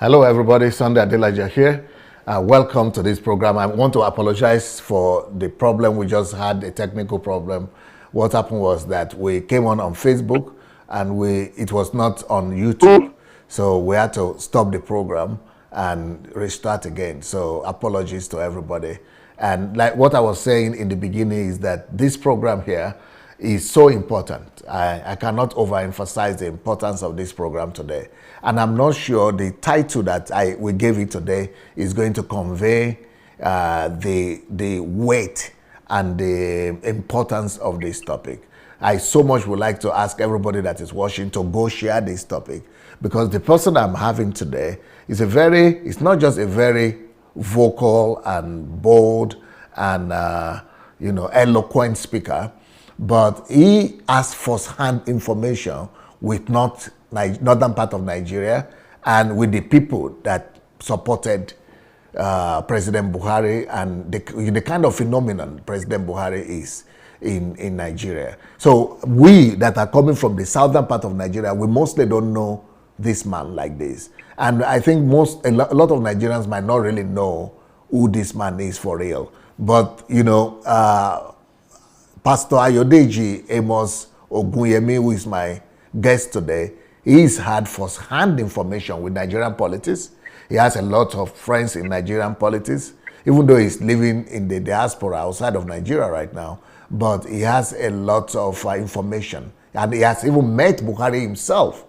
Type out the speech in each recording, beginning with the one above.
Hello, everybody. Sunday Adelaja here. Welcome to this program. I want to apologize for the problem. We just had a technical problem. What happened was that we came on Facebook and it was not on YouTube. So we had to stop the program and restart again. So apologies to everybody. And like what I was saying in the beginning is that this program here is so important. I cannot overemphasize the importance of this program today. And I'm not sure the title that we gave it today is going to convey the weight and the importance of this topic. I so much would like to ask everybody that is watching to go share this topic, because the person I'm having today is it's not just a very vocal and bold and eloquent speaker, but he has first-hand information with northern part of Nigeria and with the people that supported President Buhari and the kind of phenomenon President Buhari is in Nigeria. So we that are coming from the southern part of Nigeria, we mostly don't know this man like this. And I think a lot of Nigerians might not really know who this man is for real. But, Pastor AYODEJI AMOS OGUNYEMI, who is my guest today, he's had first-hand information with Nigerian politics. He has a lot of friends in Nigerian politics, even though he's living in the diaspora outside of Nigeria right now. But he has a lot of information. And he has even met Buhari himself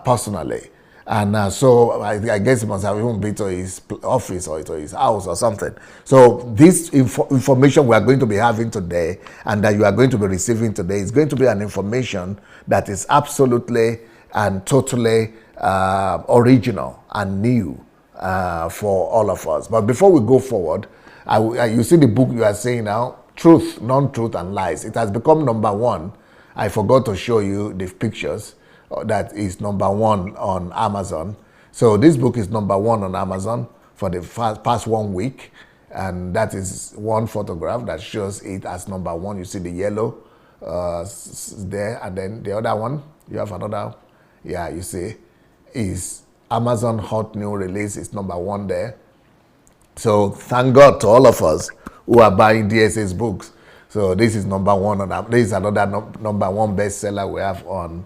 personally. And so I guess he must have even been to his office or to his house or something. So this information we are going to be having today and that you are going to be receiving today is going to be an information that is absolutely and totally original and new for all of us. But before we go forward, you see the book you are saying now, Truth, Non-Truth and Lies. It has become #1. I forgot to show you the pictures. That is #1 on Amazon. So this book is #1 on Amazon for the past 1 week. And that is one photograph that shows it as #1. You see the yellow there. And then the other one, you have another. Yeah, you see, is Amazon Hot New Release. It's #1 there. So thank God to all of us who are buying DSA's books. So this is #1. This is another #1 bestseller we have on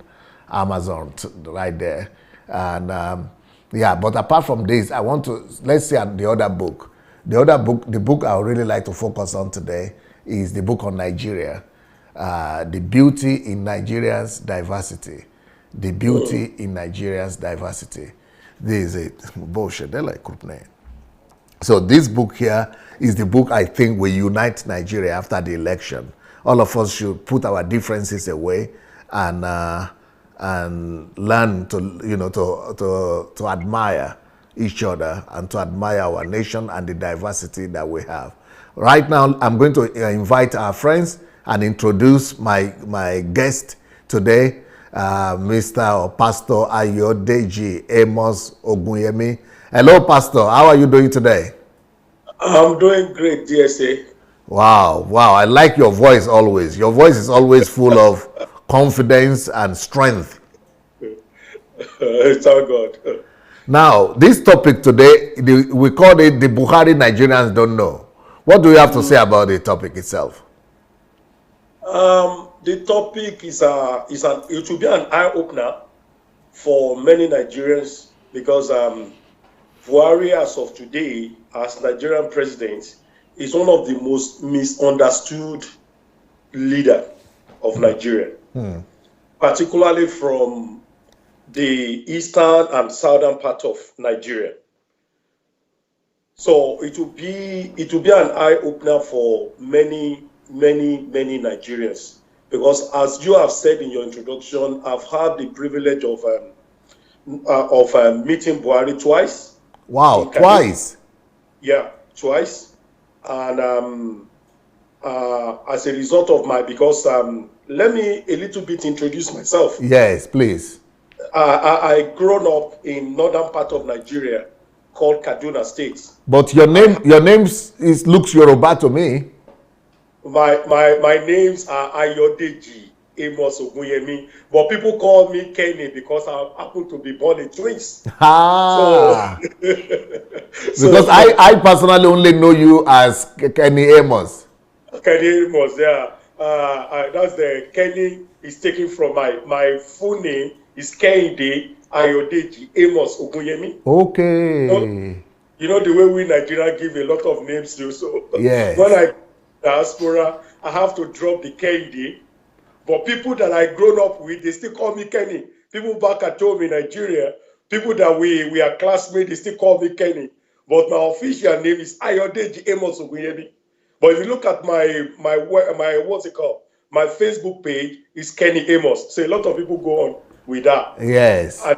Amazon right there. And but apart from this, I want to, let's see the other book. The book I would really like to focus on today is the book on Nigeria. The Beauty in Nigeria's Diversity. The Beauty in Nigeria's Diversity. This is it. Bullshit. They like group name. So this book here is the book I think will unite Nigeria after the election. All of us should put our differences away and learn to admire each other and to admire our nation and the diversity that we have. Right now, I'm going to invite our friends and introduce my guest today, Mr. or Pastor AYODEJI AMOS OGUNYEMI. Hello, Pastor. How are you doing today? I'm doing great, DSA. Wow. I like your voice always. Your voice is always full of confidence and strength. It's all good. Now, this topic today, we call it the Buhari Nigerians Don't Know. What do you have to say about the topic itself? The topic it will be an eye-opener for many Nigerians because Buhari, as of today, as Nigerian president, is one of the most misunderstood leader of Nigeria. Particularly from the eastern and southern part of Nigeria. So it will be an eye-opener for many Nigerians, because as you have said in your introduction, I've had the privilege of meeting Buhari twice. Wow, twice? Yeah, twice. And as a result of because let me a little bit introduce myself. Yes, please. I grown up in northern part of Nigeria called Kaduna State. But your name looks Yoruba to me. My names are AYODEJI Amos Ogunyemi, but people call me Kenny because I happen to be born in twins. Ah. So, Because I personally only know you as Kenny Amos. Kenny Amos, yeah. That's the Kenny is taken from my full name is Kehinde AYODEJI Amos Ogunyemi. Okay. You know the way we Nigeria give a lot of names to, so Yes. when I diaspora, I have to drop the Kehinde. But people that I grown up with, they still call me Kenny. People back at home in Nigeria, people that we are classmates, they still call me Kenny. But my official name is AYODEJI Amos Ogunyemi. But if you look at my what's it called? My Facebook page is Kenny Amos. So a lot of people go on with that. Yes. And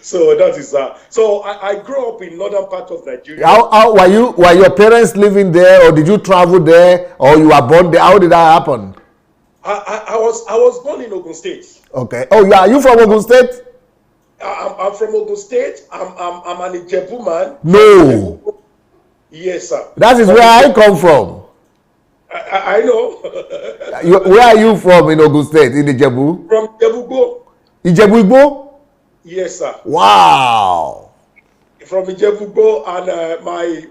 so that is that. So I grew up in northern part of Nigeria. How were your parents living there, or did you travel there, or you were born there? How did that happen? I was born in Ogun State. Okay. Oh yeah, are you from Ogun State? I'm from Ogun State. I'm an Ijebu man. No. Yes, sir. That is where I come from. I know. Where are you from in Ogun State? In Ijebu? From Ijebu. Ijebu? Yes, sir. Wow. From Ijebu, and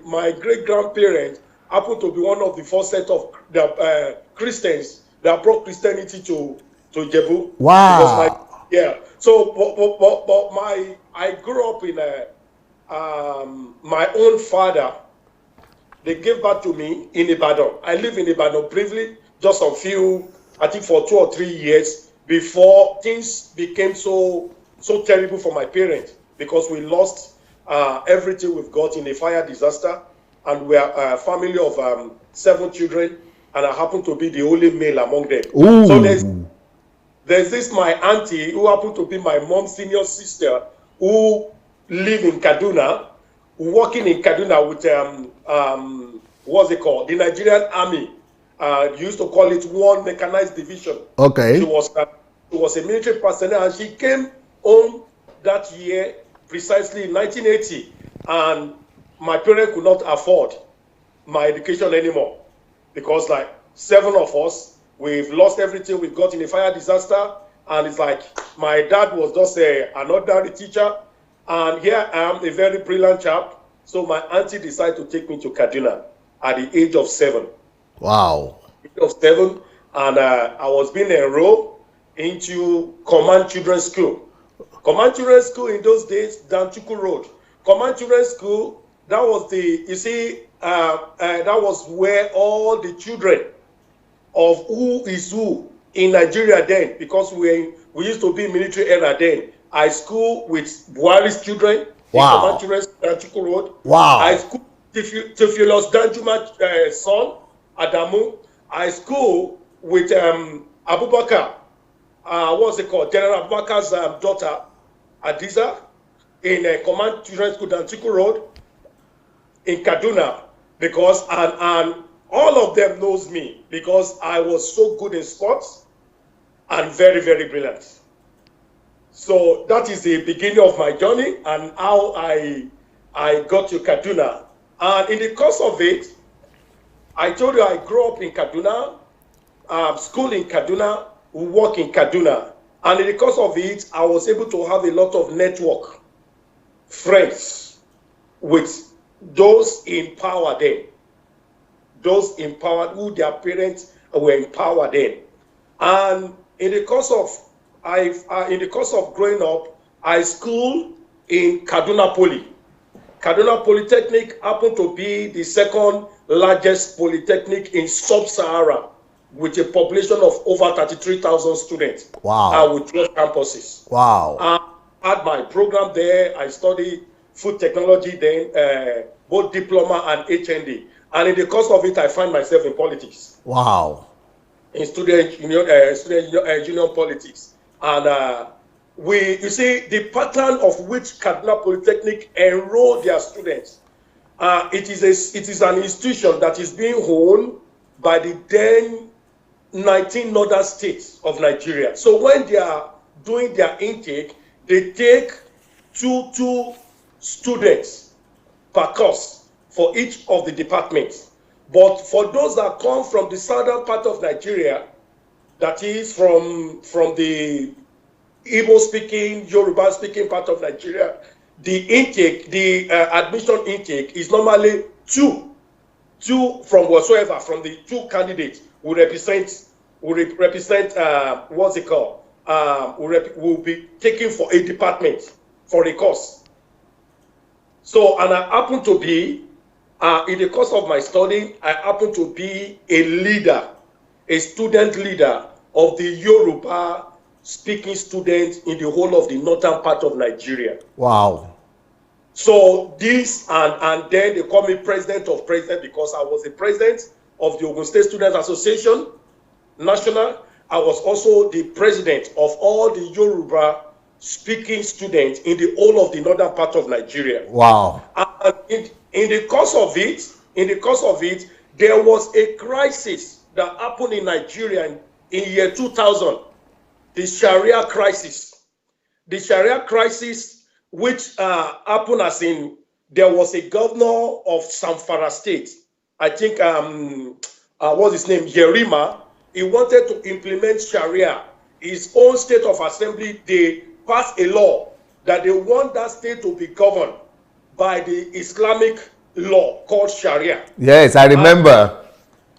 my great grandparents happened to be one of the first set of the Christians that brought Christianity to Ijebu. Wow. So, but I grew up in my own father. They gave birth to me in Ibadan. I live in Ibadan briefly, just a few, I think for 2 or 3 years before things became so terrible for my parents, because we lost everything we've got in a fire disaster, and we are a family of 7 children, and I happen to be the only male among them. Ooh. So there's this my auntie who happened to be my mom's senior sister, who live in Kaduna, working in Kaduna with what's it called? The Nigerian Army. Used to call it 1 Mechanized Division. Okay. She was a military personnel, and she came home that year, precisely in 1980, and my parents could not afford my education anymore, because like 7 of us, we've lost everything we got in a fire disaster, and it's like my dad was just an ordinary teacher, and here I am, a very brilliant chap. So my auntie decided to take me to Kaduna at the age of 7. Wow. And I was being enrolled into Command Children's School. Command Children's School in those days, Danchuku Road. Command Children's School, that was that was where all the children of who is who in Nigeria then, because we used to be military era then. I school with Buhari's children. Wow. Command Children's Danchuku Road. Wow. I school Theophilus Danjuma's son, Adamu. I school with Abubakar, what's it called? General Abubakar's daughter, Adelaja, in Command Children's School, Danchuku Road, in Kaduna, because, and all of them knows me because I was so good in sports and very, very brilliant. So that is the beginning of my journey and how I got to Kaduna. And in the course of it, I told you I grew up in Kaduna, school in Kaduna, work in Kaduna. And in the course of it, I was able to have a lot of network, friends with those in power then. Those empowered, who their parents were empowered then. And in the course of growing up, I schooled in Kaduna Poly. Kaduna Polytechnic happened to be the second largest polytechnic in Sub-Sahara, with a population of over 33,000 students. Wow. And with 12 campuses. Wow. I had my program there. I studied food technology then, both diploma and HND. And in the course of it, I find myself in politics. Wow. In student union politics. And you see, the pattern of which Kaduna Polytechnic enroll their students, it is an institution that is being owned by the then 19 northern states of Nigeria. So when they are doing their intake, they take two students per course for each of the departments. But for those that come from the southern part of Nigeria, that is from the Igbo speaking, Yoruba speaking part of Nigeria, the intake, the admission intake is normally two from whatsoever, from the two candidates will represent what's it called? Will be taken for a department for a course. So, and I happen to be in the course of my studying, I happen to be a leader, a student leader of the Yoruba speaking students in the whole of the northern part of Nigeria. Wow. So this, and then they call me president of president because I was the president of the Ogun State Students Association National. I was also the president of all the Yoruba speaking students in the whole of the northern part of Nigeria. Wow. And in the course of it, there was a crisis that happened in Nigeria in year 2000, the Sharia crisis. The Sharia crisis, which happened as in there was a governor of Zamfara State, I think, what's his name, Yerima. He wanted to implement Sharia. His own state of assembly, they passed a law that they want that state to be governed by the Islamic law called Sharia. Yes, I remember.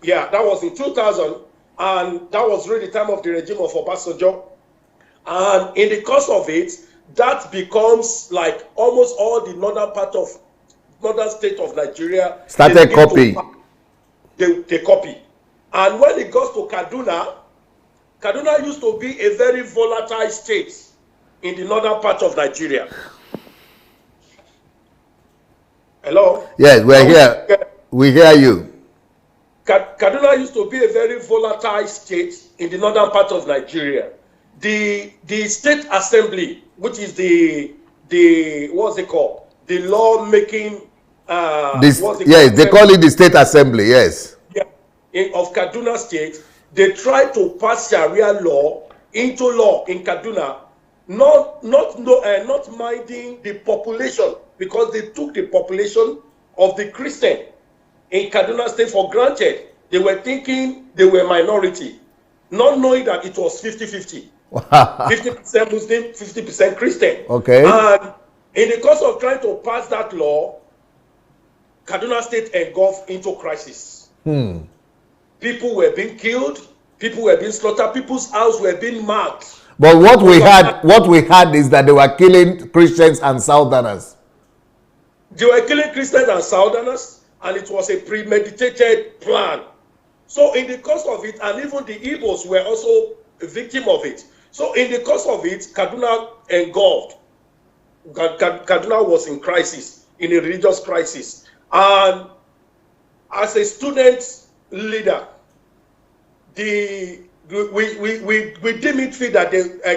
Yeah, that was in 2000, and that was really the time of the regime of Obasanjo. And in the course of it, that becomes like almost all the northern state of Nigeria started copy. They copy. And when it goes to Kaduna, Kaduna used to be a very volatile state in the northern part of Nigeria. Hello? Yes, we're here. We hear you. Kaduna used to be a very volatile state in the northern part of Nigeria. The state assembly, which is the what's it called? The law making. Yes, they call it the state assembly. Yes. Yeah, of Kaduna State, they tried to pass Sharia law into law in Kaduna, not minding the population, because they took the population of the Christian in Kaduna State for granted. They were thinking they were minority, not knowing that it was 50-50. 50% Muslim, 50% Christian. Okay. And in the course of trying to pass that law, Kaduna State engulfed into crisis. People were being killed, people were being slaughtered, people's houses were being marked. But what we had is that they were killing Christians and Southerners. They were killing Christians and Southerners, and it was a premeditated plan. So in the course of it, and even the Igbos were also a victim of it. So in the course of it, Kaduna engulfed. Kaduna was in crisis, in a religious crisis. And as a student leader, we deem it fit that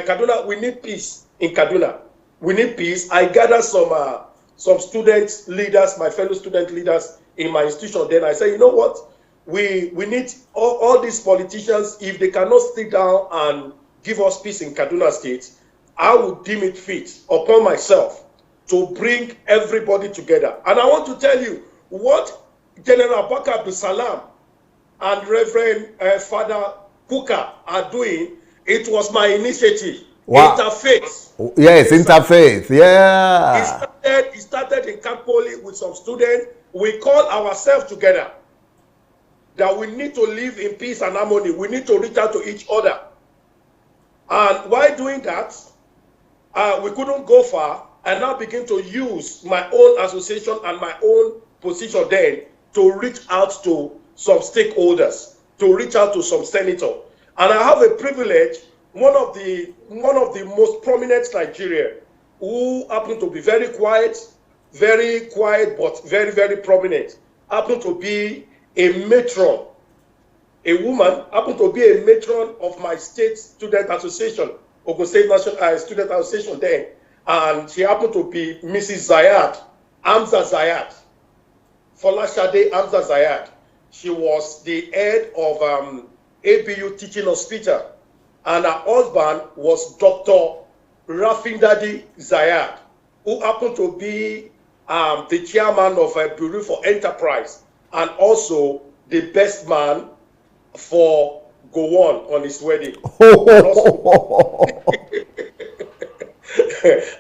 Kaduna, we need peace in Kaduna. We need peace. I gathered some student leaders, my fellow student leaders in my institution. Then I say, you know what? We need all these politicians, if they cannot sit down and give us peace in Kaduna State, I would deem it fit upon myself to bring everybody together. And I want to tell you what General Bakar Abdul Salam and Reverend Father Kuka are doing. It was my initiative. Wow. Interfaith. Yes, interfaith. Yeah. It started in Kampoli with some students. We call ourselves together that we need to live in peace and harmony. We need to reach out to each other. And while doing that, we couldn't go far. I now begin to use my own association and my own position then to reach out to some stakeholders, to reach out to some senators. And I have a privilege, one of the most prominent Nigerians who happen to be very quiet, but very, very prominent, happen to be a matron, a woman, happened to be a matron of my state student association, Ogun State National Student Association then, and she happened to be Mrs. Zayad, Amza Zayad, Folashade Amza Zayad. She was the head of ABU Teaching Hospital, and her husband was Dr. Rafindadi Zayad, who happened to be the chairman of Bureau for Enterprise, and also the best man for go on his wedding.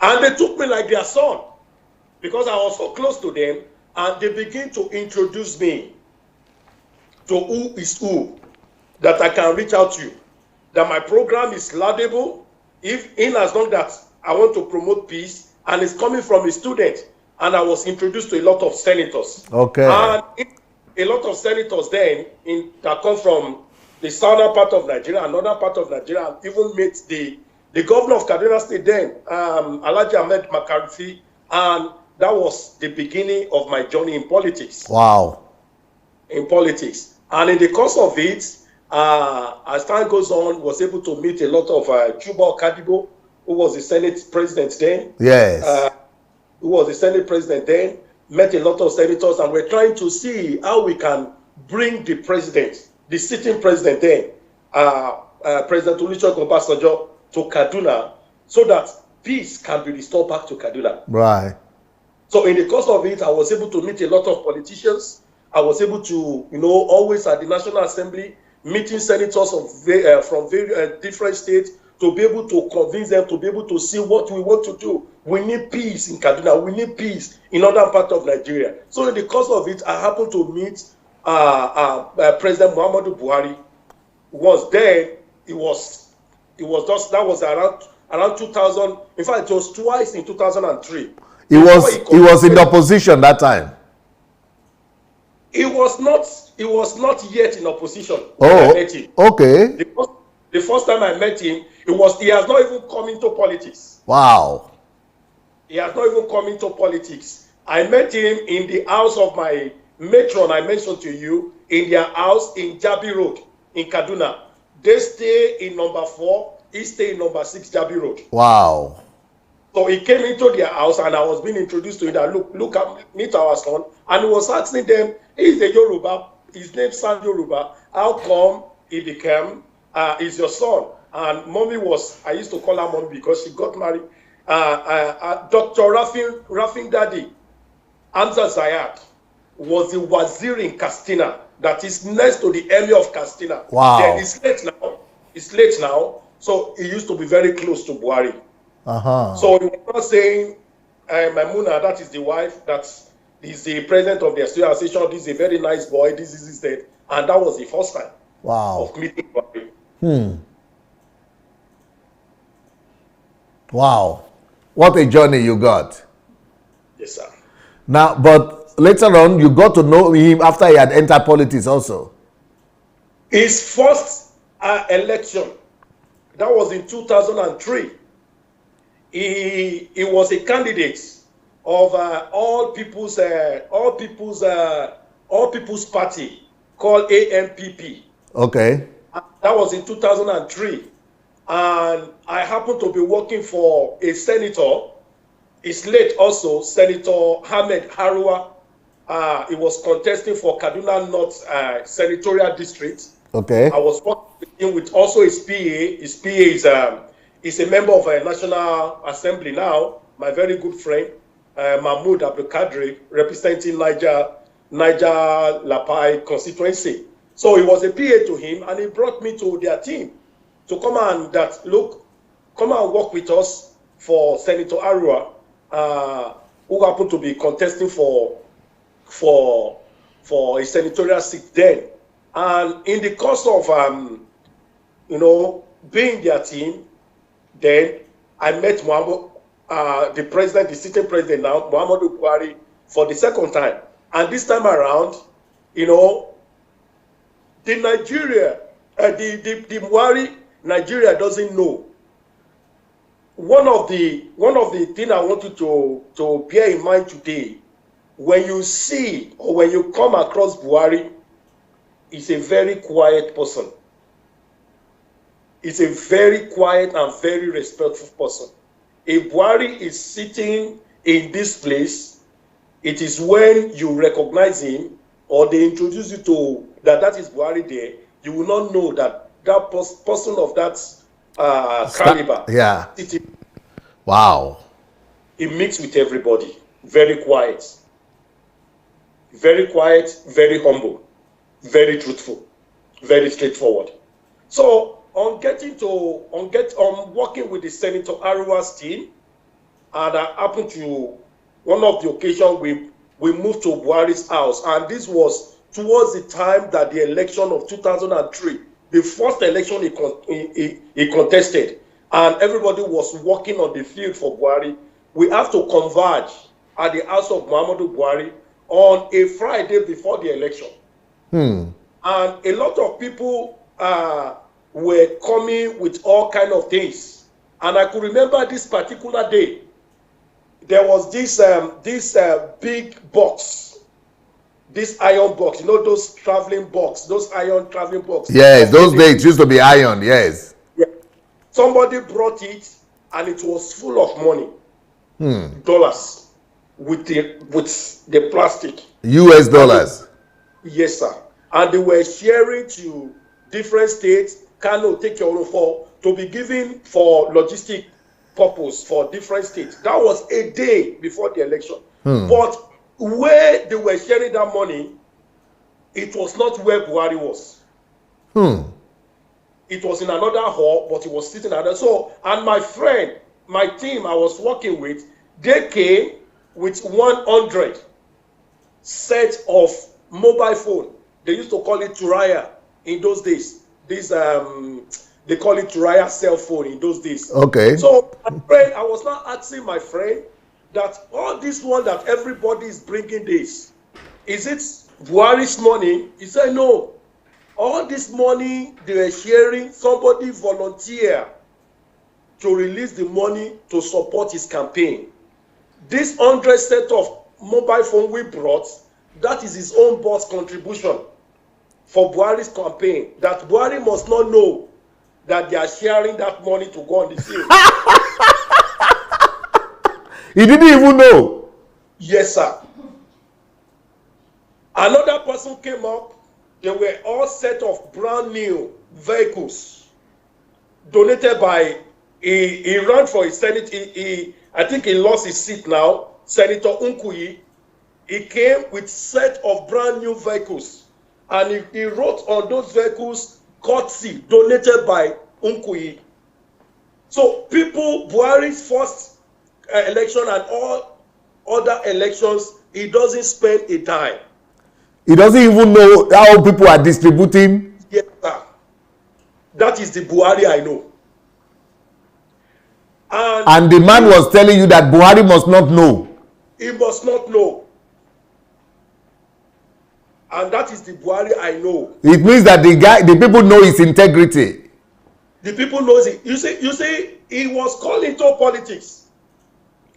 And they took me like their son because I was so close to them, and they begin to introduce me to who is who that I can reach out to, that my program is laudable, if in as long that I want to promote peace, and it's coming from a student. And I was introduced to a lot of senators. Okay. And a lot of senators then that come from the southern part of Nigeria, another part of Nigeria, and even met the governor of Kaduna State then, Adelaja Ahmed McCarthy, and that was the beginning of my journey in politics. Wow. In politics. And in the course of it, as time goes on, was able to meet a lot of Juba Kadibo, who was the Senate president then. Yes. Who was the Senate president then, met a lot of senators, and we're trying to see how we can bring the president, the sitting president then, President Olusegun Obasanjo, to Kaduna, so that peace can be restored back to Kaduna. Right. So in the course of it, I was able to meet a lot of politicians. I was able to, always at the National Assembly, meeting senators from very different states, to be able to convince them, to be able to see what we want to do. We need peace in Kaduna. We need peace in other parts of Nigeria. So in the course of it, I happened to meet President Muhammadu Buhari. Was there. It was just, that was around 2000. In fact, it was twice in 2003. He was in the opposition that time. He was not yet in opposition. Oh, I met him. Okay. The first time I met him, he has not even come into politics. Wow. He has not even come into politics. I met him in the house of my matron I mentioned to you, in their house in Jabi Road in Kaduna. They stay in number 4, he stay in number 6 Jabi Road. Wow. So he came into their house, and I was being introduced to him that meet our son, and he was asking them, he's a Yoruba, his name San Yoruba, how come he became is your son? And mommy I used to call her mommy because she got married. Dr. Rafin Daddy, Hamza Zayat, was the wazir in Castina, that is next to the emir of Castina. Wow. Then it's late now. So he used to be very close to Buhari. So he was not saying, Maimuna, that is the wife, that is the president of the student association, this is a very nice boy, this is that. And that was the first time of meeting Buhari. Wow. What a journey you got. Yes, sir. Now, but later on, you got to know him after he had entered politics also. His first election, that was in 2003. He was a candidate of All People's Party called AMPP. Okay. That was in 2003. And I happened to be working for a senator. It's late also, Senator Ahmed Harua. He was contesting for Kaduna North Senatorial District. Okay. I was working with him with also his PA. His PA is a member of a National Assembly now, my very good friend, Mahmoud Abdul Kadri, representing Niger Lapai constituency. So he was a PA to him, and he brought me to their team to come and come and work with us for Senator Arua, who happened to be contesting for a senatorial seat then. And in the course of being their team, then I met the president, the sitting president now, Muhammadu Buhari, for the second time. And this time around, the Buhari Nigeria doesn't know. One of the things I want you to bear in mind today, when you see or when you come across Buhari, he's a very quiet person. He's a very quiet and very respectful person. If Buhari is sitting in this place, it is when you recognize him or they introduce you to that is Buhari there, you will not know that person of that caliber. Yeah. Sitting. Wow. He meets with everybody. Very quiet. Very quiet, very humble, very truthful, very straightforward. So on working with the Senator Aruwa's team, and I happened to one of the occasions we moved to Buhari's house, and this was towards the time that the election of 2003, the first election he contested, and everybody was working on the field for Buhari. We have to converge at the house of Muhammadu Buhari on a Friday before the election. And a lot of people were coming with all kind of things. And I could remember this particular day, there was this big box, this iron box, you know, those traveling box, those iron traveling box. Yes, those days used to be iron, yes. Yeah. Somebody brought it and it was full of money, dollars, with the plastic. US dollars. Yes, sir. And they were sharing to different states, Kano, take your own for, to be given for logistic purpose for different states. That was a day before the election. But where they were sharing that money, it was not where Buhari was. It was in another hall, but he was sitting at that. So, and my friend, my team I was working with, they came with 100 set of mobile phone. They used to call it Turaya in those days. This they call it Turaya cell phone in those days. Okay. So my friend, I was now asking my friend that all this one that everybody is bringing this, is it Buhari's money? He said no. All this money they were sharing, somebody volunteer to release the money to support his campaign. This 100 set of mobile phone we brought, that is his own boss contribution for Buhari's campaign. That Buhari must not know that they are sharing that money to go on the field. He didn't even know. Yes, sir. Another person came up. They were all set of brand new vehicles donated by. He ran for his Senate. I think he lost his seat now. Senator Unkuyi. He came with set of brand new vehicles, and he wrote on those vehicles, courtesy donated by Unkuyi. So people, Buhari's first election and all other elections, he doesn't spend a dime. He doesn't even know how people are distributing. Yes, sir. That is the Buhari I know. And the man was telling you that Buhari must not know. He must not know. And that is the Buhari I know. It means that the people know his integrity. The people knows it. You see, he was called into politics.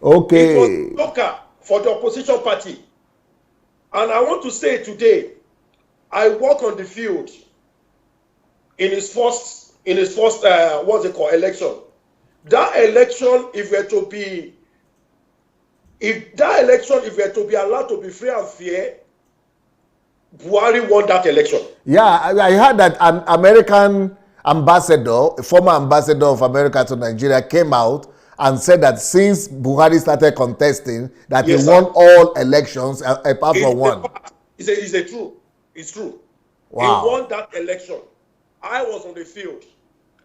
Okay. It was local for the opposition party. And I want to say today, I work on the field in his first what's it called, election. That election, if that election were to be allowed to be free and fair, Buhari won that election. Yeah, I heard that an American ambassador, a former ambassador of America to Nigeria, came out and said that since Buhari started contesting, that yes, he won all elections apart from one. It's true. Wow. He won that election. I was on the field.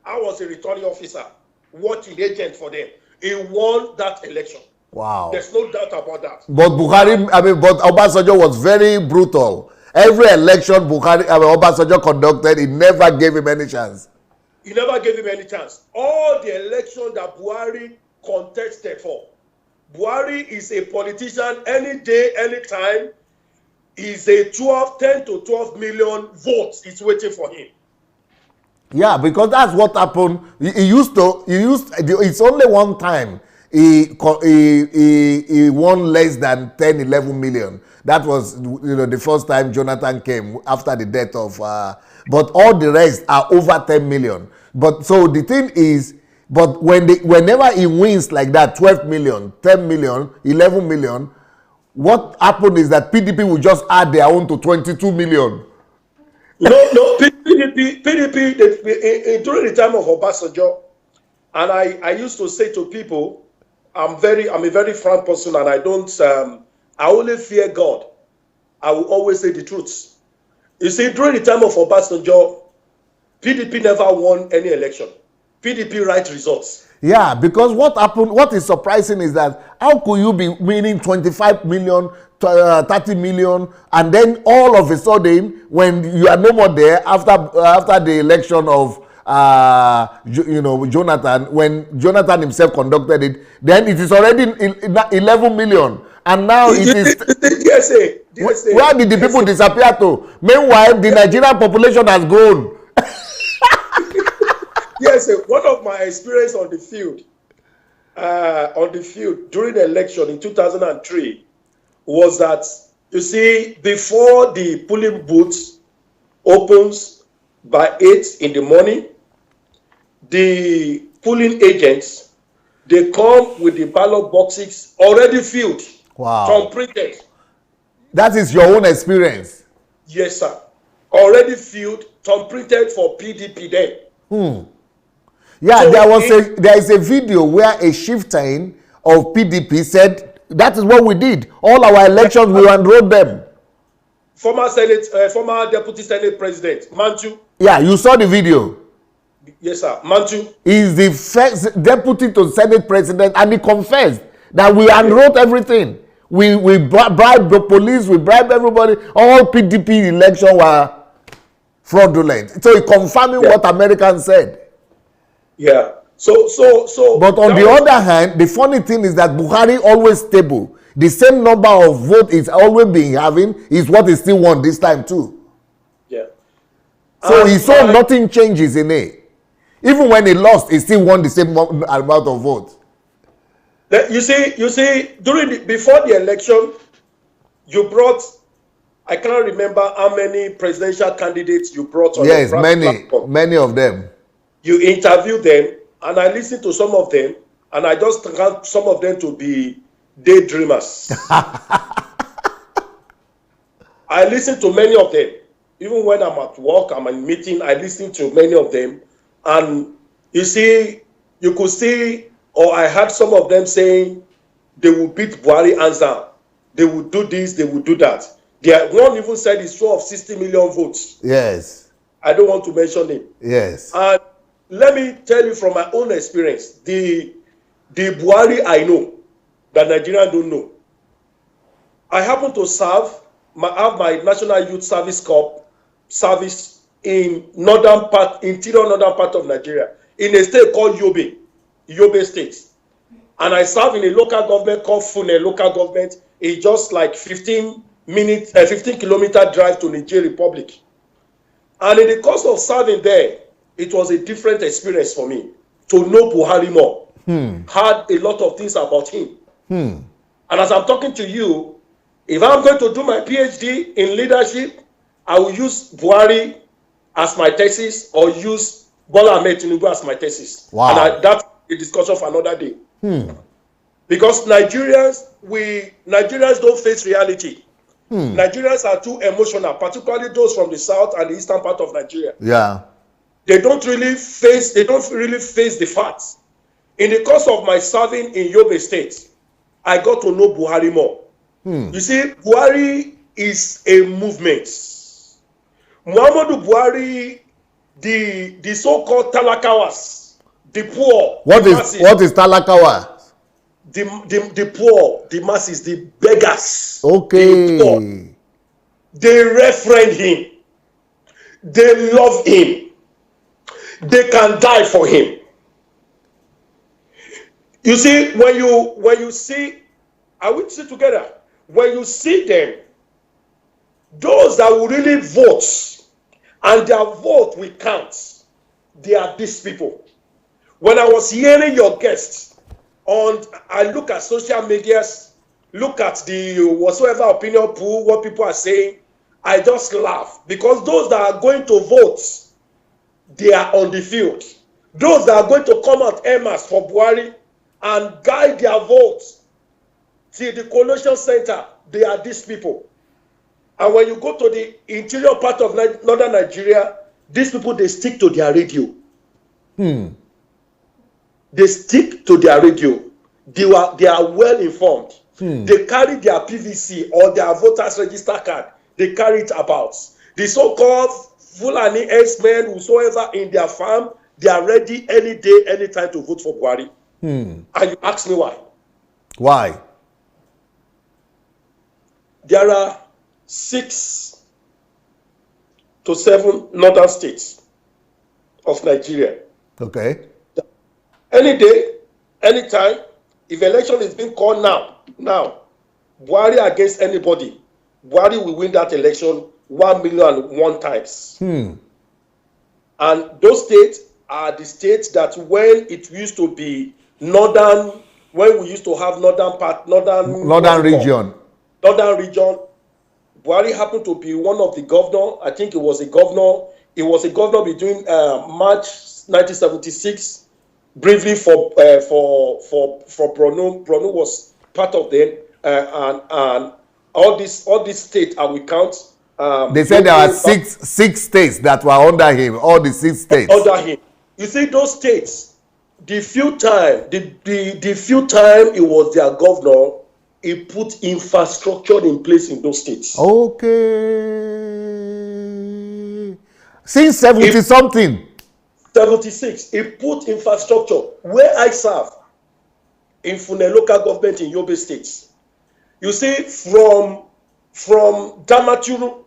I was a returning officer, watching agent for them. He won that election. Wow. There's no doubt about that. But but Obasanjo was very brutal. Every election Obasanjo conducted, he never gave him any chance. He never gave him any chance. All the elections that Buhari contested for, Buhari is a politician any day, any time. Is a 10 to 12 million votes is waiting for him. Yeah, because that's what happened. It's only one time he won less than 10, 11 million. That was, the first time Jonathan came after the death of, but all the rest are over 10 million. But so the thing is, but whenever he wins like that, 12 million, 10 million, 11 million, what happened is that PDP will just add their own to 22 million. No, PDP during the time of Obasanjo, and I used to say to people, I'm a very frank person, and I only fear God. I will always say the truth. You see, during the time of Obasanjo, PDP never won any election. PDP write results. Yeah, because what happened, what is surprising is that how could you be winning 25 million, 30 million, and then all of a sudden, when you are no more there after the election of Jonathan, when Jonathan himself conducted it, then it is already 11 million, and now it is. DSA, where did the people disappear to? Meanwhile, the Nigerian population has grown. Yes, one of my experience on the field during the election in 2003 was that, you see, before the polling booth opens by 8 in the morning, the polling agents, they come with the ballot boxes already filled. Wow. Printed. That is your own experience? Yes, sir. Already filled, printed for PDP then. Yeah, so there is a video where a chieftain of PDP said, that is what we did. All our elections, we enrolled them. Former Deputy Senate President, Manchu. Yeah, you saw the video. Yes, sir. Manchu. He's the first deputy to Senate President, and he confessed that we enrolled everything. We bribed the police, we bribed everybody. All PDP elections were fraudulent. So he confirming what Americans said. Yeah. So. But on the other hand, the funny thing is that Buhari always stable. The same number of votes is always been having is what he still won this time too. Yeah. So he saw nothing changes in it. Even when he lost, he still won the same amount of votes. You see, before the election, you brought, I cannot remember how many presidential candidates you brought on yes, the platform. Many of them. You interviewed them, and I listened to some of them, and I just found some of them to be daydreamers. I listened to many of them. Even when I'm at work, I'm in meeting, I listen to many of them. And you see, you could see, or I heard some of them saying they will beat Buhari hands down. They will do this, they will do that. One even said it's short of 60 million votes. Yes. I don't want to mention him. Yes. And let me tell you from my own experience, the Buhari I know, that Nigerians don't know. I happen to have my National Youth Service Corps service in interior northern part of Nigeria, in a state called Yobe State. And I serve in a local government called Fune local government. It's just like 15 kilometer drive to Niger Republic. And in the course of serving there, it was a different experience for me to know Buhari more. Heard a lot of things about him. And as I'm talking to you, if I'm going to do my PhD in leadership, I will use Buhari as my thesis or use Bola Ahmed Tinubu as my thesis. Wow. And that's a discussion for another day. Because Nigerians don't face reality. Nigerians are too emotional, particularly those from the south and the eastern part of Nigeria. Yeah. They don't really face the facts. In the course of my serving in Yobe State, I got to know Buhari more. You see, Buhari is a movement. Muhammadu Buhari, the so-called Talakawas, the poor. What is Talakawa? The poor, the masses, the beggars. Okay. The poor. They reverend him. They love him. They can die for him. You see, when you see, I will sit together. When you see them, those that will really vote, and their vote will count, they are these people. When I was hearing your guests, I look at social medias, look at the whatsoever opinion pool, what people are saying, I just laugh. Because those that are going to vote, they are on the field. Those that are going to come out en masse for Buhari and guide their votes till the collation center, they are these people. And when you go to the interior part of northern Nigeria, these people, they stick to their radio. They stick to their radio. They are well informed. They carry their PVC or their voters register card. They carry it about. The so-called Fulani herdsmen, whosoever in their farm, they are ready any day, any time to vote for Buhari. And you ask me why? Why? There are 6 to 7 northern states of Nigeria. Okay. Any day, any time, if election is being called now, Buhari against anybody, Buhari will win that election 1,000,001 times. And those states are the states that when it used to be northern, when we used to have northern region, Buhari happened to be one of the governor. I think it was a governor. It was a governor between March 1976, briefly for Borno. Borno was part of them, and all these states, I will count. They said there were six states that were under him. All the 6 states under him. You see, those states, the few time he was their governor, he put infrastructure in place in those states. Okay. Since 70 something. 76, he put infrastructure. Where I serve, in Fune local government in Yobe State, you see, from Damaturu,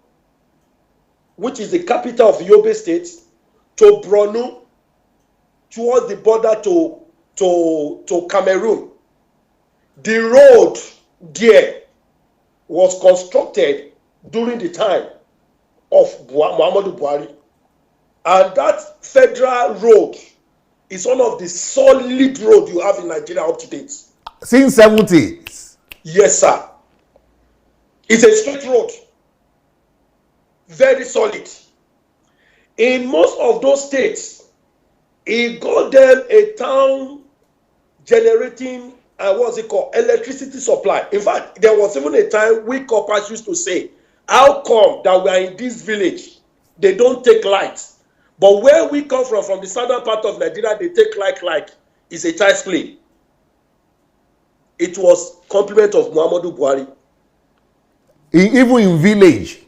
which is the capital of Yobe State, to Borno, towards the border to Cameroon, the road there was constructed during the time of Muhammadu Buhari. And that federal road is one of the solid roads you have in Nigeria up to date. Since 70s? Yes, sir. It's a straight road. Very solid. In most of those states, he got them a town generating, electricity supply. In fact, there was even a time we coppers used to say, how come that we are in this village, they don't take light? But where we come from the southern part of Nigeria, they take light like it's a child's play. It was compliment of Muhammadu Buhari. Even in village?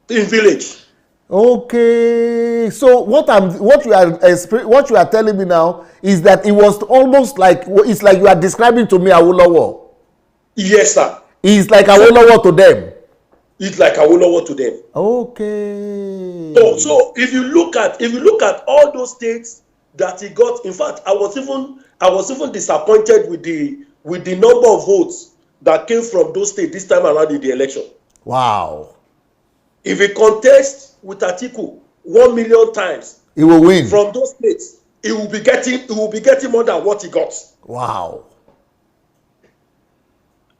In village. Okay. So what you are telling me now is that it was almost like, it's like you are describing to me Awolowo. Yes, sir. It's like Awolowo to them. It's like Awolowo to them. Okay. So if you look at all those states that he got, in fact, I was even disappointed with the number of votes that came from those states this time around in the election. Wow. If he contests with Atiku 1,000,000 times, he will win from those states. He will be getting more than what he got. Wow.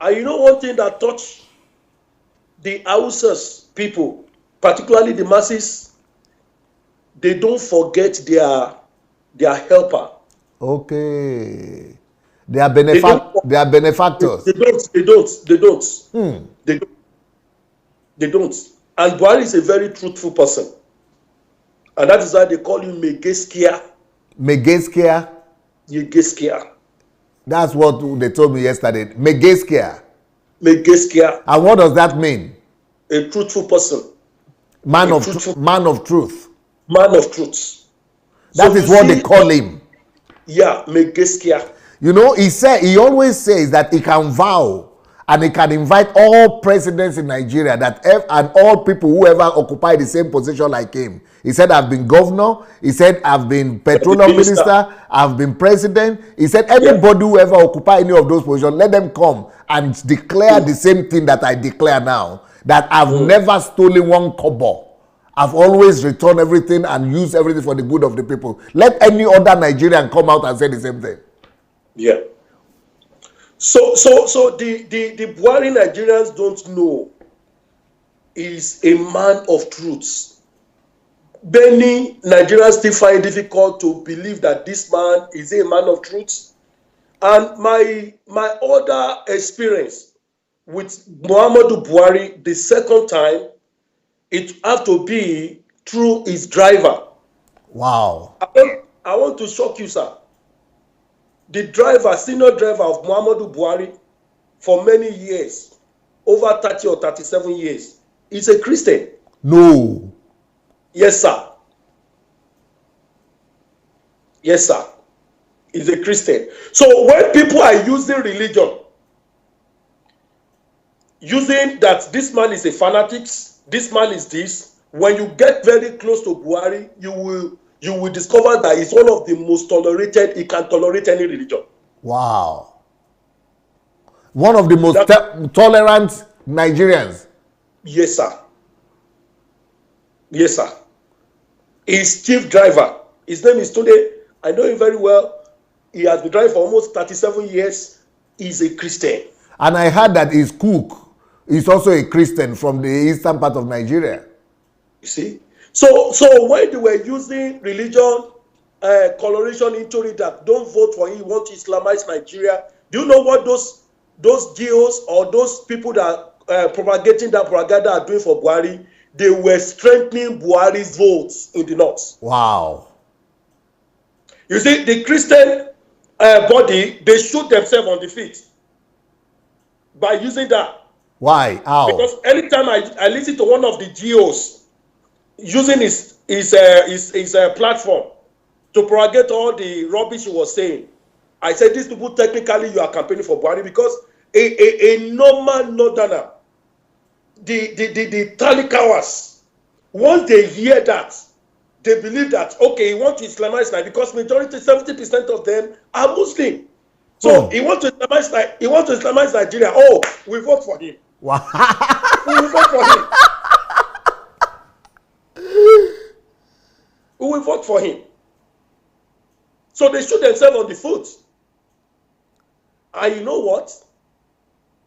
And you know one thing that touched the Hausas people, particularly the masses, they don't forget their helper. Okay. They are benefactors. They don't. And Buhari is a very truthful person. And that is why they call him Megeskia. Megeskia? Megeskia. That's what they told me yesterday. Megeskia. Megeskia. And what does that mean? A truthful person. Man of truth. Man of truth. That is what they call him. Yeah, Megeskia. You know, he always says that he can vow and he can invite all presidents in Nigeria and all people who ever occupy the same position like him. He said, I've been governor. He said, I've been petroleum minister. I've been president. He said, anybody who ever occupy any of those positions, let them come and declare the same thing that I declare now, that I've never stolen one kobo. I've always returned everything and used everything for the good of the people. Let any other Nigerian come out and say the same thing. Yeah. So the Buhari Nigerians don't know is a man of truth. Many Nigerians still find it difficult to believe that this man is a man of truth. And my other experience with Muhammadu Buhari the second time, it have to be through his driver. Wow. I want to shock you, sir. The senior driver of Muhammadu Buhari for many years, over 30 or 37 years, is a Christian. No. Yes, sir. Yes, sir. He's a Christian. So when people are using religion, using that this man is a fanatic, this man is this, when you get very close to Buhari, you will discover that he's one of the most tolerated. He can tolerate any religion. Wow. One of the most tolerant Nigerians. Yes, sir. Yes, sir. His chief driver, his name is Tunde. I know him very well. He has been driving for almost 37 years. He's a Christian. And I heard that his cook is also a Christian from the eastern part of Nigeria. You see? So when they were using religion, coloration into it, that don't vote for him, want to Islamize Nigeria, do you know what those GOs or those people that are propagating that propaganda are doing for Buhari? They were strengthening Buhari's votes in the north. Wow. You see, the Christian body, they shoot themselves on the feet by using that. Why? How? Because anytime I listen to one of the GOs using his platform to propagate all the rubbish he was saying, I said, these people, technically, you are campaigning for Buhari, because a normal northerner, the Talikawas, once they hear that, they believe that, okay, he wants to Islamize Nigeria, because majority, 70% of them are Muslim. So he wants to Islamize Nigeria. Oh, we vote for him. Wow. We will vote for him. We will vote for him. So they shoot themselves on the foot. And you know what?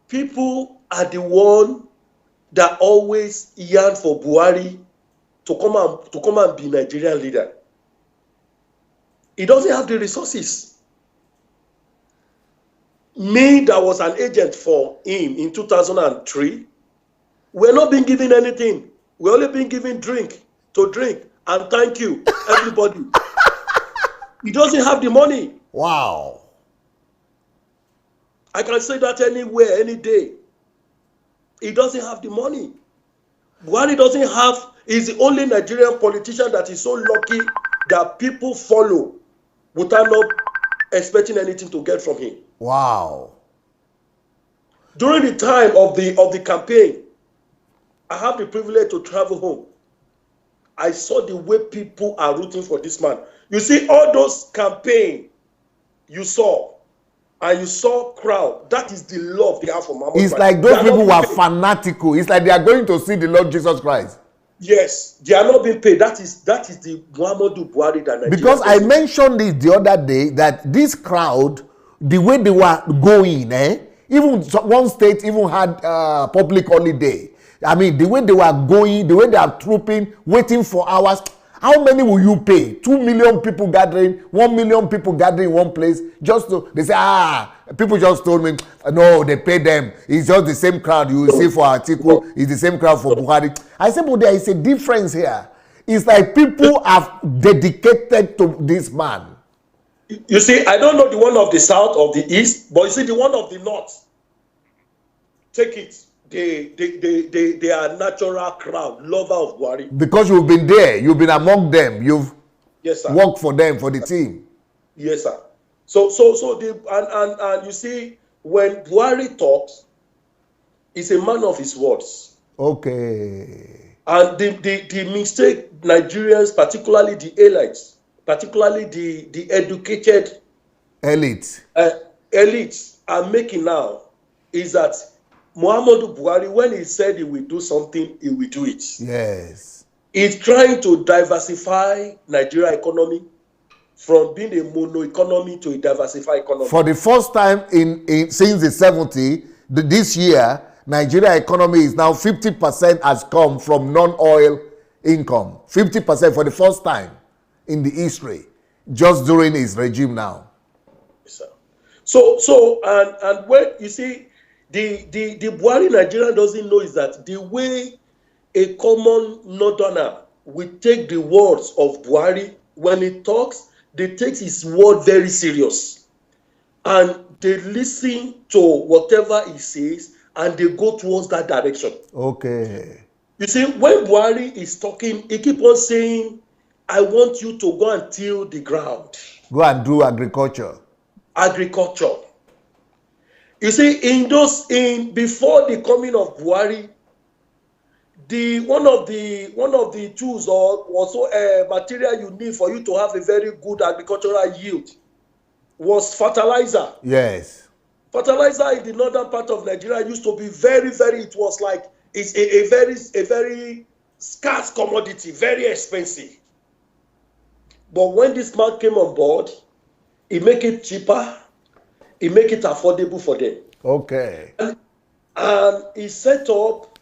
People are the one that always yearn for Buhari to come and be Nigerian leader. He doesn't have the resources. Me, that was an agent for him in 2003, we're not being given anything. We're only being given drink and thank you, everybody. He doesn't have the money. Wow. I can say that anywhere, any day. He doesn't have the money. Buhari doesn't have, he's the only Nigerian politician that is so lucky that people follow without not expecting anything to get from him. Wow. During the time of the campaign, I have the privilege to travel home. I saw the way people are rooting for this man. You see, all those campaigns you saw, and you saw crowd, that is the love they have for Muhammad. It's like those people were fanatical. It's like they are going to see the Lord Jesus Christ. Yes, they are not being paid. That is the Muhammadu Buhari that Nigeria. Because I mentioned this the other day, that this crowd, the way they were going, even one state even had public holiday. I mean, the way they were going, the way they are trooping, waiting for hours. How many will you pay? 2 million people gathering, 1 million people gathering in one place. Just to, they say, people just told me, no, they pay them. It's just the same crowd you will see for Atiku. It's the same crowd for Buhari. I said, but there is a difference here. It's like people have dedicated to this man. You see, I don't know the one of the south, of the east, but you see the one of the north. Take it. They are natural crowd, lover of Buhari. Because you've been there, you've been among them, you've yes, sir. worked for them, for the team. Yes, sir. So and you see, when Buhari talks, he's a man of his words. Okay. And the mistake Nigerians, particularly the elites, particularly the educated elites are making now is that Muhammadu Buhari, when he said he will do something, he will do it. Yes. He's trying to diversify Nigeria economy from being a mono economy to a diversified economy. For the first time since the 70s, this year, Nigeria economy is now 50% has come from non-oil income. 50% for the first time in the history, just during his regime now. Yes, sir. So and when you see, the Buhari Nigerian doesn't know is that the way a common northerner will take the words of Buhari when he talks, they take his word very serious, and they listen to whatever he says, and they go towards that direction. Okay. You see, when Buhari is talking, he keep on saying, I want you to go and till the ground. Go and do agriculture. Agriculture. You see, before the coming of Buhari, one of the tools or also material you need for you to have a very good agricultural yield was fertilizer. Yes. Fertilizer in the northern part of Nigeria used to be very, it was like it's a very scarce commodity, very expensive. But when this man came on board, he make it cheaper, he make it affordable for them. Okay. And he set up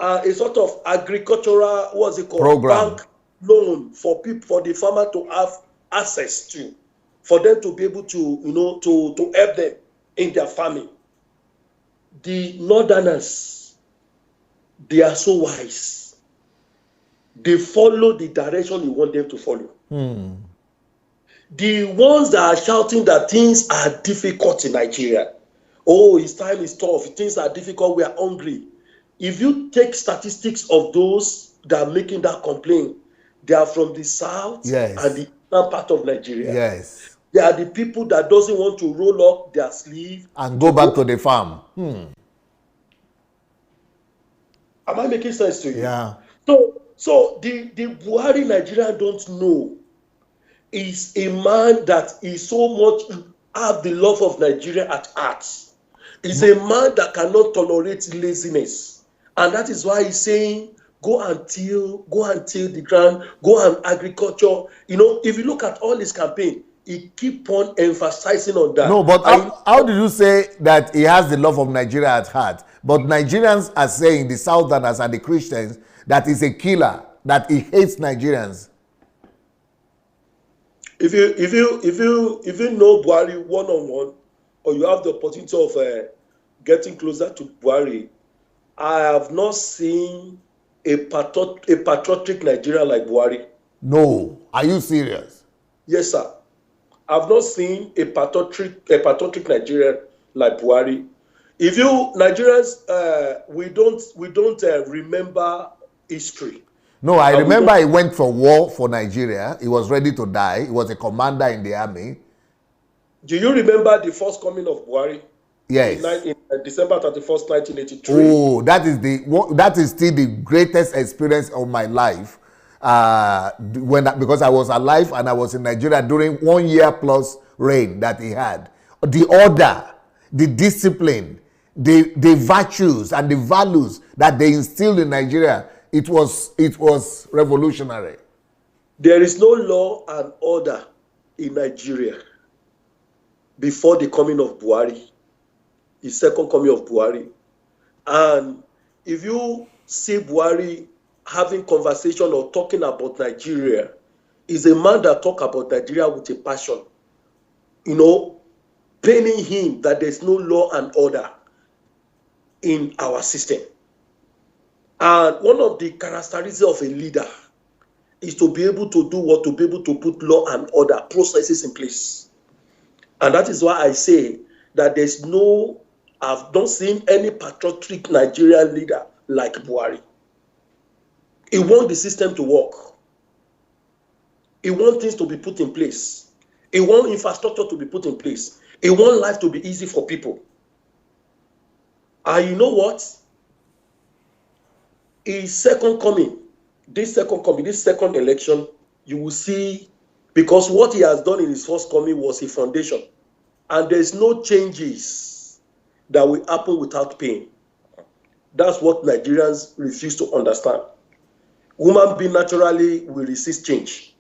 a sort of agricultural, what's it called? Program. Bank loan for people, for the farmer to have access to, for them to be able to, to help them in their farming. The northerners, they are so wise. They follow the direction you want them to follow. The ones that are shouting that things are difficult in Nigeria, oh, his time is tough, things are difficult, we are hungry. If you take statistics of those that are making that complaint, they are from the south and the eastern part of Nigeria. Yes. They are the people that doesn't want to roll up their sleeve and go back to the farm. Am I making sense to you? Yeah. So the Buhari Nigerian don't know is a man that is so much have the love of Nigeria at heart. He's a man that cannot tolerate laziness, and that is why he's saying, go and till the ground, go and agriculture. If you look at all his campaign, he keep on emphasizing on that. No, but how did you say that he has the love of Nigeria at heart? But Nigerians are saying, the Southerners and the Christians, that he's a killer, that he hates Nigerians. If you know Buhari one-on-one, or you have the opportunity of getting closer to Buhari, I have not seen a patriotic Nigerian like Buhari. No, are you serious? Yes, sir. I've not seen a patriotic Nigerian like Buhari. If you Nigerians, we don't remember history. No, I remember he went for war for Nigeria. He was ready to die. He was a commander in the army. Do you remember the first coming of Buhari? Yes. In December 31st, 1983. Oh, that is still the greatest experience of my life. Because I was alive and I was in Nigeria during 1 year plus reign that he had. The order, the discipline, the virtues and the values that they instilled in Nigeria, it was revolutionary. There is no law and order in Nigeria before the coming of Buhari, the second coming of Buhari. And if you see Buhari having conversation or talking about Nigeria, is a man that talk about Nigeria with a passion, paining him that there's no law and order in our system. And one of the characteristics of a leader is to be able to do what? To be able to put law and order, processes in place. And that is why I say that I've not seen any patriotic Nigerian leader like Buhari. He wants the system to work. He wants things to be put in place. He wants infrastructure to be put in place. He wants life to be easy for people. And you know what? His second coming, this second election, you will see, because what he has done in his first coming was a foundation. And there's no changes that will happen without pain. That's what Nigerians refuse to understand. Human being naturally will resist change.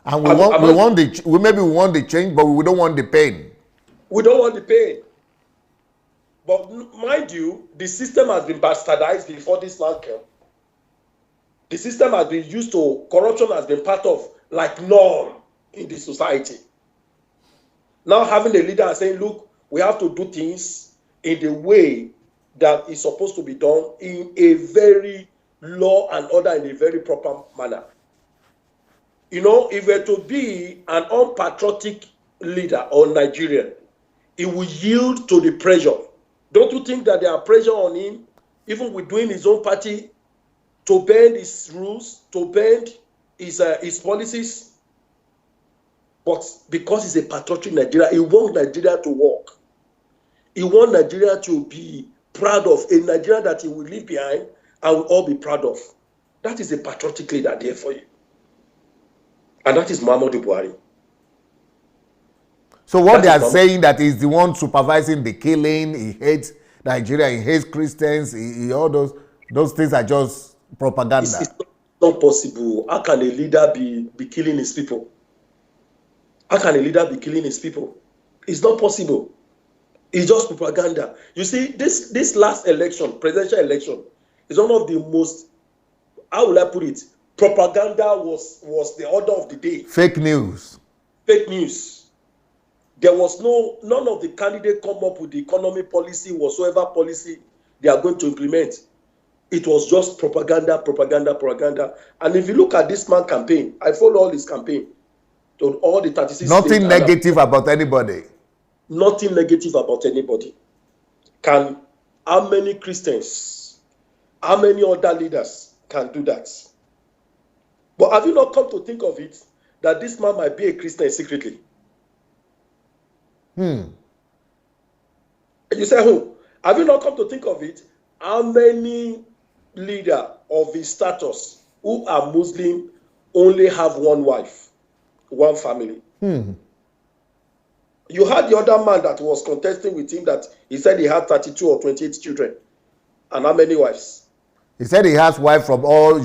And we want the change, but we don't want the pain. We don't want the pain. But mind you, the system has been bastardized before this land came. The system has been used to, corruption has been part of norm in the society. Now having a leader saying, look, we have to do things in the way that is supposed to be done in a very law and order, in a very proper manner. If we're to be an unpatriotic leader or Nigerian, it will yield to the pressure. Don't you think that there are pressure on him even within his own party, to bend his rules, to bend his policies. But because he's a patriotic Nigeria, he wants Nigeria to work. He wants Nigeria to be proud of, a Nigeria that he will leave behind and will all be proud of. That is a patriotic leader there for you. And that is Muhammadu Buhari. So what they are saying that he's the one supervising the killing, he hates Nigeria, he hates Christians, he all those things are just propaganda. It's not possible. How can a leader be killing his people? How can a leader be killing his people? It's not possible. It's just propaganda. You see, this last election, presidential election, is one of the most, how will I put it? Propaganda was the order of the day. Fake news. Fake news. There was none of the candidates come up with the economy policy, whatsoever policy they are going to implement. It was just propaganda, propaganda, propaganda. And if you look at this man's campaign, I follow all his campaign. To all the 36 Nothing negative about anybody. Nothing negative about anybody. How many Christians, how many other leaders can do that? But have you not come to think of it, that this man might be a Christian secretly? You say who? Have you not come to think of it? How many leaders of his status who are Muslim only have one wife, one family? You had the other man that was contesting with him that he said he had 32 or 28 children. And how many wives? He said he has wife from all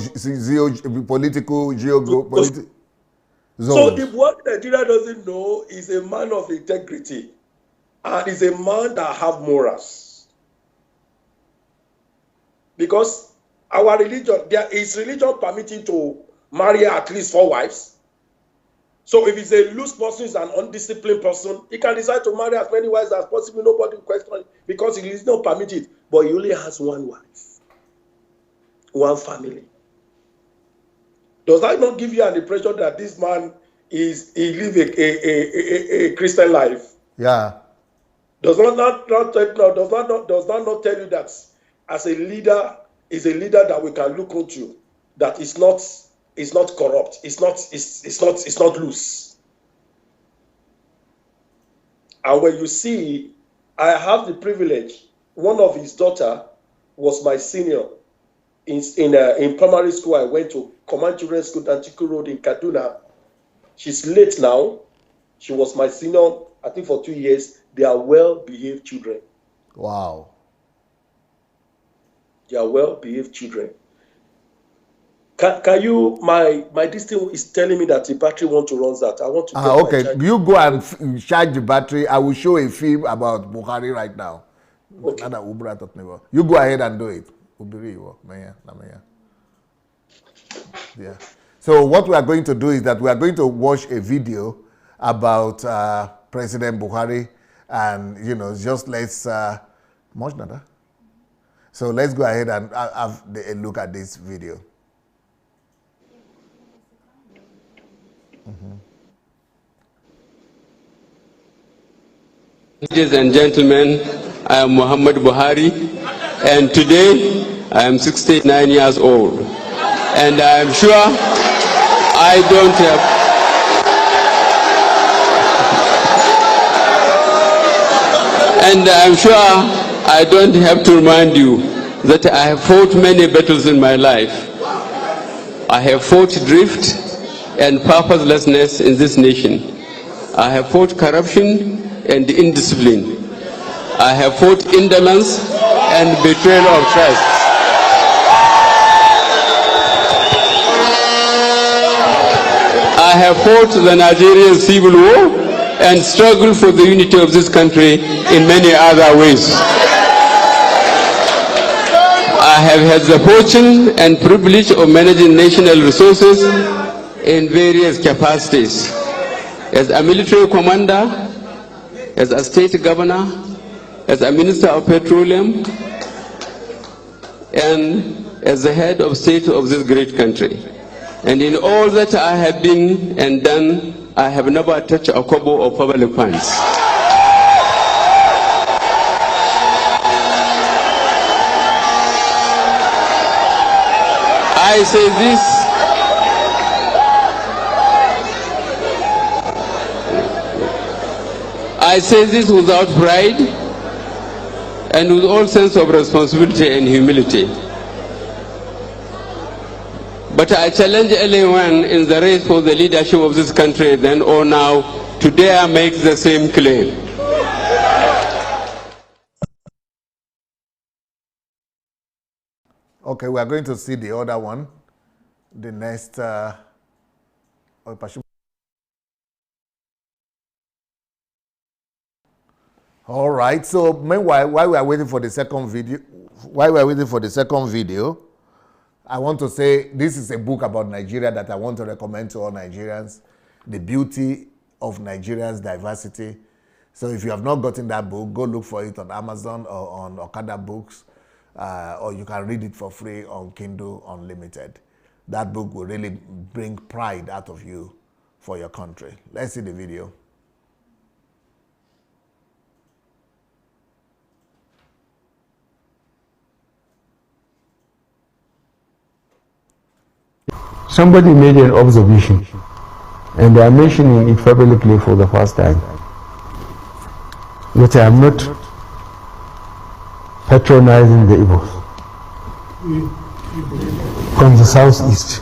political zones. So if what Nigeria doesn't know is a man of integrity and is a man that have morals. Because our religion, there is religion permitting to marry at least 4 wives. So if he's a loose person, an undisciplined person, he can decide to marry as many wives as possible. Nobody will question it because he is not permitted. But he only has one wife, one family. Does that not give you an impression that this man lives a Christian life? Yeah. Does that not tell you that as a leader is a leader that we can look into, that is not corrupt, it's not loose. And when you see, I have the privilege. One of his daughter was my senior in primary school. I went to Command Children's School, Danchiku Road in Kaduna. She's late now. She was my senior, I think, for 2 years. They are well-behaved children. Wow. They are well-behaved children. Can you, my this thing is telling me that the battery want to run that. I want to okay. You go and charge the battery. I will show a film about Buhari right now. Okay. You go ahead and do it. Yeah. So what we are going to do is that we are going to watch a video about President Buhari, and just let's So let's go ahead and have a look at this video. Ladies and gentlemen, I am Muhammad Buhari, and today I am 69 years old, and I am sure I don't have to remind you that I have fought many battles in my life. I have fought drift and purposelessness in this nation. I have fought corruption and indiscipline. I have fought indolence and betrayal of trust. I have fought the Nigerian civil war and struggled for the unity of this country in many other ways. I have had the fortune and privilege of managing national resources in various capacities. As a military commander, as a state governor, as a minister of petroleum, and as the head of state of this great country. And in all that I have been and done, I have never touched a kobo of public funds. I say this. I say this without pride and with all sense of responsibility and humility. But I challenge anyone in the race for the leadership of this country then or now to dare make the same claim. Okay, we are going to see the other one. The next. All right. So meanwhile, while we are waiting for the second video, I want to say this is a book about Nigeria that I want to recommend to all Nigerians. The Beauty of Nigeria's Diversity. So if you have not gotten that book, go look for it on Amazon or on Okada Books, or you can read it for free on Kindle Unlimited. That book will really bring pride out of you for your country. Let's see the video. Somebody made an observation, and they are mentioning it publicly for the first time, that I am not patronizing the Igbos from the southeast.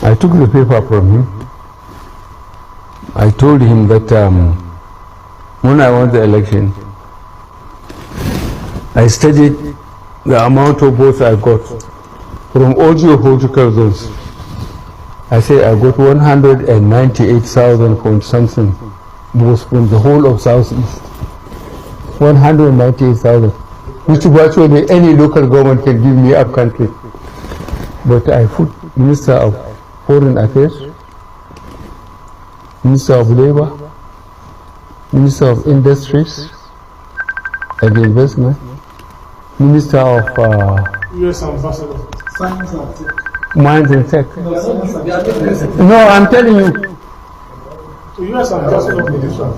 I took the paper from him. I told him that when I won the election, I studied the amount of votes I got from all geopolitical zones. I say I got 198,000 point something votes from the whole of Southeast. 198,000, which virtually any local government can give me up country. But I put Minister of Foreign Affairs, Minister of Labor, Minister of Industries and Investment, Minister of U.S. Ambassador. Mines and Tech. No, I'm telling you. The U.S. Ambassador for this one.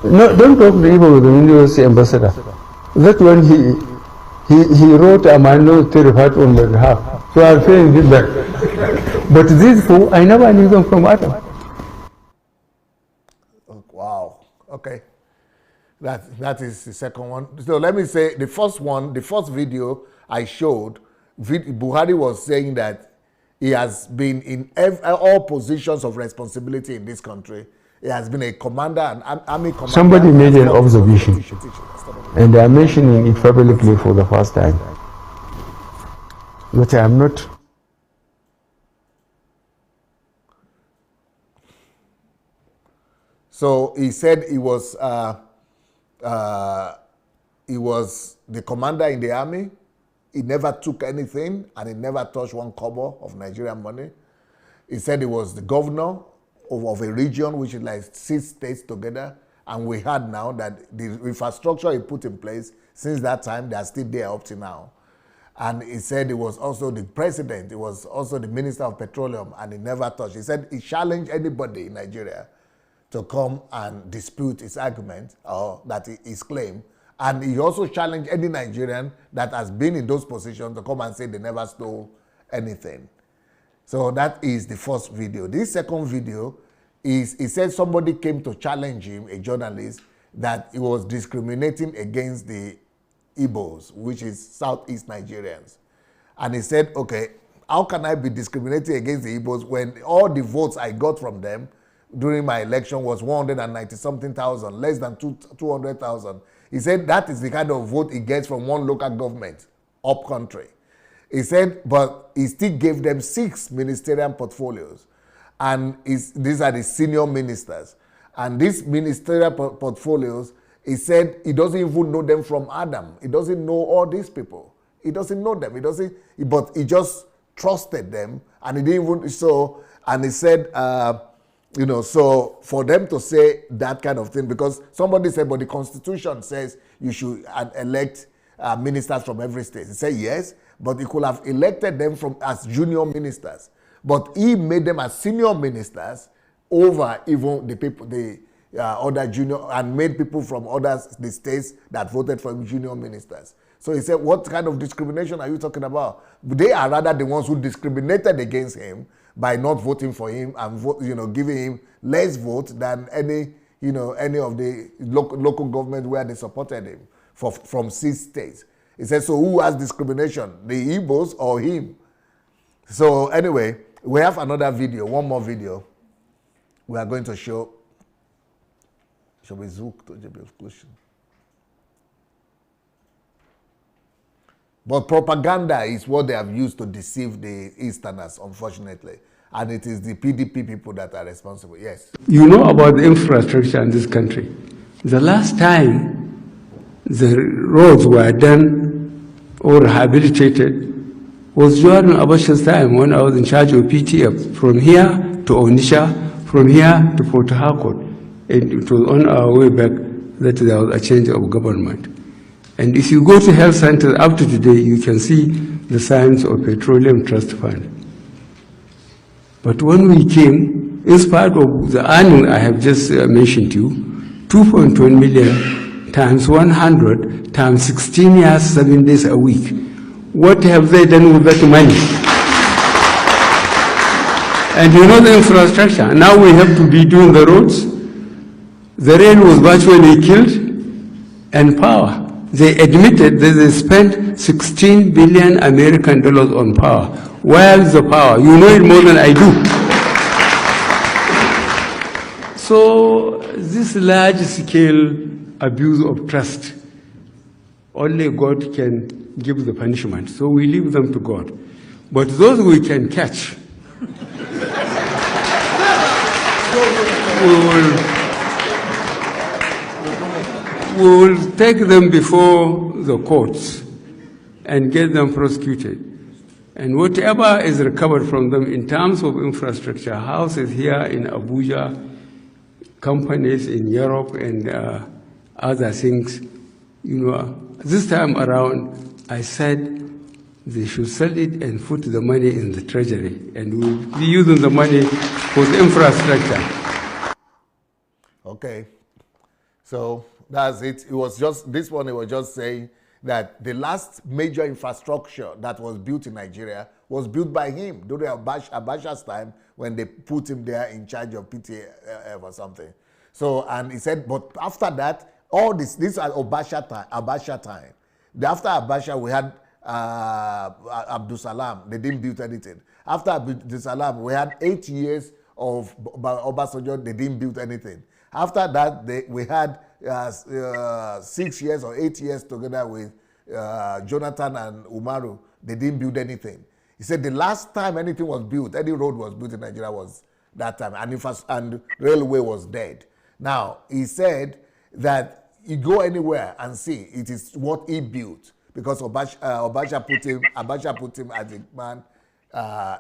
No, don't talk to even with the U.S. Ambassador. That one he wrote a minority report on my behalf. So I'm saying this back. But these four, I never knew them from Adam. Oh, wow. Okay. That is the second one. So let me say the first one, the first video I showed, Buhari was saying that he has been in all positions of responsibility in this country. He has been a commander, an army commander. Somebody made an observation, and they are mentioning it publicly for the first time, that I am not. So he said he was the commander in the army. He never took anything, and he never touched one kobo of Nigerian money. He said he was the governor of a region which is like 6 states together. And we heard now that the infrastructure he put in place, since that time, they are still there up to now. And he said he was also the president. He was also the minister of petroleum, and he never touched. He said he challenged anybody in Nigeria to come and dispute his argument or that his claim. And he also challenged any Nigerian that has been in those positions to come and say they never stole anything. So that is the first video. This second video is, he said somebody came to challenge him, a journalist, that he was discriminating against the Igbos, which is Southeast Nigerians. And he said, okay, how can I be discriminating against the Igbos when all the votes I got from them during my election was 190-something thousand, less than 200,000. He said that is the kind of vote he gets from one local government up country. He said, but he still gave them 6 ministerial portfolios. And these are the senior ministers. And these ministerial portfolios, he said he doesn't even know them from Adam. He doesn't know all these people. He doesn't know them. But he just trusted them. And he didn't even, so, and he said, so for them to say that kind of thing, because somebody said, but the Constitution says you should elect ministers from every state. He said yes, but he could have elected them as junior ministers. But he made them as senior ministers over even the people, other junior, and made people from the states that voted for him junior ministers. So he said, what kind of discrimination are you talking about? They are rather the ones who discriminated against him by not voting for him and giving him less vote than any of the local government where they supported him from 6 states. He said, so who has discrimination, the Igbos or him? So anyway, we have another video, one more video. We are going to show. Shall we zoom to the conclusion? But propaganda is what they have used to deceive the Easterners, unfortunately. And it is the PDP people that are responsible. Yes. You know about the infrastructure in this country. The last time the roads were done or rehabilitated was during Abasha's time when I was in charge of PTF. From here to Onitsha, from here to Port Harcourt. And it was on our way back that there was a change of government. And if you go to health centers up to today, you can see the signs of Petroleum Trust Fund. But when we came, in spite of the earning I have just mentioned to you, 2.1 million times 100 times 16 years, 7 days a week. What have they done with that money? And you know the infrastructure. Now we have to be doing the roads. The rain was virtually killed, and power. They admitted that they spent 16 billion American dollars on power. Where is the power? You know it more than I do. So this large-scale abuse of trust, only God can give the punishment. So we leave them to God. But those we can catch, we will take them before the courts and get them prosecuted. And whatever is recovered from them in terms of infrastructure, houses here in Abuja, companies in Europe, and other things, this time around, I said they should sell it and put the money in the treasury, and we'll be using the money for the infrastructure. Okay. So that's it. It was just, this one, it was just saying that the last major infrastructure that was built in Nigeria was built by him during Abacha's time when they put him there in charge of PTF or something. So, and he said, but after that, all this is Abacha time. After Abacha, we had Abdul Salam. They didn't build anything. After Abdul Salam, we had 8 years of Obasanjo. They didn't build anything. After that, we had 6 years or 8 years together with Jonathan and Umaru. They didn't build anything. He said the last time anything was built, any road was built in Nigeria was that time, and railway was dead. Now, he said that you go anywhere and see it is what he built, because Abacha put him as a man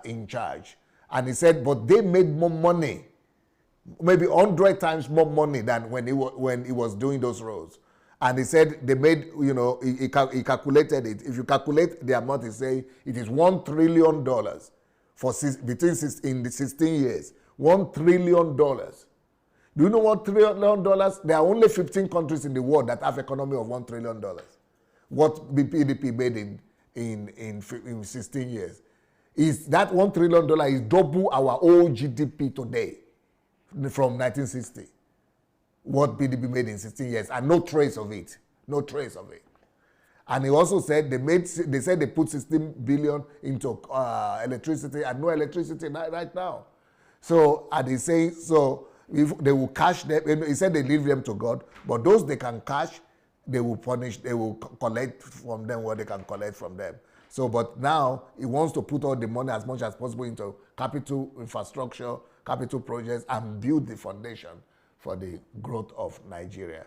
in charge. And he said, but they made more money, maybe 100 times more money than when he was doing those roads. And he said they made, he calculated it. If you calculate the amount, he say it is $1 trillion in the 16 years. $1 trillion. Do you know $1 trillion? There are only 15 countries in the world that have economy of $1 trillion. What PDP made in 16 years is that $1 trillion is double our old GDP today from 1960. What PDP made in 16 years, and no trace of it. No trace of it. And he also said they said they put 16 billion into electricity, and no electricity right now. So, and he's saying, so if they will cash them, he said they leave them to God, but those they can cash, they will punish, they will collect from them what they can collect from them. So, but now he wants to put all the money as much as possible into capital infrastructure, capital projects, and build the foundation for the growth of Nigeria.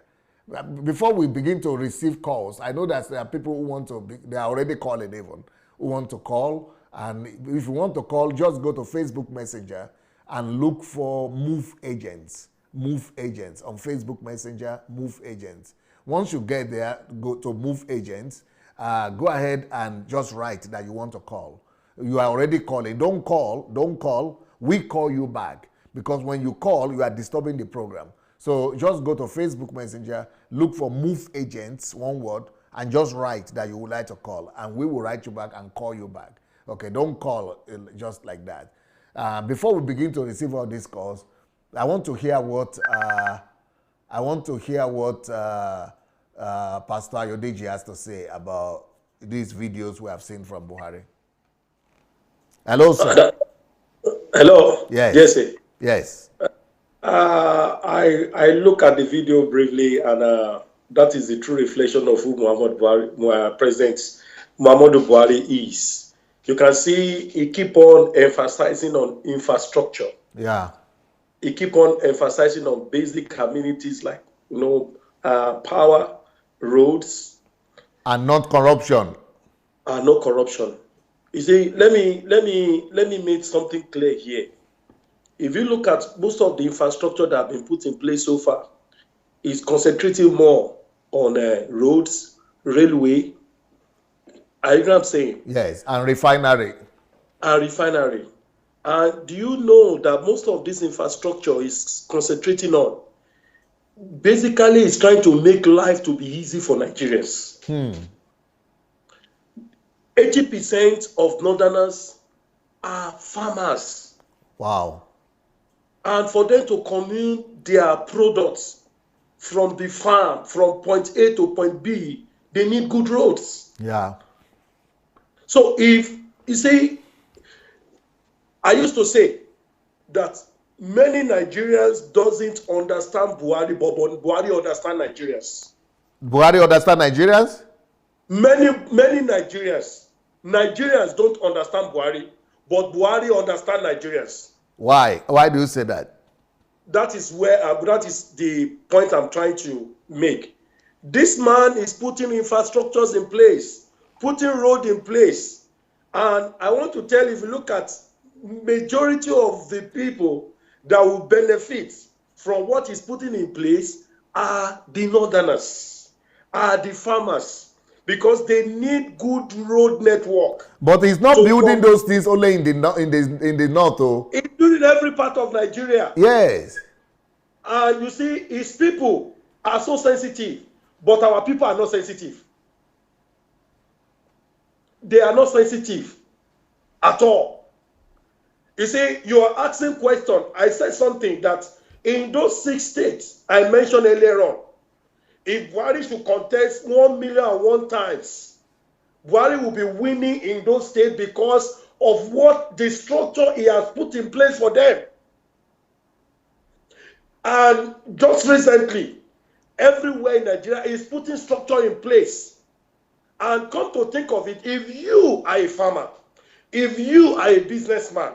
Before we begin to receive calls, I know that there are people who want to, they are already calling even, who want to call. And if you want to call, just go to Facebook Messenger and look for Move Agents. Move Agents. On Facebook Messenger, Move Agents. Once you get there, go to Move Agents. Go ahead and just write that you want to call. You are already calling. Don't call. We call you back. Because when you call, you are disturbing the program. So just go to Facebook Messenger, look for Move Agents, one word, and just write that you would like to call, and we will write you back and call you back. Okay, don't call just like that. Before we begin to receive all these calls, I want to hear what Pastor AYODEJI has to say about these videos we have seen from Buhari. Hello, sir. Hello. Yes. Yes, sir. Yes. I look at the video briefly, and that is the true reflection of who President Muhammadu Buhari is. You can see he keep on emphasizing on infrastructure. Yeah. He keep on emphasizing on basic amenities like power, roads, and not corruption. And no corruption. You see, let me make something clear here. If you look at most of the infrastructure that have been put in place so far, is concentrating more on roads, railway. Are you know what I'm saying? Yes, and refinery. And refinery. And do you know that most of this infrastructure is concentrating on, basically it's trying to make life to be easy for Nigerians. 80% of Northerners are farmers. Wow. And for them to commute their products from the farm, from point A to point B, they need good roads. Yeah. So if, you see, I used to say that many Nigerians doesn't understand Buhari, but Buhari understand Nigerians. Buhari understand Nigerians? Many Nigerians don't understand Buhari, but Buhari understand Nigerians. Why? Why do you say that? That is the point I'm trying to make. This man is putting infrastructures in place, putting road in place. And I want to tell you, if you look at majority of the people that will benefit from what he's putting in place are the Northerners, are the farmers, because they need good road network. But he's not building those things only in the north, though. He's building every part of Nigeria. Yes. And you see, his people are so sensitive, but our people are not sensitive. They are not sensitive at all. You see, you are asking question. I said something that in those 6 states I mentioned earlier on, if Buhari should contest 1,000,001 times, Buhari will be winning in those states because of what the structure he has put in place for them. And just recently, everywhere in Nigeria is putting structure in place. And come to think of it, if you are a farmer, if you are a businessman,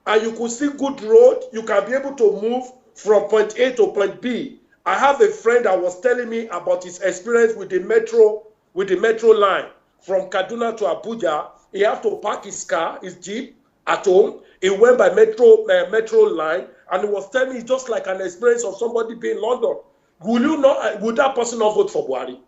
and you could see good road, you can be able to move from point A to point B. I have a friend that was telling me about his experience with the metro line from Kaduna to Abuja. He had to park his car, his Jeep, at home. He went by metro line, and he was telling me it's just like an experience of somebody being in London. Would that person not vote for Buhari?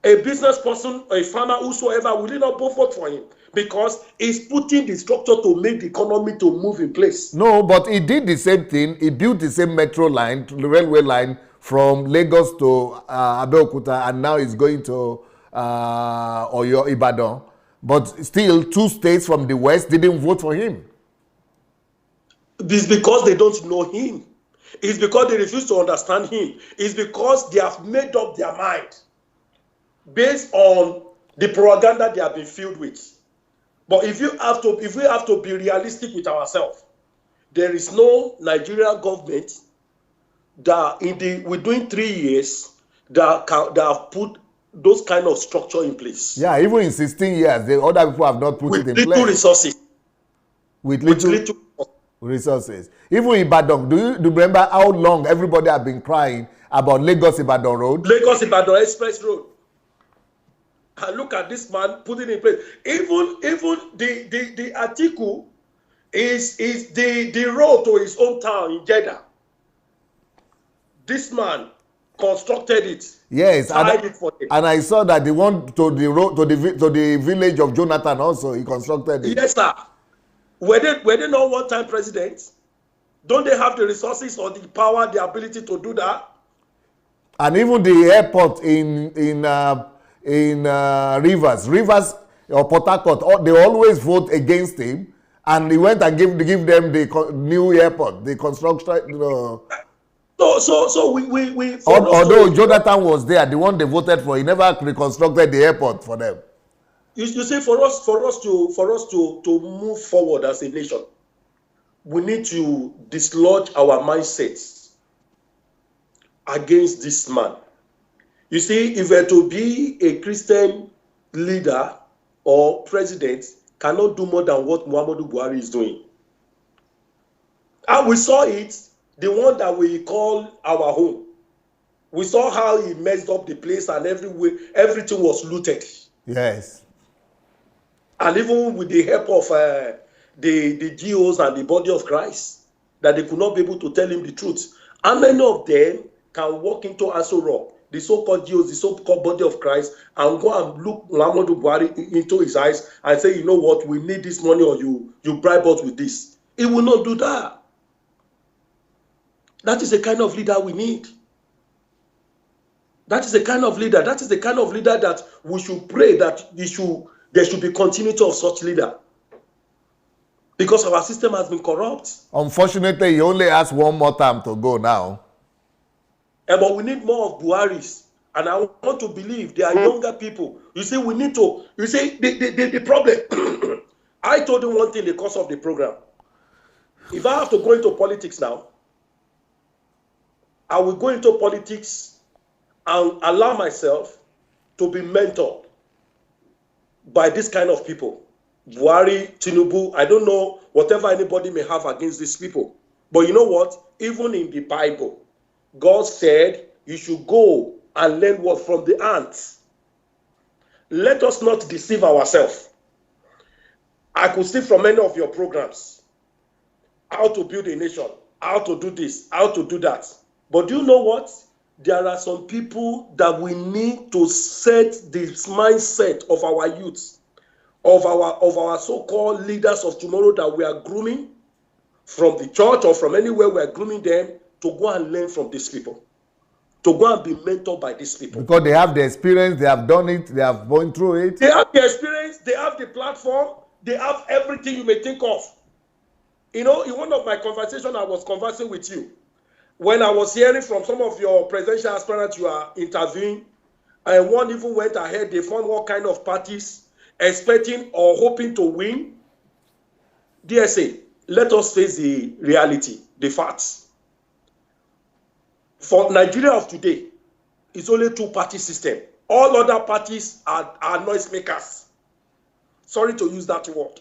A business person, a farmer, whosoever, will he not vote for him? Because he's putting the structure to make the economy to move in place. No, but he did the same thing. He built the same metro line, railway line from Lagos to Abeokuta, and now he's going to Oyo, Ibadan. But still, 2 states from the west didn't vote for him. It's because they don't know him. It's because they refuse to understand him. It's because they have made up their mind based on the propaganda they have been filled with. But if we have to be realistic with ourselves, there is no Nigerian government that within 3 years that have put those kind of structure in place. Yeah, even in 16 years, the other people have not put it in place. With little resources. With little resources. Even in Ibadan, do you remember how long everybody have been crying about Lagos-Ibadan Road? Lagos-Ibadan Express Road. And look at this man putting in place. Even the article is the road to his hometown in Jeddah. This man constructed it. Yes, and I saw that the one to the road to the village of Jonathan also he constructed it. Yes, sir. Were they not one-time presidents? Don't they have the resources or the power, the ability to do that? And even the airport in Rivers or Port Harcourt, they always vote against him. And he went and give them the new airport, the construction. So we although Jonathan was there, the one they voted for, he never reconstructed the airport for them. You see, for us to move forward as a nation, we need to dislodge our mindsets against this man. You see, if we're to be a Christian leader or president, cannot do more than what Muhammadu Buhari is doing. And we saw it, the one that we call our home. We saw how he messed up the place and everything was looted. Yes. And even with the help of the GOs and the body of Christ, that they could not be able to tell him the truth. How many of them can walk into Aso Rock, the so-called GOs, the so-called body of Christ, and go and look Muhammadu Buhari into his eyes and say, you know what, we need this money, or you bribe us with this? He will not do that. That is the kind of leader we need. That is the kind of leader. That is the kind of leader that we should pray that there should be continuity of such leader. Because our system has been corrupt. Unfortunately, he only has one more term to go now. But we need more of Buharis. And I want to believe they are younger people. You see, we need to, you see, the problem. I told him one thing in the course of the program. If I have to go into politics now, I will go into politics and allow myself to be mentored by this kind of people. Buhari, Tinubu, I don't know whatever anybody may have against these people. But you know what? Even in the Bible, God said you should go and learn what from the ants. Let us not deceive ourselves. I could see from many of your programs how to build a nation, how to do this, how to do that. But do you know what? There are some people that we need to set this mindset of our youth, of our so-called leaders of tomorrow that we are grooming from the church or from anywhere we are grooming them to go and learn from these people, to go and be mentored by these people. Because they have the experience, they have done it, they have gone through it. They have the experience, they have the platform, they have everything you may think of. You know, in one of my conversations, I was conversing with you. When I was hearing from some of your presidential aspirants you are interviewing, and one even went ahead, they found all kind of parties expecting or hoping to win. DSA, let us face the reality, the facts. For Nigeria of today, it's only two-party system. All other parties are noisemakers. Sorry to use that word.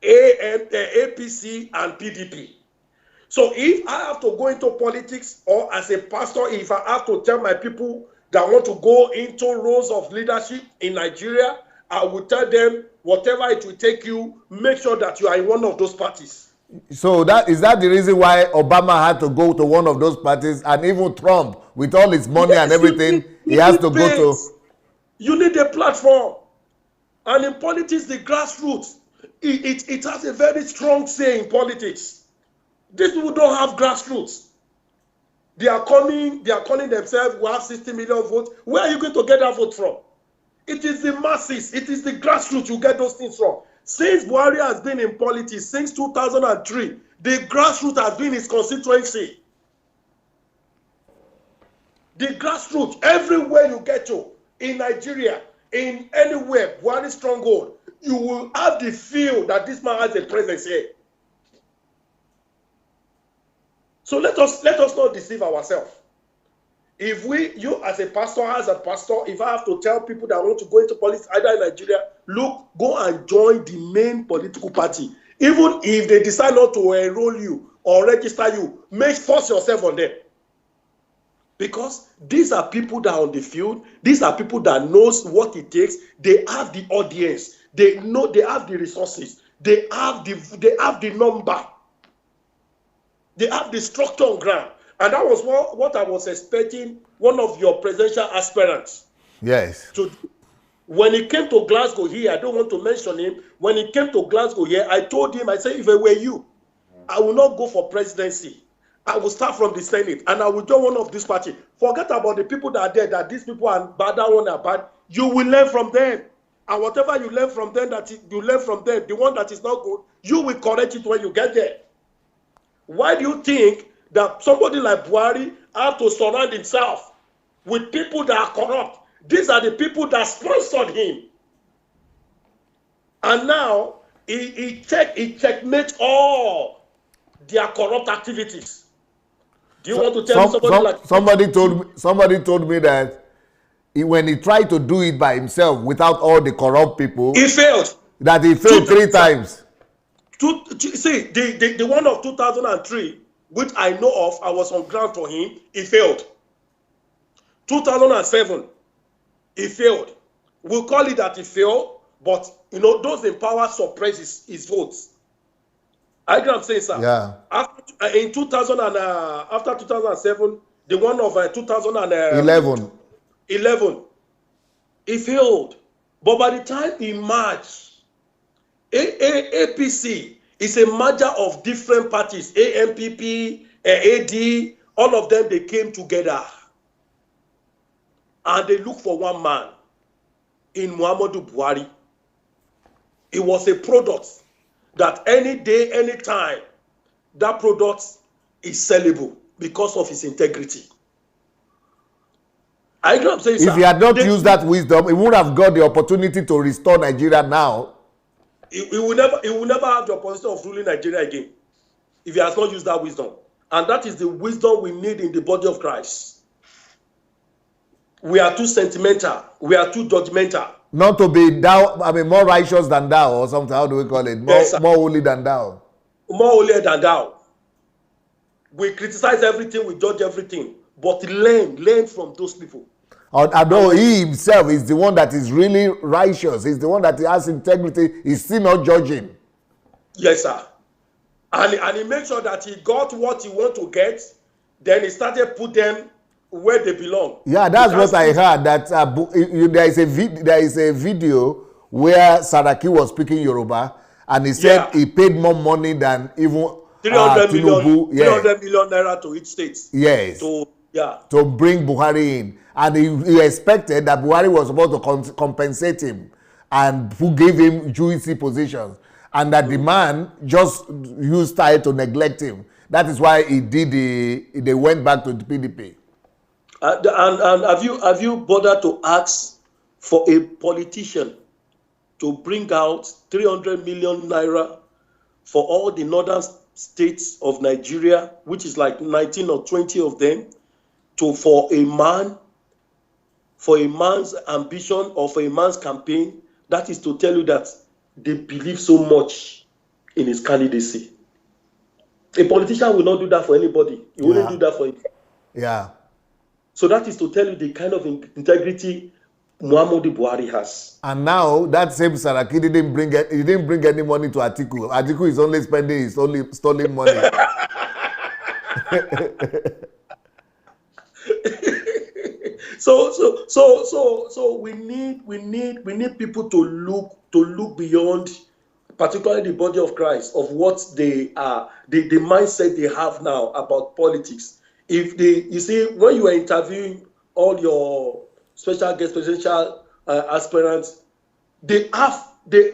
APC and PDP. So if I have to go into politics, or as a pastor, if I have to tell my people that want to go into roles of leadership in Nigeria, I will tell them, whatever it will take you, make sure that you are in one of those parties. So is that the reason why Obama had to go to one of those parties, and even Trump, with all his money and everything, he has to go to... You need a platform. And in politics, the grassroots, it has a very strong say in politics. These people don't have grassroots. They are calling themselves, we have 60 million votes. Where are you going to get that vote from? It is the masses, it is the grassroots you get those things from. Since Buhari has been in politics, since 2003, the grassroots has been his constituency. The grassroots, everywhere you get to, in Nigeria, in anywhere, Buhari stronghold, you will have the feel that this man has a presence here. So let us not deceive ourselves. If you as a pastor, if I have to tell people that want to go into politics, either in Nigeria, look, go and join the main political party. Even if they decide not to enroll you or register you, force yourself on them. Because these are people that are on the field. These are people that knows what it takes. They have the audience. They know they have the resources. They have the number. They have the structure on ground. And that was what I was expecting one of your presidential aspirants. Yes. When he came to Glasgow here, I don't want to mention him. When he came to Glasgow here, I told him, I said, if I were you, I will not go for presidency. I will start from the Senate and I will join one of this party. Forget about the people that are there, that these people are bad, that one are bad. You will learn from them. And whatever you learn from them, the one that is not good, you will correct it when you get there. Why do you think that somebody like Buhari have to surround himself with people that are corrupt? These are the people that sponsored him. And now he checkmates all their corrupt activities. Do you want to tell me somebody told me that when he tried to do it by himself without all the corrupt people, he failed. That he failed 3 times. See, the one of 2003, which I know of, I was on ground for him, he failed. 2007, he failed. We'll call it that he failed, but you know, those in power suppress his votes. I agree, I'm saying, sir. Yeah. After 2007, the one of 2011, he failed. But by the time he marched, APC is a merger of different parties, AMPP, AD, all of them, they came together. And they looked for one man in Muhammadu Buhari. It was a product that any day, any time, that product is sellable because of his integrity. I know what I'm saying, if he had not used that wisdom, he would have got the opportunity to restore Nigeria now. He will never have the opportunity of ruling Nigeria again if he has not used that wisdom. And that is the wisdom we need in the body of Christ. We are too sentimental. We are too judgmental. Not to be thou, I mean, more righteous than thou, or something. How do we call it? More holy than thou. More holy than thou. We criticize everything, we judge everything. But learn from those people. Although he himself is the one that is really righteous, he's the one that has integrity, he's still not judging. Yes, sir. And he made sure that he got what he want to get, then he started put them where they belong. Yeah, that's what I heard. That there is a video where Saraki was speaking Yoruba, and he said he paid more money than even 300 Tinubu. million naira to each state. Yes. To bring Buhari in, and he expected that Buhari was supposed to compensate him, and who gave him juicy positions, and that the man just used style to neglect him. That is why they went back to the PDP. And have you bothered to ask for a politician to bring out 300 million naira for all the northern states of Nigeria, which is like 19 or 20 of them, for a man's ambition or for a man's campaign? That is to tell you that they believe so much in his candidacy. A politician will not do that for anybody. He wouldn't do that for him. Yeah. So that is to tell you the kind of integrity Muhammadu Buhari has. And now that same Saraki didn't bring any money to Atiku. Atiku is only spending his only stolen money. So we need people to look beyond, particularly the body of Christ, of what they are, the mindset they have now about politics. You see, when you are interviewing all your special guest presidential aspirants, they have the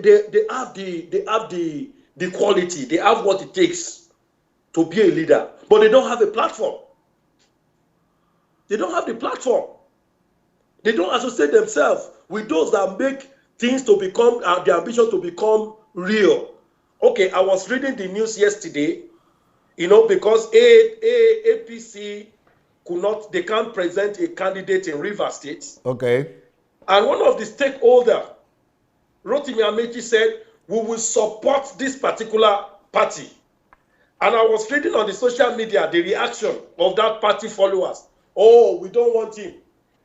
quality, they have what it takes to be a leader, but they don't have a platform. They don't have the platform. They don't associate themselves with those that make things to become their ambition to become real. Okay, I was reading the news yesterday. Because APC they can't present a candidate in Rivers State. Okay. And one of the stakeholders, Rotimi Amechi, said, we will support this particular party. And I was reading on the social media the reaction of that party followers. Oh, we don't want him.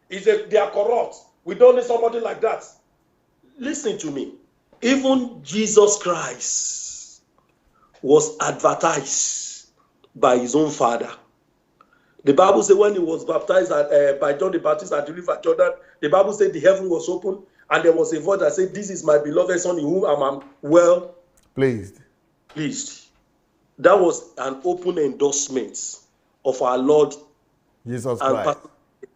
They are corrupt. We don't need somebody like that. Listen to me. Even Jesus Christ was advertised by his own father. The Bible says when he was baptized by John the Baptist at the river Jordan, the Bible said the heaven was open and there was a voice that said, "This is my beloved son in whom I am well pleased." That was an open endorsement of our Lord Jesus and Christ.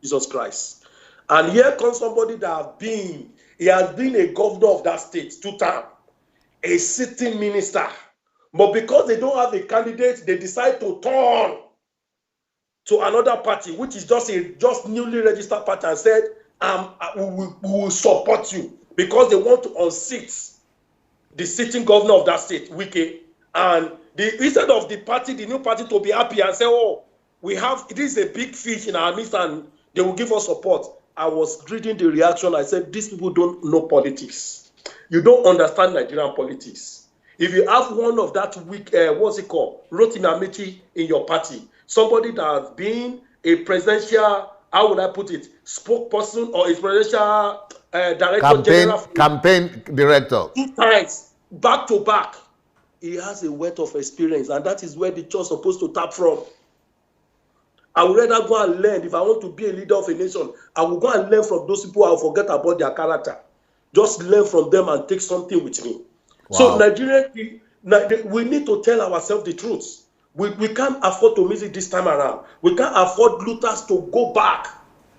Jesus Christ. And here comes somebody that he has been a governor of that state 2 times, a sitting minister. But because they don't have a candidate, they decide to turn to another party, which is just newly registered party, and said, we will support you, because they want to unseat the sitting governor of that state, Wike. And instead of the new party to be happy and say, oh, this is a big fish in our midst and they will give us support. I was reading the reaction. I said, these people don't know politics. You don't understand Nigerian politics. If you have one of that weak, what's it called, Rotimi Amechi in your party, somebody that has been a presidential, how would I put it, spokesperson or a presidential director campaign director 2 times back to back, he has a wealth of experience, and that is where the church is supposed to tap from. I would rather go and learn. If I want to be a leader of a nation, I will go and learn from those people. I will forget about their character. Just learn from them and take something with me. Wow. So Nigeria, we need to tell ourselves the truth. We can't afford to miss it this time around. We can't afford looters to go back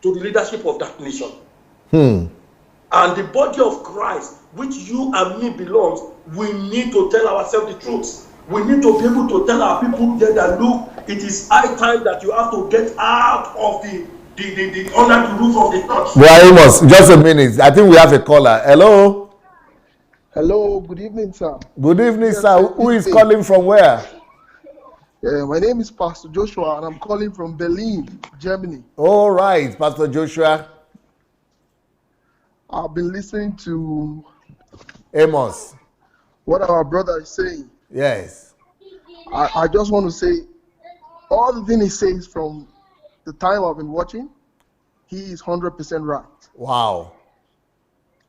to the leadership of that nation. And the body of Christ, which you and me belongs, we need to tell ourselves the truth. We need to be able to tell our people there that, look, it is high time that you have to get out of the under the roof of the church. Well, Amos, just a minute. I think we have a caller. Hello. Hello. Good evening, sir. Good evening, sir. Who is calling from where? My name is Pastor Joshua, and I'm calling from Berlin, Germany. All right, Pastor Joshua. I've been listening to Amos, what our brother is saying. Yes. I just want to say, all the things he says from the time I've been watching, he is 100% right. Wow.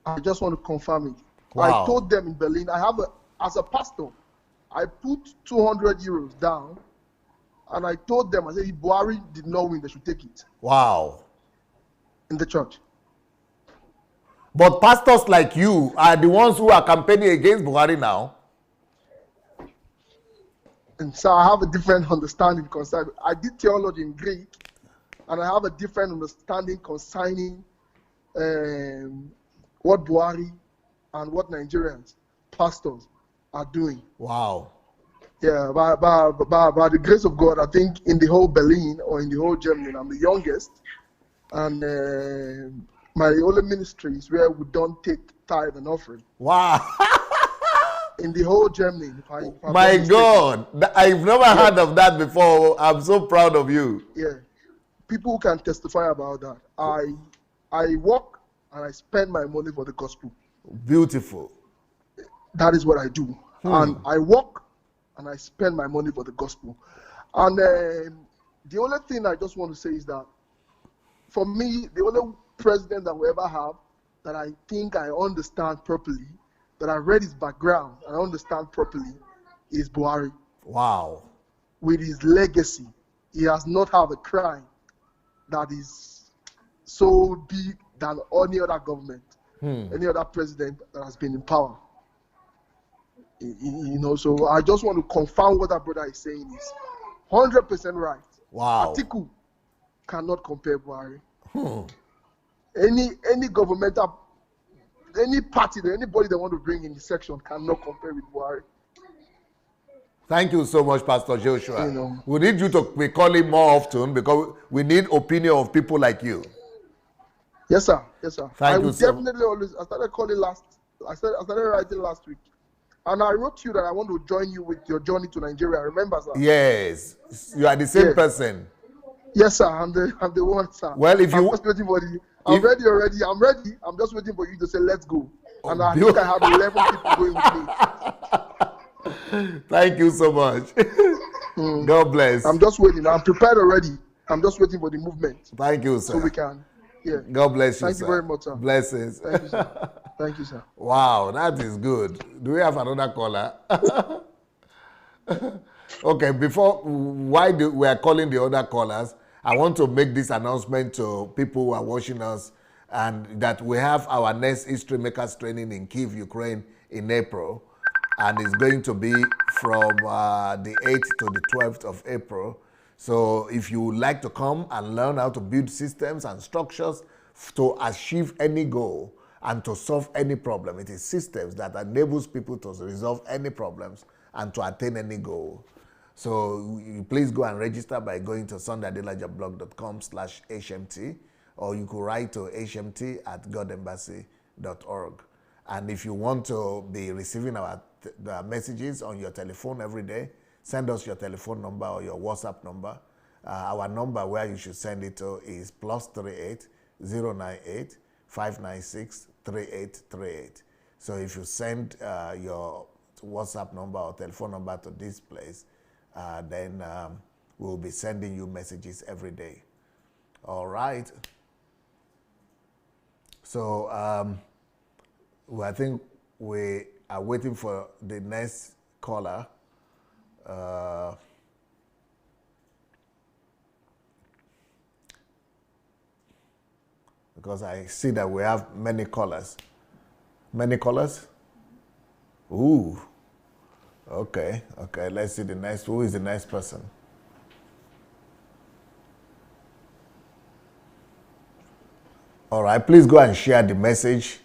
I just want to confirm it. Wow. I told them in Berlin, as a pastor, I put 200 euros down, and I told them, I said, if Buhari did not win, they should take it. Wow. In the church. But pastors like you are the ones who are campaigning against Buhari now. And so I have a different understanding concerning. I did theology in Greek, and I have a different understanding concerning what Buhari and what Nigerians, pastors, are doing. Wow. Yeah, by the grace of God, I think in the whole Berlin or in the whole Germany, I'm the youngest, and my only ministry is where we don't take tithe and offering. Wow. In the whole Germany. My God, I've never heard of that before. I'm so proud of you. Yeah, people who can testify about that. I work and I spend my money for the gospel. Beautiful. That is what I do. And I work and I spend my money for the gospel. And the only thing I just want to say is that, for me, the only president that we ever have that I think I understand properly, that I read his background and I understand properly, is Buhari. Wow. With his legacy, he has not had a crime that is so big than any other government, any other president that has been in power. You know, so I just want to confirm what that brother is saying is 100% right. Wow. Atiku cannot compare Buhari. Any governmental, any party, anybody they want to bring in the section cannot compare with Buhari. Thank you so much, Pastor Joshua. You know, we need you to be calling more often because we need opinion of people like you. Yes, sir. Yes, sir. Thank you, sir. Definitely always. I started writing last week, and I wrote you that I want to join you with your journey to Nigeria. Remember, sir? Yes, you are the same person. Yes, sir. I'm the one, sir. Well, if you, I'm just waiting for you. I'm ready already. I'm ready. I'm just waiting for you to say, let's go. And I think I have 11 people going with me. Thank you so much. God bless. I'm just waiting. I'm prepared already. I'm just waiting for the movement. Thank you, sir. So we can. Yeah. God bless you, Thank sir. you very much, sir. Blessings. Thank you, sir. Thank you, sir. Wow, that is good. Do we have another caller? Okay, while we are calling the other callers, I want to make this announcement to people who are watching us, and that we have our next History Makers training in Kyiv, Ukraine in April, and it's going to be from the 8th to the 12th of April. So if you would like to come and learn how to build systems and structures to achieve any goal and to solve any problem, it is systems that enables people to resolve any problems and to attain any goal. So you please go and register by going to sundayadelajablog.com/hmt, or you could write to hmt@godembassy.org. And if you want to be receiving the messages on your telephone every day, send us your telephone number or your WhatsApp number. Our number where you should send it to is +38 098 596 3838. So if you send your WhatsApp number or telephone number to this place, then we'll be sending you messages every day. All right. So I think we are waiting for the next caller. Because I see that we have many callers. Many callers? Ooh. Okay. Let's see the next. Who is the next person? All right. Please go and share the message.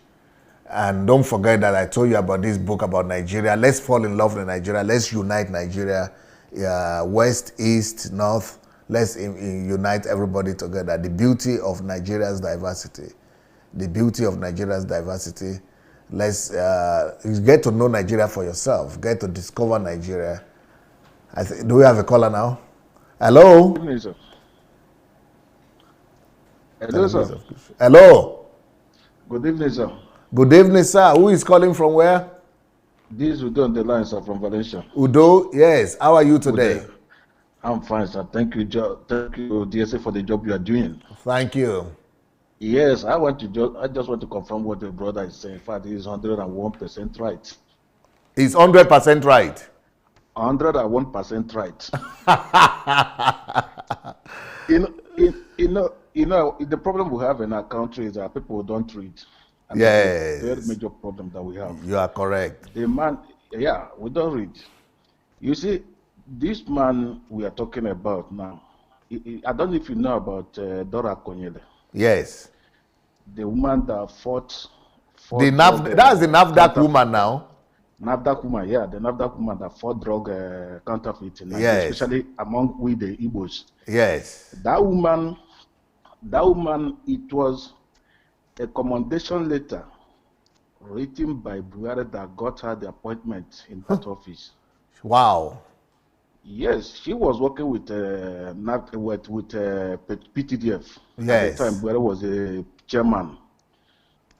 And don't forget that I told you about this book about Nigeria. Let's fall in love with Nigeria. Let's unite Nigeria. West, East, North. Let's unite everybody together. The beauty of Nigeria's diversity. The beauty of Nigeria's diversity. Let's get to know Nigeria for yourself. Get to discover Nigeria. Do we have a caller now? Hello? Good evening, sir. Hello, sir. Hello? Good evening, sir. Good evening, sir. Who is calling from where? This is Udo on the line, sir, from Valencia. Udo, yes. How are you today? Udo. I'm fine, sir. Thank you, DSA, for the job you are doing. Thank you. Yes, I just want to confirm what the brother is saying. In fact, he is 101% right. He's 100% right. 101% right. The problem we have in our country is that people don't read. And yes. That's a very major problem that we have. You are correct. We don't read. You see, this man we are talking about now, I don't know if you know about Dora Konyele. Yes. The woman that fought that's the NAFDAC woman now. NAFDAC woman, yeah, the NAFDAC woman that fought drug counterfeiting, yes. Especially among the Igbos. Yes. That woman, it was a commendation letter written by Buhari that got her the appointment in that office. Wow. Yes, she was working with PTDF. Yes. At the time, Buhari was a chairman.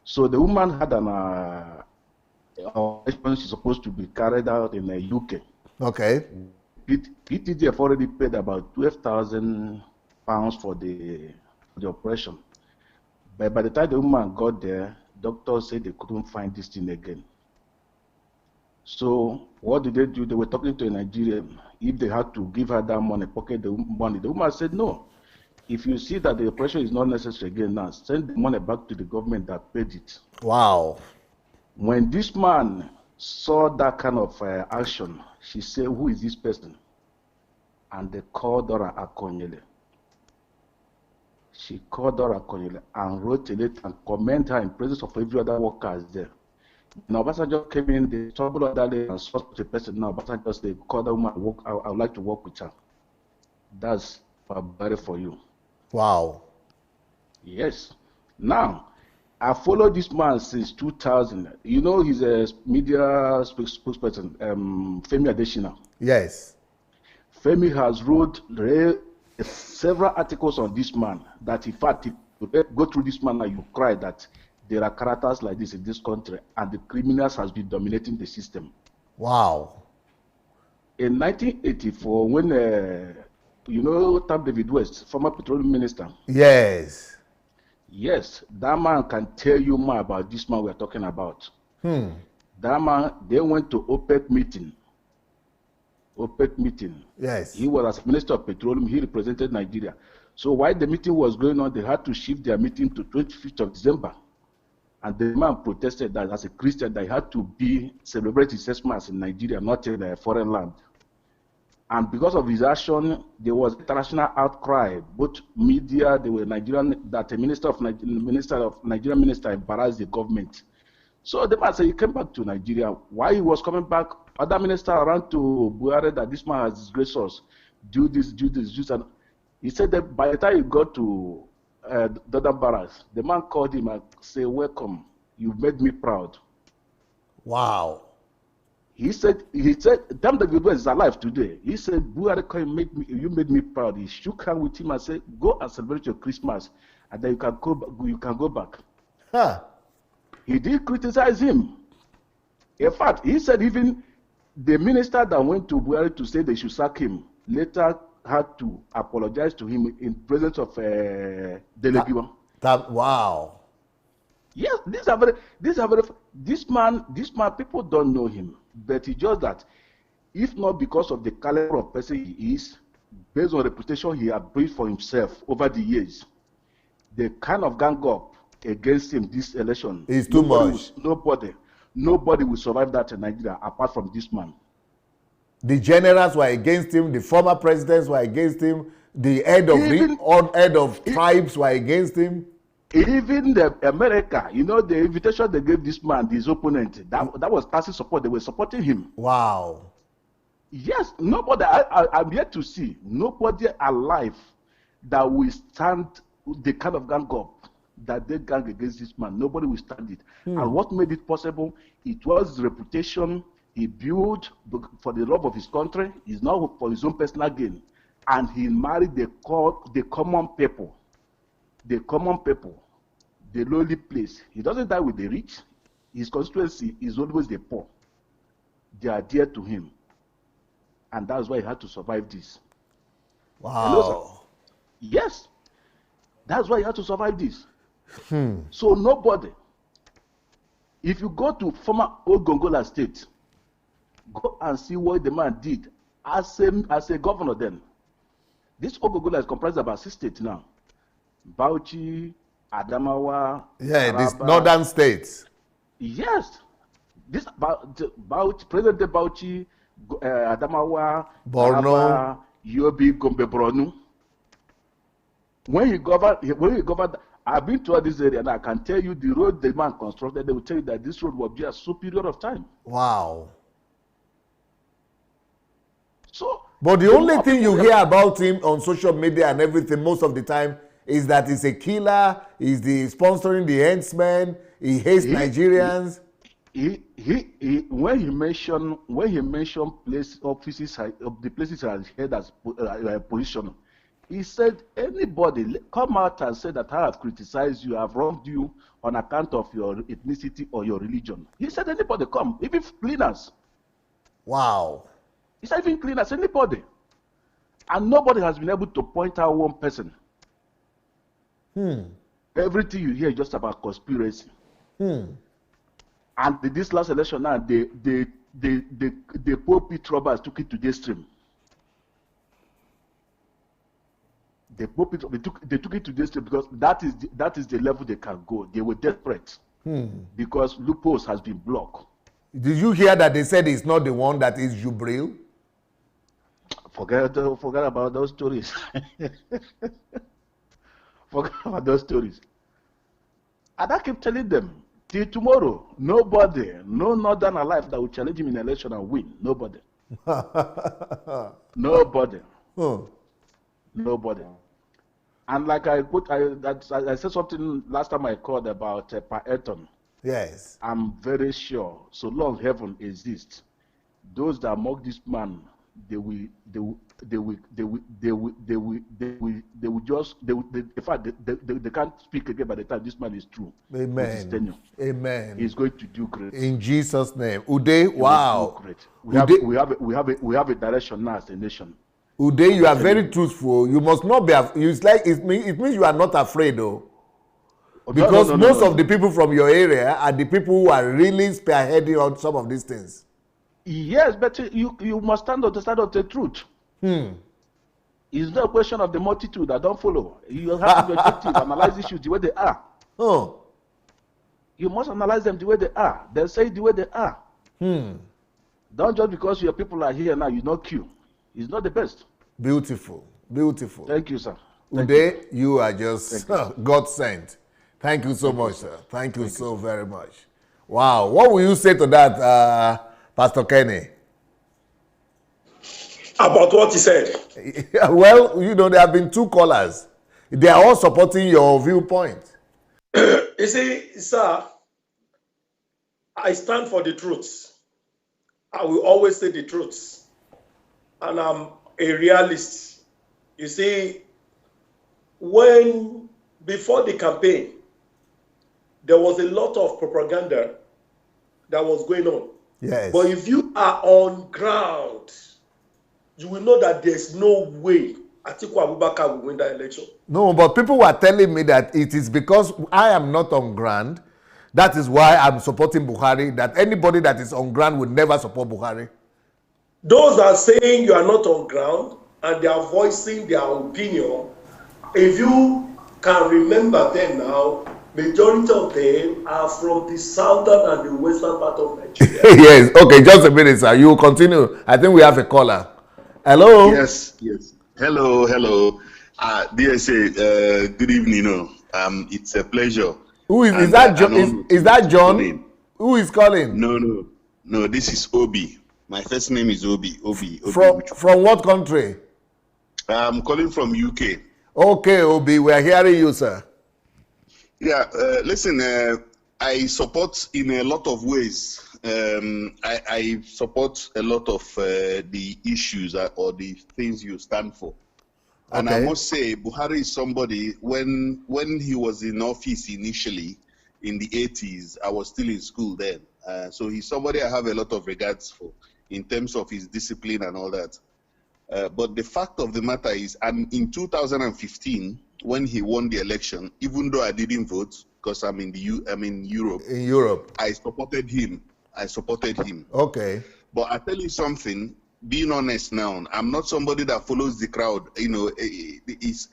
So the woman had an operation she's supposed to be carried out in the UK. Okay. PTDF already paid about £12,000 for the operation. But by the time the woman got there, doctors said they couldn't find this thing again. So what did they do? They were talking to a Nigerian. If they had to give her that money, pocket the money, the woman said no. If you see that the operation is not necessary again now, send the money back to the government that paid it. Wow. When this man saw that kind of action, she said, "Who is this person?" And they called Dora Akonyele. She called Dora Akonyele and wrote a letter and commended her in presence of every other worker there. Now, Obasanjo came in, they troubled her that day and saw such a person. Now, Obasanjo said, they called the woman, I would like to work with her. That's better for you. Wow. Yes. Now, I followed this man since 2000. You know, he's a media spokesperson, Femi Adesina. Yes. Femi has wrote several articles on this man that, in fact, if you go through this man and you cry that there are characters like this in this country and the criminals has been dominating the system. Wow. In 1984, when, you know, Tam David West, former petroleum minister. Yes. Yes, that man can tell you more about this man we're talking about. That man, they went to OPEC meeting. Yes. He was as Minister of Petroleum, he represented Nigeria. So while the meeting was going on, they had to shift their meeting to 25th of December. And the man protested that as a Christian, that he had to celebrate his Christmas in Nigeria, not in a foreign land. And because of his action, there was international outcry. Both media, they were Nigerian, that a minister of Nigerian minister embarrassed the government. So the man said he came back to Nigeria. Why he was coming back, other ministers around to Buhari that this man has disgraced us. Do this, do this, do that. He said that by the time he got to Dodan Barracks, the man called him and said, welcome, you've made me proud. Wow. He said, damn, David is alive today. He said, Buhari, you made me proud. He shook hands with him and said, go and celebrate your Christmas, and then you can go back. Huh. He did criticize him. In fact, he said even the minister that went to Buhari to say they should sack him later had to apologize to him in presence of Adelaja. Wow. Yes, this man, people don't know him, but it's just that, if not because of the caliber of person he is, based on the reputation he has built for himself over the years, the kind of gang up against him this election is too much. Nobody will survive that in Nigeria apart from this man. The generals were against him, the former presidents were against him, the head of tribes were against him. Even the America, the invitation they gave this man, his opponent, that was tacit support. They were supporting him. Wow. Yes, nobody, I'm yet to see nobody alive that will stand the kind of gang up that they gang against this man. Nobody will stand it. And what made it possible? It was his reputation he built for the love of his country. It's not for his own personal gain. And he married the common people. The common people. The lowly place. He doesn't die with the rich. His constituency is always the poor. They are dear to him. And that's why he had to survive this. Wow. Hello, yes. That's why he had to survive this. So nobody. If you go to former Ogongola State, go and see what the man did as a governor then. This Ogongola is comprised of about 6 states now. Bauchi, Adamawa, these northern states. Yes. This Bauchi, President Bauchi, Adamawa, Borno, Yobe, Gombe, Borno. When he governed, I've been to this area and I can tell you the road the man constructed, they will tell you that this road will be a superior of time. Wow. So, but the only thing you hear about him on social media and everything most of the time is that he's a killer, he's sponsoring the henchmen, he hates Nigerians. When he mentioned offices, the places he has held as position, he said, anybody come out and say that I have criticized you, I have wronged you on account of your ethnicity or your religion. He said, anybody come, even cleaners. Wow. He said, even cleaners, anybody. And nobody has been able to point out one person. Everything you hear is just about conspiracy. And this last election now, the pulpit robbers took it to the stream. They took it to this because that is the level they can go. They were desperate because loopholes has been blocked. Did you hear that they said it's not the one that is Jubril? Forget about those stories. Forget about those stories. And I keep telling them, till tomorrow, nobody, no northern alive that will challenge him in election and win. Nobody. Nobody. Nobody. And like I said something last time I called about Per Eton. Yes. I'm very sure, so long heaven exists, those that mock this man, they will they can't speak again by the time this man is through. Amen. Amen. He's going to do great. In Jesus' name. Uday, wow. We have a direction now as a nation. Uday, you are very truthful. You must not be. It means you are not afraid, though. Because most of the people from your area are the people who are really spearheading on some of these things. Yes, but you must stand on the side of the truth. It's not a question of the multitude that don't follow. You have to be objective, analyze issues the way they are. You must analyze them the way they are. They say the way they are. Don't just because your people are here now, you not queue. It's not the best. Beautiful. Beautiful. Thank you, sir. Uday, you are just God sent. Thank you so much, sir. Thank you so very much. Wow. What will you say to that, Pastor Kenny? About what he said. Well, you know, there have been two callers. They are all supporting your viewpoint. You see, sir, I stand for the truth. I will always say the truth. And I'm a realist. You see, before the campaign, there was a lot of propaganda that was going on. Yes. But if you are on ground, you will know that there's no way Atiku Abubakar will win that election. No, but people were telling me that it is because I am not on ground. That is why I'm supporting Buhari. That anybody that is on ground would never support Buhari. Those are saying you are not on ground and they are voicing their opinion. If you can remember them now, majority of them are from the southern and the western part of Nigeria. Yes. Okay, just a minute, sir. You will continue. I think we have a caller. Hello? Yes. Hello. DSA, good evening. It's a pleasure. Who is that John? Is that John? Calling. Who is calling? No, this is Obi. My first name is Obi. From what country? I'm calling from UK. Okay, Obi, we are hearing you, sir. Yeah, listen, I support in a lot of ways. I support a lot of the issues or the things you stand for. And I must say, Buhari is somebody, when he was in office initially in the 80s, I was still in school then. So he's somebody I have a lot of regards for in terms of his discipline and all that. But the fact of the matter is, and in 2015, when he won the election, even though I didn't vote because I'm in Europe. In Europe. I supported him. Okay. But I tell you something, being honest now, I'm not somebody that follows the crowd. You know, it's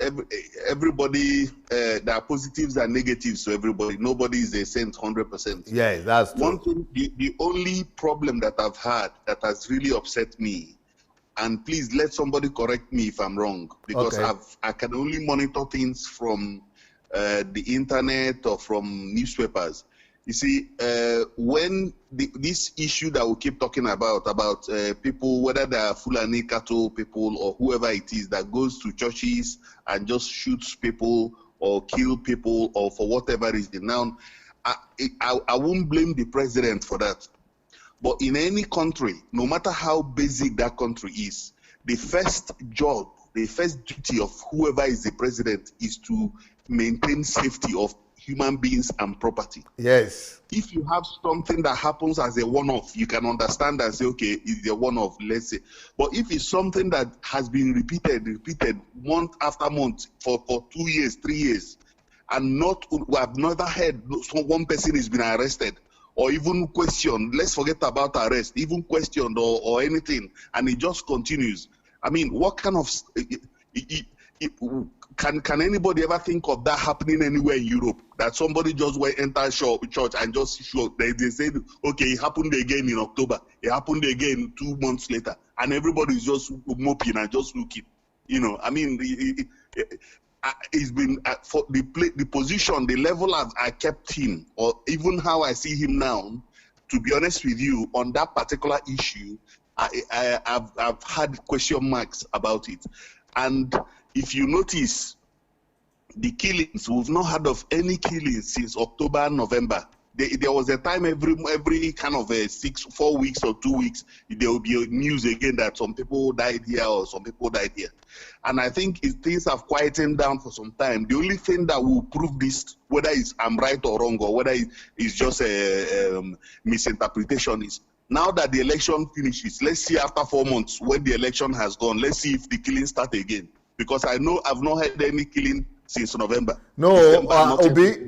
everybody, there are positives and negatives to everybody. Nobody is a saint 100%. Yes, that's true. One thing, the only problem that I've had that has really upset me, and please let somebody correct me if I'm wrong, because I can only monitor things from the internet or from newspapers. You see, when this issue that we keep talking about people, whether they are Fulani cattle people or whoever it is that goes to churches and just shoots people or kill people or for whatever reason. Now, I won't blame the president for that. But in any country, no matter how basic that country is, the first job, the first duty of whoever is the president is to maintain safety of human beings and property. Yes. If you have something that happens as a one-off, you can understand and say, okay, it's a one-off, let's say. But if it's something that has been repeated month after month for 2 years, 3 years, and we have never heard one person has been arrested or even questioned, let's forget about arrest, even questioned or anything, and it just continues. I mean, what kind of... Can anybody ever think of that happening anywhere in Europe? That somebody just went enter church and just show. They said, okay, it happened again in October. It happened again 2 months later, and everybody is just moping and just looking. You know, I mean, it's been for the position, the level I kept him, or even how I see him now. To be honest with you, on that particular issue, I've had question marks about it, and. If you notice, the killings, we've not heard of any killings since October, November. There was a time every kind of 4 weeks or 2 weeks, there will be news again that some people died here or some people died here. And I think things have quietened down for some time. The only thing that will prove this, whether I'm right or wrong, or whether it's just a misinterpretation, is now that the election finishes, let's see after 4 months, when the election has gone, let's see if the killings start again. Because I know I've not had any killing since November. No,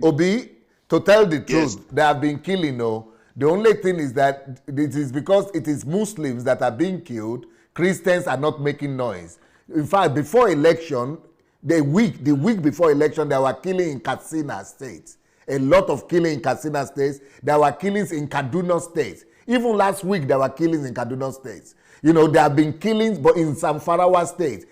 Obi, to tell the truth, they have been killing. No, the only thing is that it is because it is Muslims that are being killed. Christians are not making noise. In fact, before election, the week before election, there were killing in Katsina State. A lot of killing in Katsina State. There were killings in Kaduna State. Even last week, there were killings in Kaduna State. You know, there have been killings, but in Zamfara state.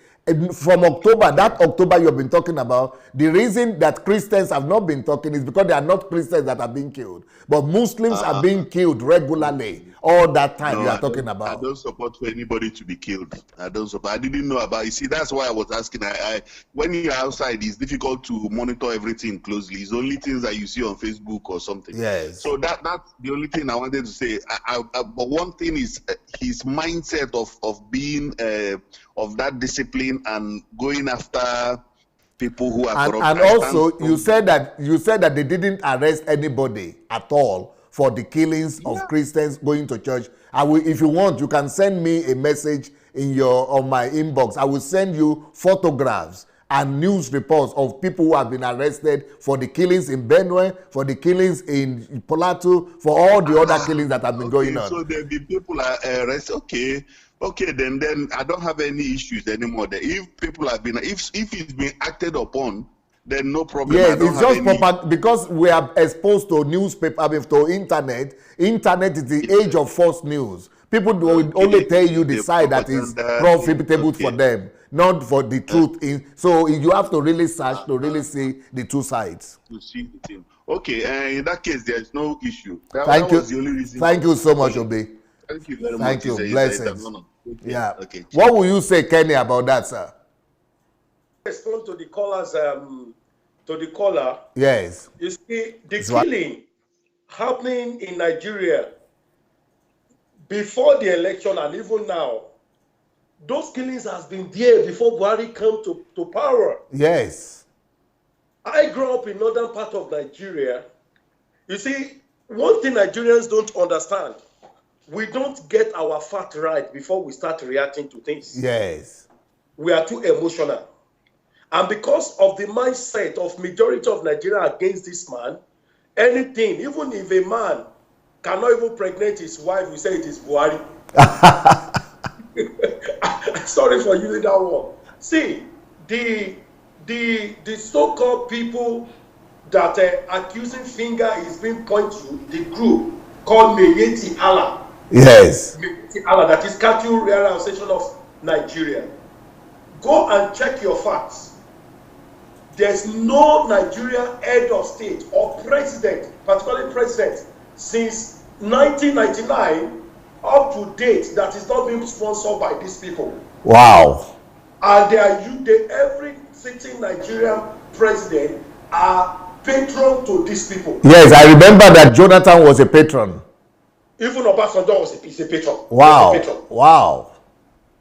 From October, that October you've been talking about, the reason that Christians have not been talking is because they are not Christians that are being killed. But Muslims are being killed regularly all that time you are talking about. I don't support for anybody to be killed. I don't support. I didn't know about it. See, that's why I was asking. When you're outside, it's difficult to monitor everything closely. It's only things that you see on Facebook or something. Yes. So that's the only thing I wanted to say. But one thing is his mindset of being of that discipline and going after people who are corrupt. And also, you said that they didn't arrest anybody at all for the killings of Christians going to church. If you want, you can send me a message on my inbox. I will send you photographs and news reports of people who have been arrested for the killings in Benue, for the killings in Plateau, for all the other killings that have been going on. So the people are arrested. Okay, then I don't have any issues anymore. If people have been, if it's been acted upon, then no problem. Yes, it's just proper because we are exposed to newspaper, to internet. Internet is the age of false news. People will only tell you the side that is profitable for them, not for the truth. So you have to really search to really see the two sides. To see the thing. Okay, in that case, there is no issue. Thank you. The only reason. Thank you so much, Obi. Thank you very much. Thank you. Blessings. Okay. Yeah. Okay. What will you say, Kenny, about that, sir? Respond to the callers. To the caller. Yes. You see, the killing happening in Nigeria before the election and even now, those killings has been there before Buhari came to power. Yes. I grew up in northern part of Nigeria. You see, one thing Nigerians don't understand, we don't get our fact right before we start reacting to things. Yes. We are too emotional. And because of the mindset of majority of Nigeria against this man, anything, even if a man cannot even pregnant his wife, we say it is Buhari. Sorry for using that word. See, the so-called people that accusing finger is being pointed to, the group called Meyeti Allah. Yes. Meyeti Allah, that is Cattle Rearing Association of Nigeria. Go and check your facts. There's no Nigeria head of state or president, particularly president, since 1999 up to date that is not being sponsored by these people. Wow. And every sitting Nigerian president are patron to these people. Yes, I remember that Jonathan was a patron. Even Obasanjo is a patron. Wow. A patron. Wow.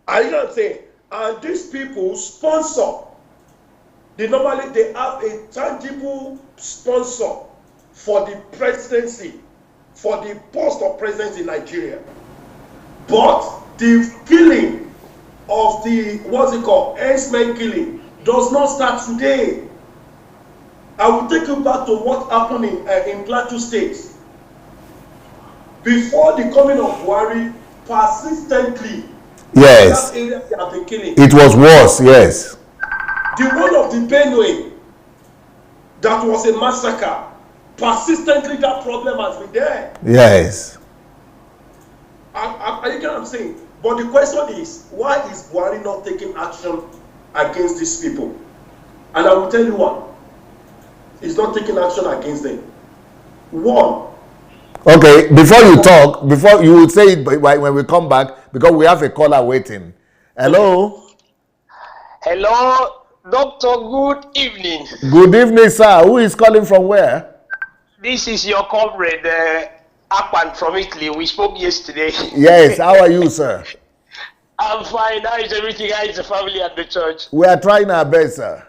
I know what I'm saying. And these people sponsor. They have a tangible sponsor for the presidency, for the post of presidency in Nigeria. But the killing of the, X-Men killing does not start today. I will take you back to what happened in Plateau State. Before the coming of Buhari, persistently, yes, that area they have been killing. It was worse, yes. The one of the Benue, that was a massacre. Persistently, that problem has been there. Yes. Are you get what I'm saying? But the question is, why is Buhari not taking action against these people? And I will tell you what. He's not taking action against them. One. Okay, before you talk, before you will say it when we come back, because we have a caller waiting. Hello? Hello? Doctor, good evening. Good evening, sir. Who is calling from where? This is your comrade, Akpan from Italy. We spoke yesterday. Yes, how are you, sir? I'm fine. How is everything? How is the family at the church? We are trying our best, sir.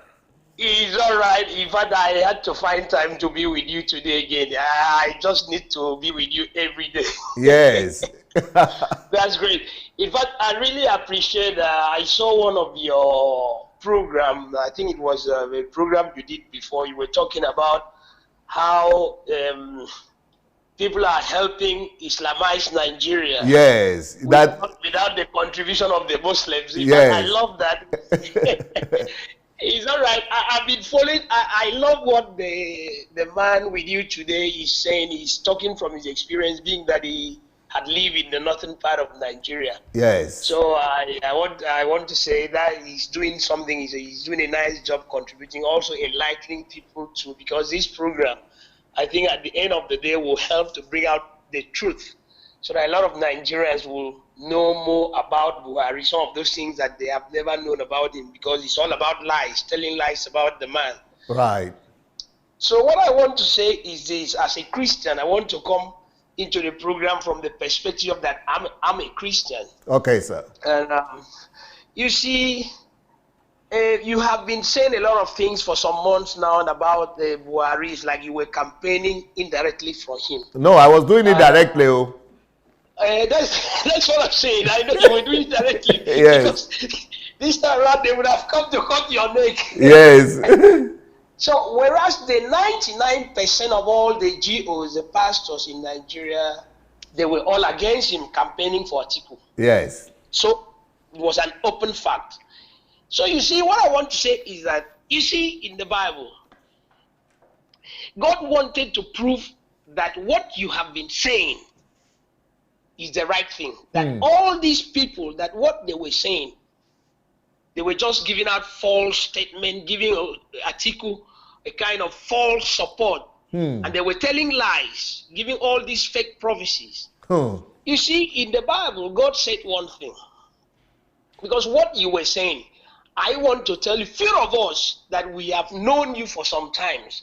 It's all right. In fact, I had to find time to be with you today again. I just need to be with you every day. Yes. That's great. In fact, I really appreciate, I saw one of your program, I think it was a program you did before, you were talking about how people are helping Islamize Nigeria. Yes. Without the contribution of the Muslims. Yes. I love that. It's all right. I've been following. I love what the man with you today is saying. He's talking from his experience, being that he had lived in the northern part of Nigeria. Yes. So I want to say that he's doing something. He's doing a nice job contributing, also enlightening people too, because this program, I think at the end of the day, will help to bring out the truth, so that a lot of Nigerians will know more about Buhari, some of those things that they have never known about him, because it's all about lies, telling lies about the man. Right. So what I want to say is this: as a Christian, I want to come into the program from the perspective that I'm a Christian. Okay, sir. And you see, you have been saying a lot of things for some months now about Buhari. It's like you were campaigning indirectly for him. No, I was doing it directly. That's what I'm saying. I know you were doing it directly. Yes. Because this time around, they would have come to cut your neck. Yes. So, whereas the 99% of all the GOs, the pastors in Nigeria, they were all against him campaigning for Atiku. Yes. So, it was an open fact. So, you see, what I want to say is that, you see, in the Bible, God wanted to prove that what you have been saying is the right thing. That all these people, that what they were saying, they were just giving out false statement, giving Atiku a kind of false support. And they were telling lies, giving all these fake prophecies. You see, in the Bible, God said one thing. Because what you were saying, I want to tell you, few of us that we have known you for some times,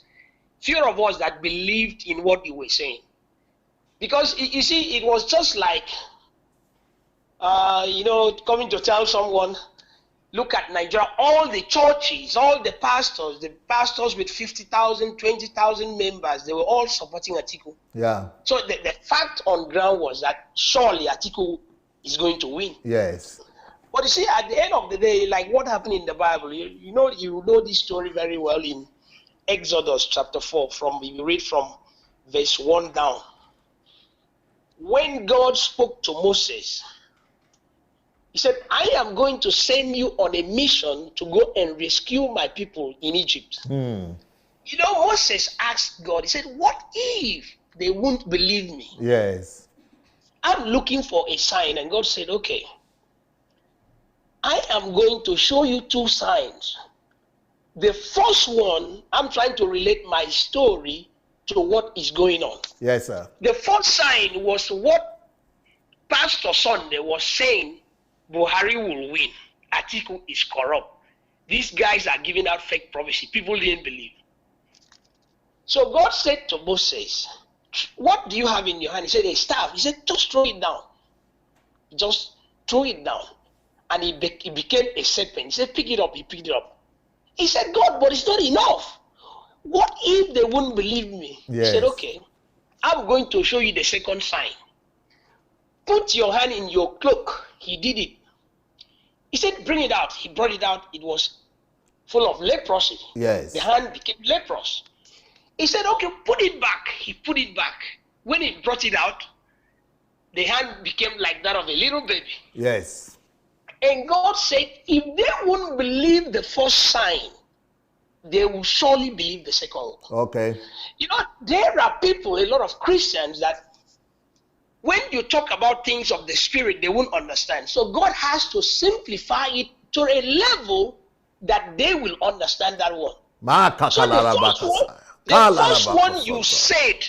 few of us that believed in what you were saying. Because, you see, it was just like, coming to tell someone, look at Nigeria, all the churches, all the pastors with 50,000, 20,000 members, they were all supporting Atiku. Yeah. So the fact on ground was that surely Atiku is going to win. Yes. But you see, at the end of the day, like what happened in the Bible, you know this story very well in Exodus chapter 4, you read from verse 1 down. When God spoke to Moses, he said, I am going to send you on a mission to go and rescue my people in Egypt. Moses asked God, he said, what if they won't believe me? Yes. I'm looking for a sign. And God said, okay, I am going to show you two signs. The first one, I'm trying to relate my story to what is going on. Yes, sir. The first sign was what Pastor Sunday was saying, Buhari will win. Atiku is corrupt. These guys are giving out fake prophecy. People didn't believe. So God said to Moses, what do you have in your hand? He said, a staff. He said, just throw it down. Just throw it down. And it became a serpent. He said, pick it up. He picked it up. He said, God, but it's not enough. What if they wouldn't believe me? Yes. He said, okay, I'm going to show you the second sign. Put your hand in your cloak. He did it. He said, bring it out. He brought it out. It was full of leprosy. Yes. The hand became leprous. He said, okay, put it back. He put it back. When he brought it out, the hand became like that of a little baby. Yes. And God said, if they won't believe the first sign, they will surely believe the second one. Okay. There are people, a lot of Christians, that when you talk about things of the spirit, they won't understand. So God has to simplify it to a level that they will understand that one. So the first one you said,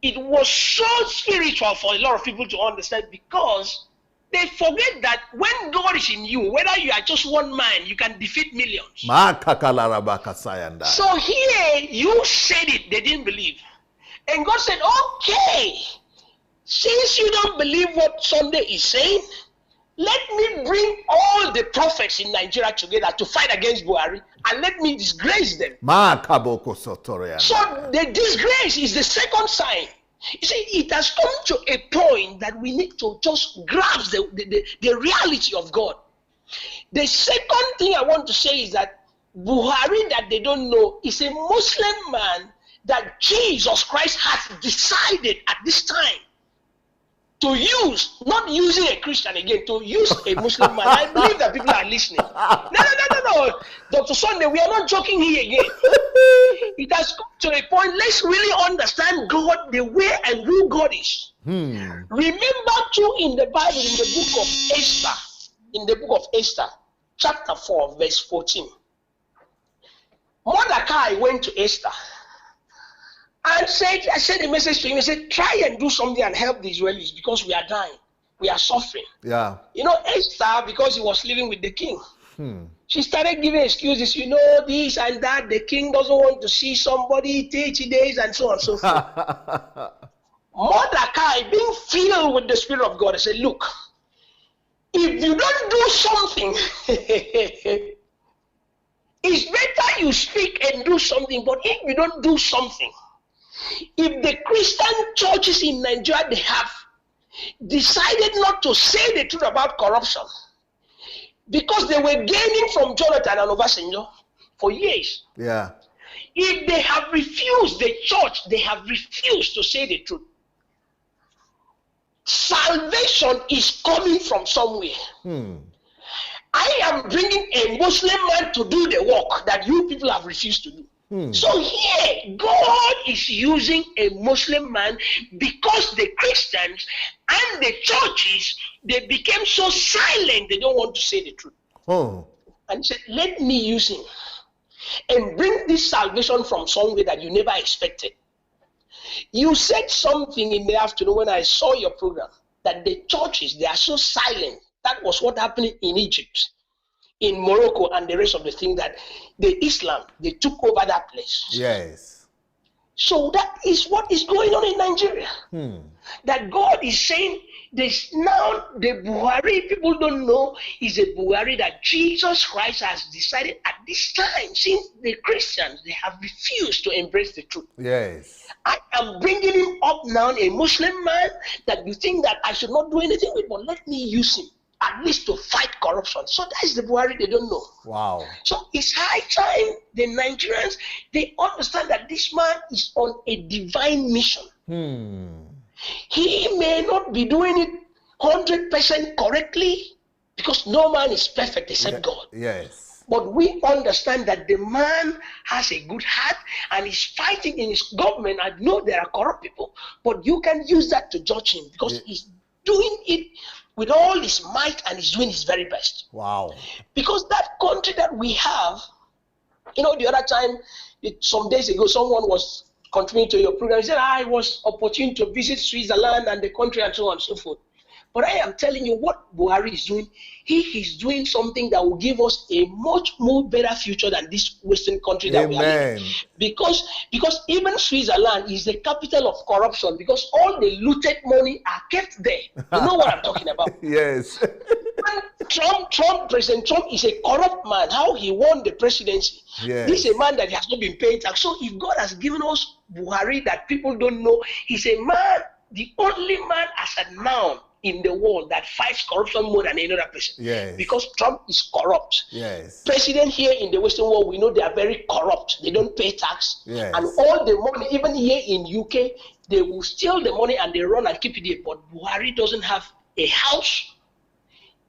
it was so spiritual for a lot of people to understand, because they forget that when God is in you, whether you are just one man, you can defeat millions. So here, you said it, they didn't believe. And God said, okay, since you don't believe what Sunday is saying, let me bring all the prophets in Nigeria together to fight against Buhari, and let me disgrace them. So the disgrace is the second sign. You see, it has come to a point that we need to just grasp the reality of God. The second thing I want to say is that Buhari, that they don't know, is a Muslim man that Jesus Christ has decided at this time to use, not using a Christian again, to use a Muslim man. I believe that people are listening. No. Dr. Sunday, we are not joking here again. It has come to a point, let's really understand God, the way and who God is. Remember too in the Bible, in the book of Esther, chapter 4, verse 14. Mordecai went to Esther and said, I sent a message to him, he said, try and do something and help the Israelis because we are dying. We are suffering. Yeah. You know, Esther, because he was living with the king, she started giving excuses, this and that. The king doesn't want to see somebody 30 days and so on and so forth. Mordecai, being filled with the Spirit of God, I said, look, if you don't do something, it's better you speak and do something. But if you don't do something, if the Christian churches in Nigeria, they have decided not to say the truth about corruption because they were gaining from Jonathan and Obasanjo for years. Yeah. If they have refused, the church, they have refused to say the truth. Salvation is coming from somewhere. I am bringing a Muslim man to do the work that you people have refused to do. So here, God is using a Muslim man because the Christians and the churches, they became so silent, they don't want to say the truth. And he said, let me use him and bring this salvation from somewhere that you never expected. You said something in the afternoon when I saw your program, that the churches, they are so silent. That was what happened in Egypt, in Morocco, and the rest of the thing, that the Islam, they took over that place. Yes. So that is what is going on in Nigeria. That God is saying, this now the Buhari people don't know is a Buhari that Jesus Christ has decided at this time, since the Christians, they have refused to embrace the truth. Yes. I am bringing him up now, a Muslim man that you think that I should not do anything with, but let me use him at least to fight corruption. So that is the Buhari they don't know. Wow. So it's high time the Nigerians, they understand that this man is on a divine mission. He may not be doing it 100% correctly because no man is perfect except God. Yes. But we understand that the man has a good heart and is fighting in his government. I know there are corrupt people, but you can use that to judge him because he's doing it with all his might and he's doing his very best. Wow. Because that country that we have, the other time, some days ago, someone was contributing to your program. He said, I was opportune to visit Switzerland and the country and so on and so forth. But I am telling you what Buhari is doing. He is doing something that will give us a much more better future than this Western country that we are in. Because even Switzerland is the capital of corruption because all the looted money are kept there. You know what I'm talking about? Yes. President Trump is a corrupt man. How he won the presidency. Yes. This is a man that has not been paying tax. So if God has given us Buhari that people don't know, he's a man, the only man as a noun in the world that fights corruption more than any other person. Yes. Because Trump is corrupt. Yes. President here in the Western world, we know they are very corrupt. They don't pay tax. Yes. And all the money, even here in UK, they will steal the money and they run and keep it there. But Buhari doesn't have a house,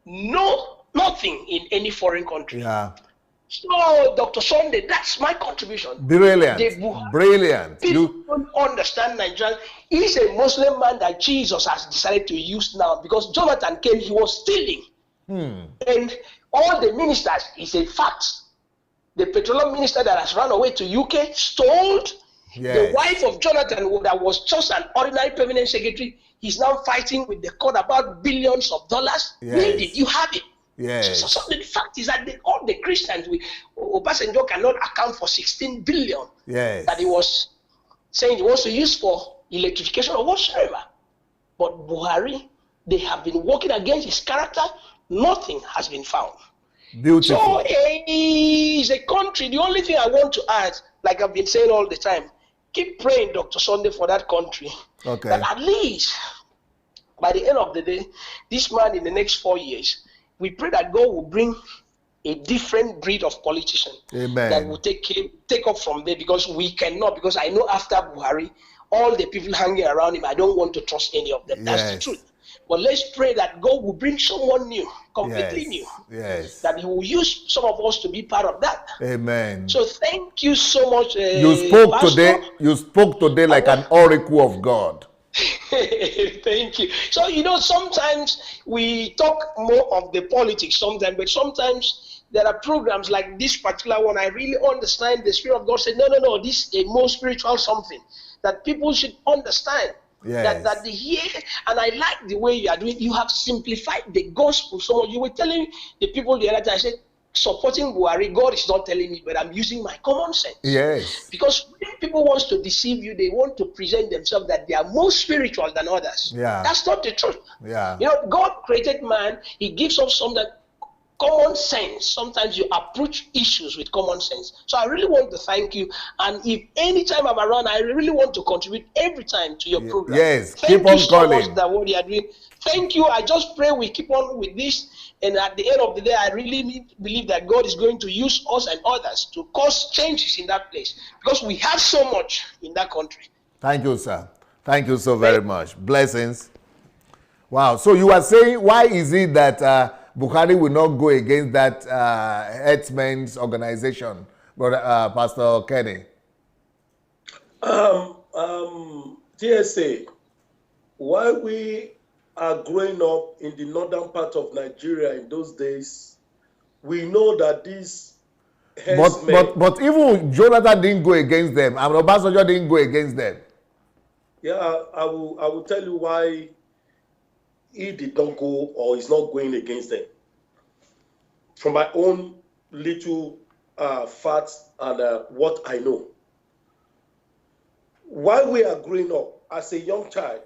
nothing in any foreign country. Yeah. So, Dr. Sunday, that's my contribution. Brilliant. Brilliant. People don't understand Nigeria. He's a Muslim man that Jesus has decided to use now because Jonathan came, he was stealing. And all the ministers, it's a fact. The petroleum minister that has run away to UK stole. The wife of Jonathan, that was just an ordinary permanent secretary, he's now fighting with the court about billions of dollars. Where did you have it? Yes. So the fact is that all the Christians, Obasanjo cannot account for 16 billion that he was saying he wants to use for electrification or whatsoever. But Buhari, they have been working against his character. Nothing has been found. Beautiful. So it's a country. The only thing I want to add, like I've been saying all the time, keep praying, Dr. Sunday, for that country. Okay. That at least by the end of the day, this man in the next 4 years, we pray that God will bring a different breed of politician. Amen. That will take up from there because we cannot, because I know after Buhari, all the people hanging around him, I don't want to trust any of them. That's the truth. But let's pray that God will bring someone new, completely Yes. new. Yes. That He will use some of us to be part of that. Amen. So thank you so much, You spoke Pastor. today. You spoke today like an oracle of God. Thank you. So, sometimes we talk more of the politics sometimes, but sometimes there are programs like this particular one. I really understand the Spirit of God said, no, this is a more spiritual something that people should understand. Yes. That they hear, and I like the way you are doing. You have simplified the gospel so much. You were telling the people the other time, I said, supporting Buhari, God is not telling me, but I'm using my common sense. Yes. Because when people want to deceive you, they want to present themselves that they are more spiritual than others. Yeah. That's not the truth. Yeah. God created man. He gives us some that common sense. Sometimes you approach issues with common sense. So I really want to thank you. And if anytime I'm around, I really want to contribute every time to your program. Yes. Thank Keep on you so calling. much that what you are doing. Thank you. I just pray we keep on with this. And at the end of the day, I really believe that God is going to use us and others to cause changes in that place. Because we have so much in that country. Thank you, sir. Thank you so very much. Blessings. Wow. So you are saying, why is it that Buhari will not go against that herdsmen's organization, Brother Pastor Kenny? TSA, while we are growing up in the northern part of Nigeria in those days, we know that these herdsmen... But even Jonathan didn't go against them, and Obasanjo didn't go against them. Yeah, I will tell you why he did not go or is not going against them. From my own little facts and what I know. While we are growing up, as a young child,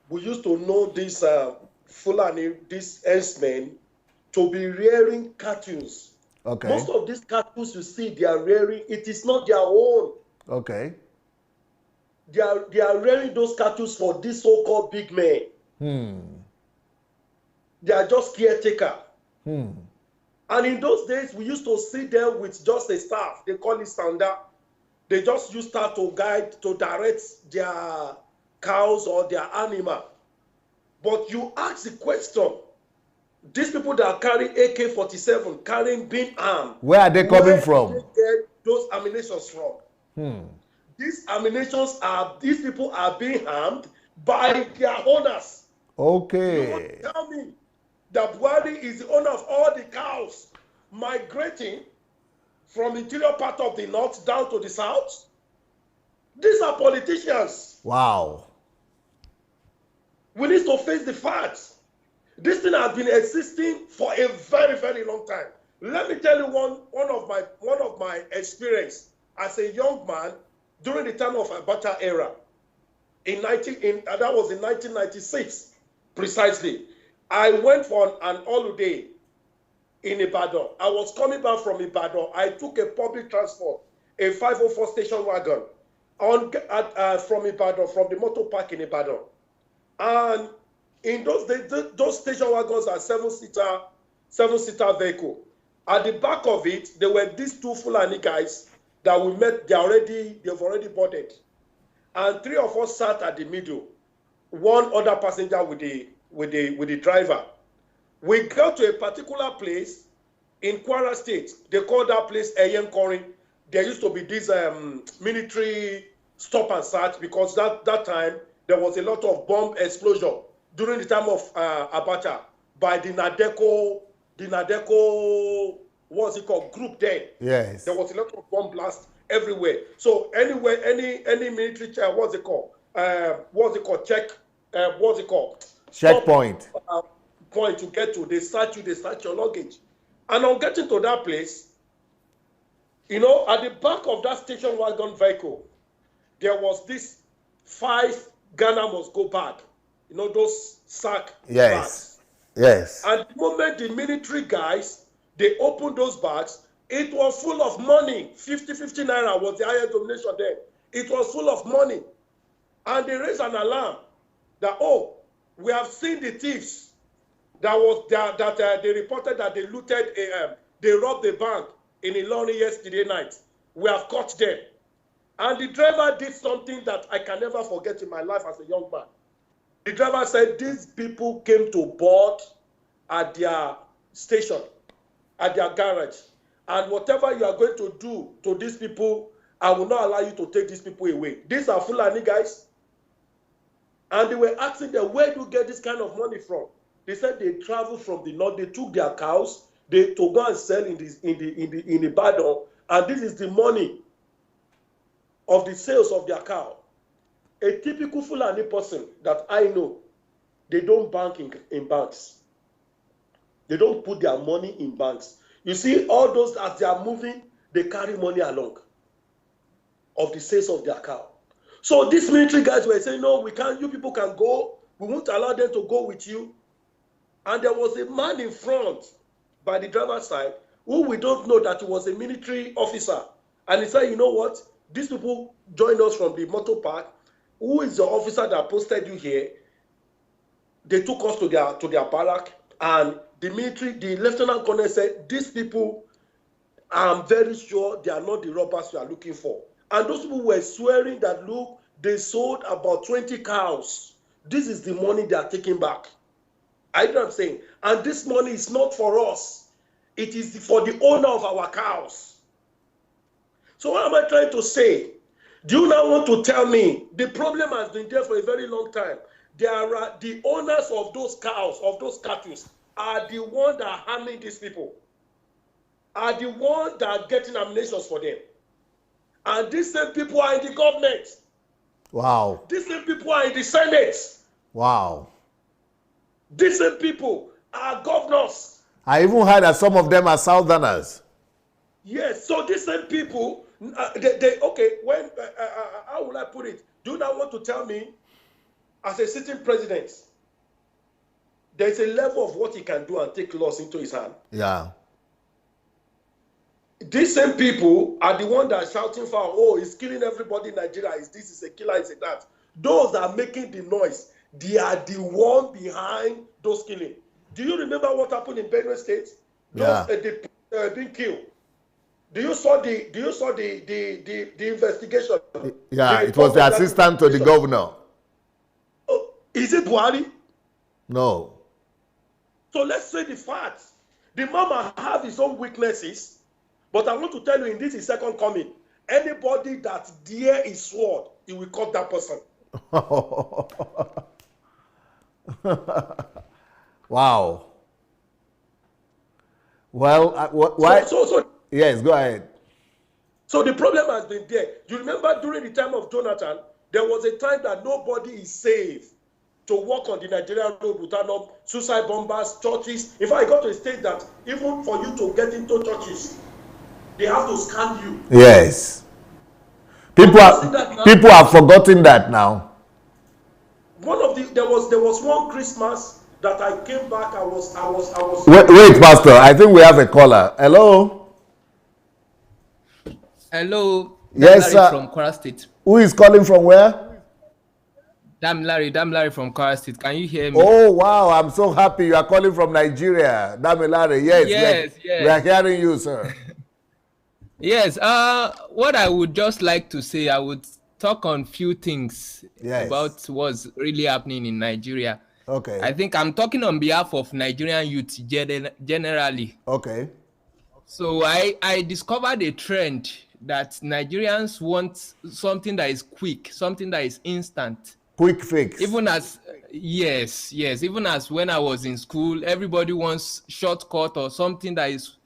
we used to know this Fulani, these herdsmen, to be rearing cattle. Okay. Most of these cattle you see they are rearing, it is not their own. Okay. They are rearing those cattle for these so-called big men. They are just caretaker. And in those days, we used to see them with just a staff. They call it sanda. They just use that to guide, to direct their cows or their animal. But you ask the question, these people that carry AK-47, carrying being armed, where are they coming from? Where do they get those ammunitions from? These ammunitions these people are being armed by their owners. Okay. You want to tell me that Buhari is the owner of all the cows migrating from the interior part of the north down to the south? These are politicians. Wow. We need to face the facts. This thing has been existing for a very, very long time. Let me tell you one of my experience as a young man during the time of Abacha era. That was in 1996, precisely. I went for an holiday in Ibadan. I was coming back from Ibadan. I took a public transport, a 504 station wagon, from Ibadan, from the motor park in Ibadan. And in those days, those station wagons are seven-seater vehicle. At the back of it, there were these two Fulani guys that we met. They've already boarded, and three of us sat at the middle. One other passenger with the driver. We got to a particular place in Kwara State. They call that place Eyenkorin. There used to be this military stop and search because that time there was a lot of bomb explosion during the time of Abacha by the Nadeco, what's it called, group there. Yes. There was a lot of bomb blast everywhere. So anywhere, any military what's it called? Checkpoint. Point to get to, they search your luggage. And on getting to that place, at the back of that station wagon vehicle, there was this 5 Ghana must go bag. Those sack bags. Yes. And the moment the military guys, they opened those bags, it was full of money. 50 naira was the highest denomination there. It was full of money. And they raised an alarm that, we have seen the thieves. They reported that they looted they robbed the bank in Ilorin yesterday night. We have caught them. And the driver did something that I can never forget in my life as a young man. The driver said these people came to board at their station, at their garage. And whatever you are going to do to these people, I will not allow you to take these people away. These are Fulani guys. And they were asking them, where do you get this kind of money from? They said they traveled from the north. They took their cows to go and sell in Ibadan. And this is the money of the sales of their cow. A typical Fulani person that I know, they don't bank in banks. They don't put their money in banks. You see, all those, as they are moving, they carry money along of the sales of their cow. So these military guys were saying, no, we can't, you people can go. We won't allow them to go with you. And there was a man in front by the driver's side who we don't know that he was a military officer. And he said, you know what? These people joined us from the motor park. Who is the officer that posted you here? They took us to their barrack, and the military, the lieutenant colonel said, these people, I'm very sure they are not the robbers you are looking for. And those people were swearing that, look, they sold about 20 cows. This is the money they are taking back. I know what I'm saying. And this money is not for us. It is for the owner of our cows. So what am I trying to say? Do you now want to tell me the problem has been there for a very long time? There are the owners of those cows, of those cattle, are the ones that are harming these people, are the ones that are getting ammunition for them. And these same people are in the government. Wow. These same people are in the Senate. Wow. These same people are governors. I even heard that some of them are Southerners. Yes, so these same people, okay, when, how will I put it? Do you now want to tell me, as a sitting president, there's a level of what he can do and take laws into his hand? Yeah. These same people are the ones that are shouting for, oh, he's killing everybody in Nigeria, is this, is a killer, is a that. Those that are making the noise, they are the one behind those killing. Do you remember what happened in Benue State? Those being killed. Do you saw the investigation? Yeah, it was the assistant to the governor. Oh, is it Buhari? No. So let's say the facts. The man might have his own weaknesses, but I want to tell you, in this is second coming. Anybody that dare his sword, he will cut that person. Wow. Well, why? So, yes, go ahead. So the problem has been there. You remember during the time of Jonathan, there was a time that nobody is safe to walk on the Nigerian road without no suicide bombers, churches. In fact, I got to a state that even for you to get into churches, they have to scan you. Yes. People have forgotten that now. There was one Christmas that I came back. I was. Wait, Pastor. I think we have a caller. Hello. Hello. Yes, sir. From Kwara State. Who is calling from where? Damilare from Kwara State. Can you hear me? Oh wow! I'm so happy you are calling from Nigeria, Damilare. Yes. We are hearing you, sir. Yes. What I would just like to say, I would talk on few things about what's really happening in Nigeria. Okay. I think I'm talking on behalf of Nigerian youth generally. Okay. So I discovered a trend that Nigerians want something that is quick, something that is instant. Quick fix. Even as even as when I was in school, everybody wants shortcut or something that is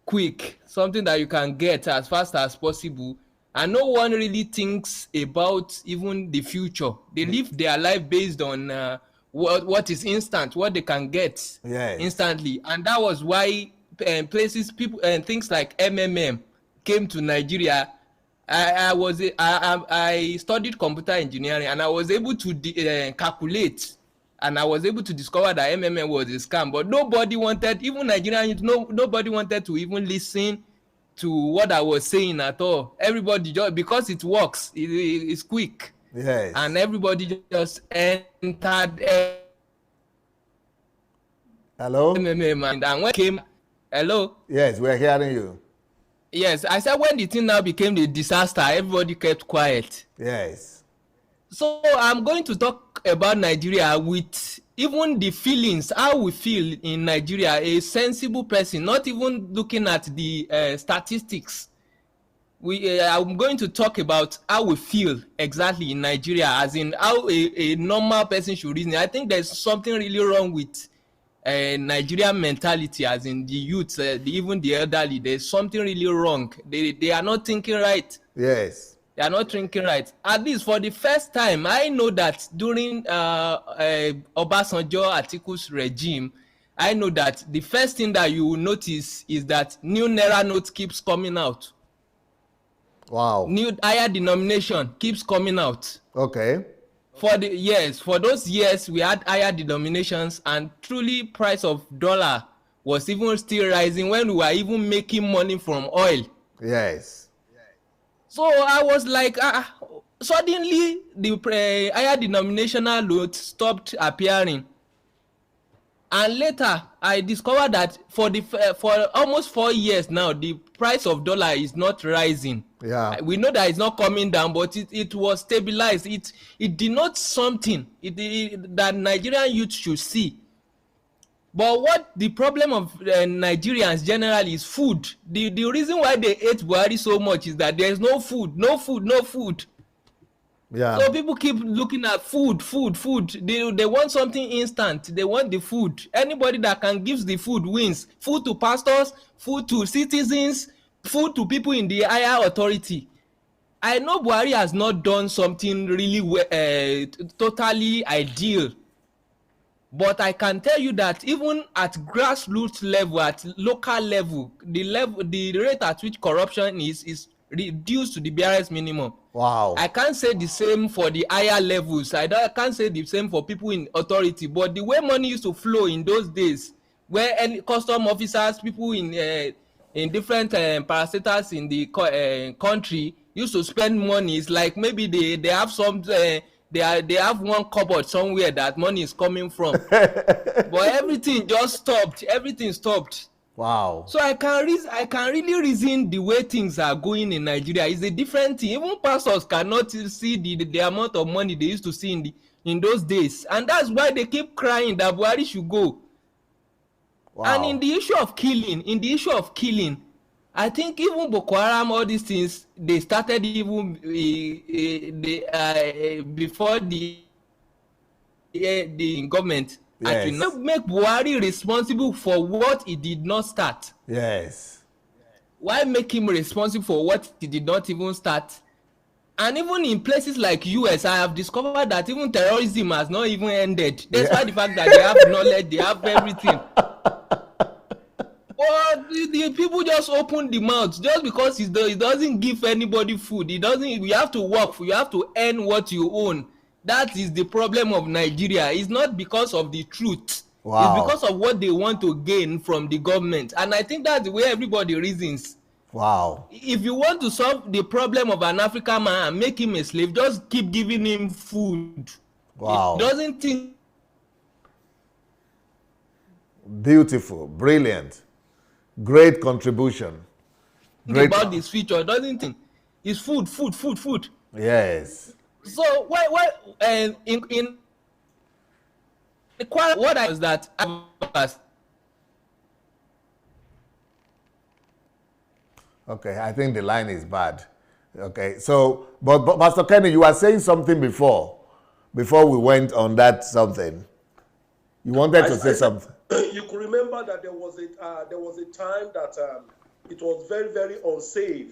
quick, something that you can get as fast as possible. And no one really thinks about even the future. They live their life based on what is instant, what they can get instantly. And that was why people and things like MMM came to Nigeria. I studied computer engineering, and I was able to calculate, and I was able to discover that MMM was a scam. But nobody wanted, even Nigerians, nobody wanted to even listen to what I was saying at all. Everybody just, because it works, it's quick. Yes. And everybody just entered. Hello? And when it came, hello? Yes, we're hearing you. Yes, I said when the thing now became a disaster, everybody kept quiet. Yes. So I'm going to talk about Nigeria with even the feelings, how we feel in Nigeria, a sensible person, not even looking at the statistics. I'm going to talk about how we feel exactly in Nigeria, as in how a normal person should reason. I think there's something really wrong with Nigerian mentality, as in the youth, even the elderly. There's something really wrong. They are not thinking right. Yes. They are not thinking right. At least for the first time, I know that during Obasanjo Atiku's regime, I know that the first thing that you will notice is that new Naira note keeps coming out. Wow. New higher denomination keeps coming out. Okay. For those years we had higher denominations, and truly price of dollar was even still rising when we were even making money from oil. Yes. So I was like, suddenly the higher denominational note stopped appearing. And later, I discovered that for almost 4 years now, the price of dollar is not rising. Yeah. We know that it's not coming down, but it was stabilized. It denotes something that Nigerian youth should see. But what the problem of Nigerians generally is food. The reason why they hate Buhari so much is that there's no food. Yeah. So people keep looking at food. They want something instant. They want the food. Anybody that can give the food wins. Food to pastors, food to citizens, food to people in the higher authority. I know Buhari has not done something really totally ideal. But I can tell you that even at grassroots level, at local level, the rate at which corruption is reduced to the barest minimum. Wow. I can't say the same for the higher levels. I can't say the same for people in authority. But the way money used to flow in those days, where any custom officers, people in different parastatals in the country used to spend money, it's like maybe they have some. They have one cupboard somewhere that money is coming from. But everything just stopped. Everything stopped. Wow. So I can really reason the way things are going in Nigeria. It's a different thing. Even pastors cannot see the amount of money they used to see in those days. And that's why they keep crying that Buhari should go. Wow. And in the issue of killing, I think even Boko Haram, all these things, they started even before the government. Yes. Actually, make Buhari responsible for what he did not start. Yes. Why make him responsible for what he did not even start? And even in places like US, I have discovered that even terrorism has not even ended. Despite the fact that they have knowledge, they have everything. But the people just open the mouth just because he doesn't give anybody food. You have to work. You have to earn what you own. That is the problem of Nigeria. It's not because of the truth. Wow. It's because of what they want to gain from the government. And I think that's the way everybody reasons. Wow. If you want to solve the problem of an African man and make him a slave, just keep giving him food. Wow. It doesn't think. Beautiful. Brilliant. Great contribution. Great About this feature, doesn't think. It's food. Yes. So in what I was that Okay, I think the line is bad. Okay, so but Pastor Kenny, you were saying something before we went on that something. You wanted to say something. You could remember that there was a time that it was very, very unsafe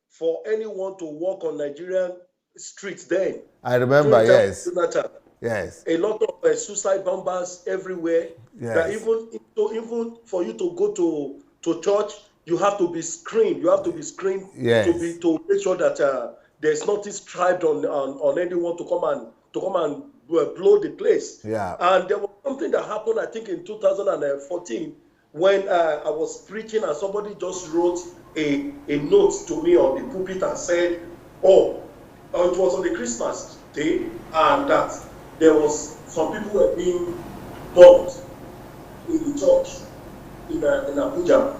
for anyone to walk on Nigerian streets then. I remember, yes. Yes. A lot of suicide bombers everywhere. Yes. That even for you to go to church, you have to be screened. You have to be screened yes. to make sure that there's nothing striped on anyone to come and blow the place. Yeah. And there was something that happened, I think, in 2014 when I was preaching and somebody just wrote a note to me on the pulpit and said, it was on the Christmas day, and that there was some people were being bombed in the church in Abuja.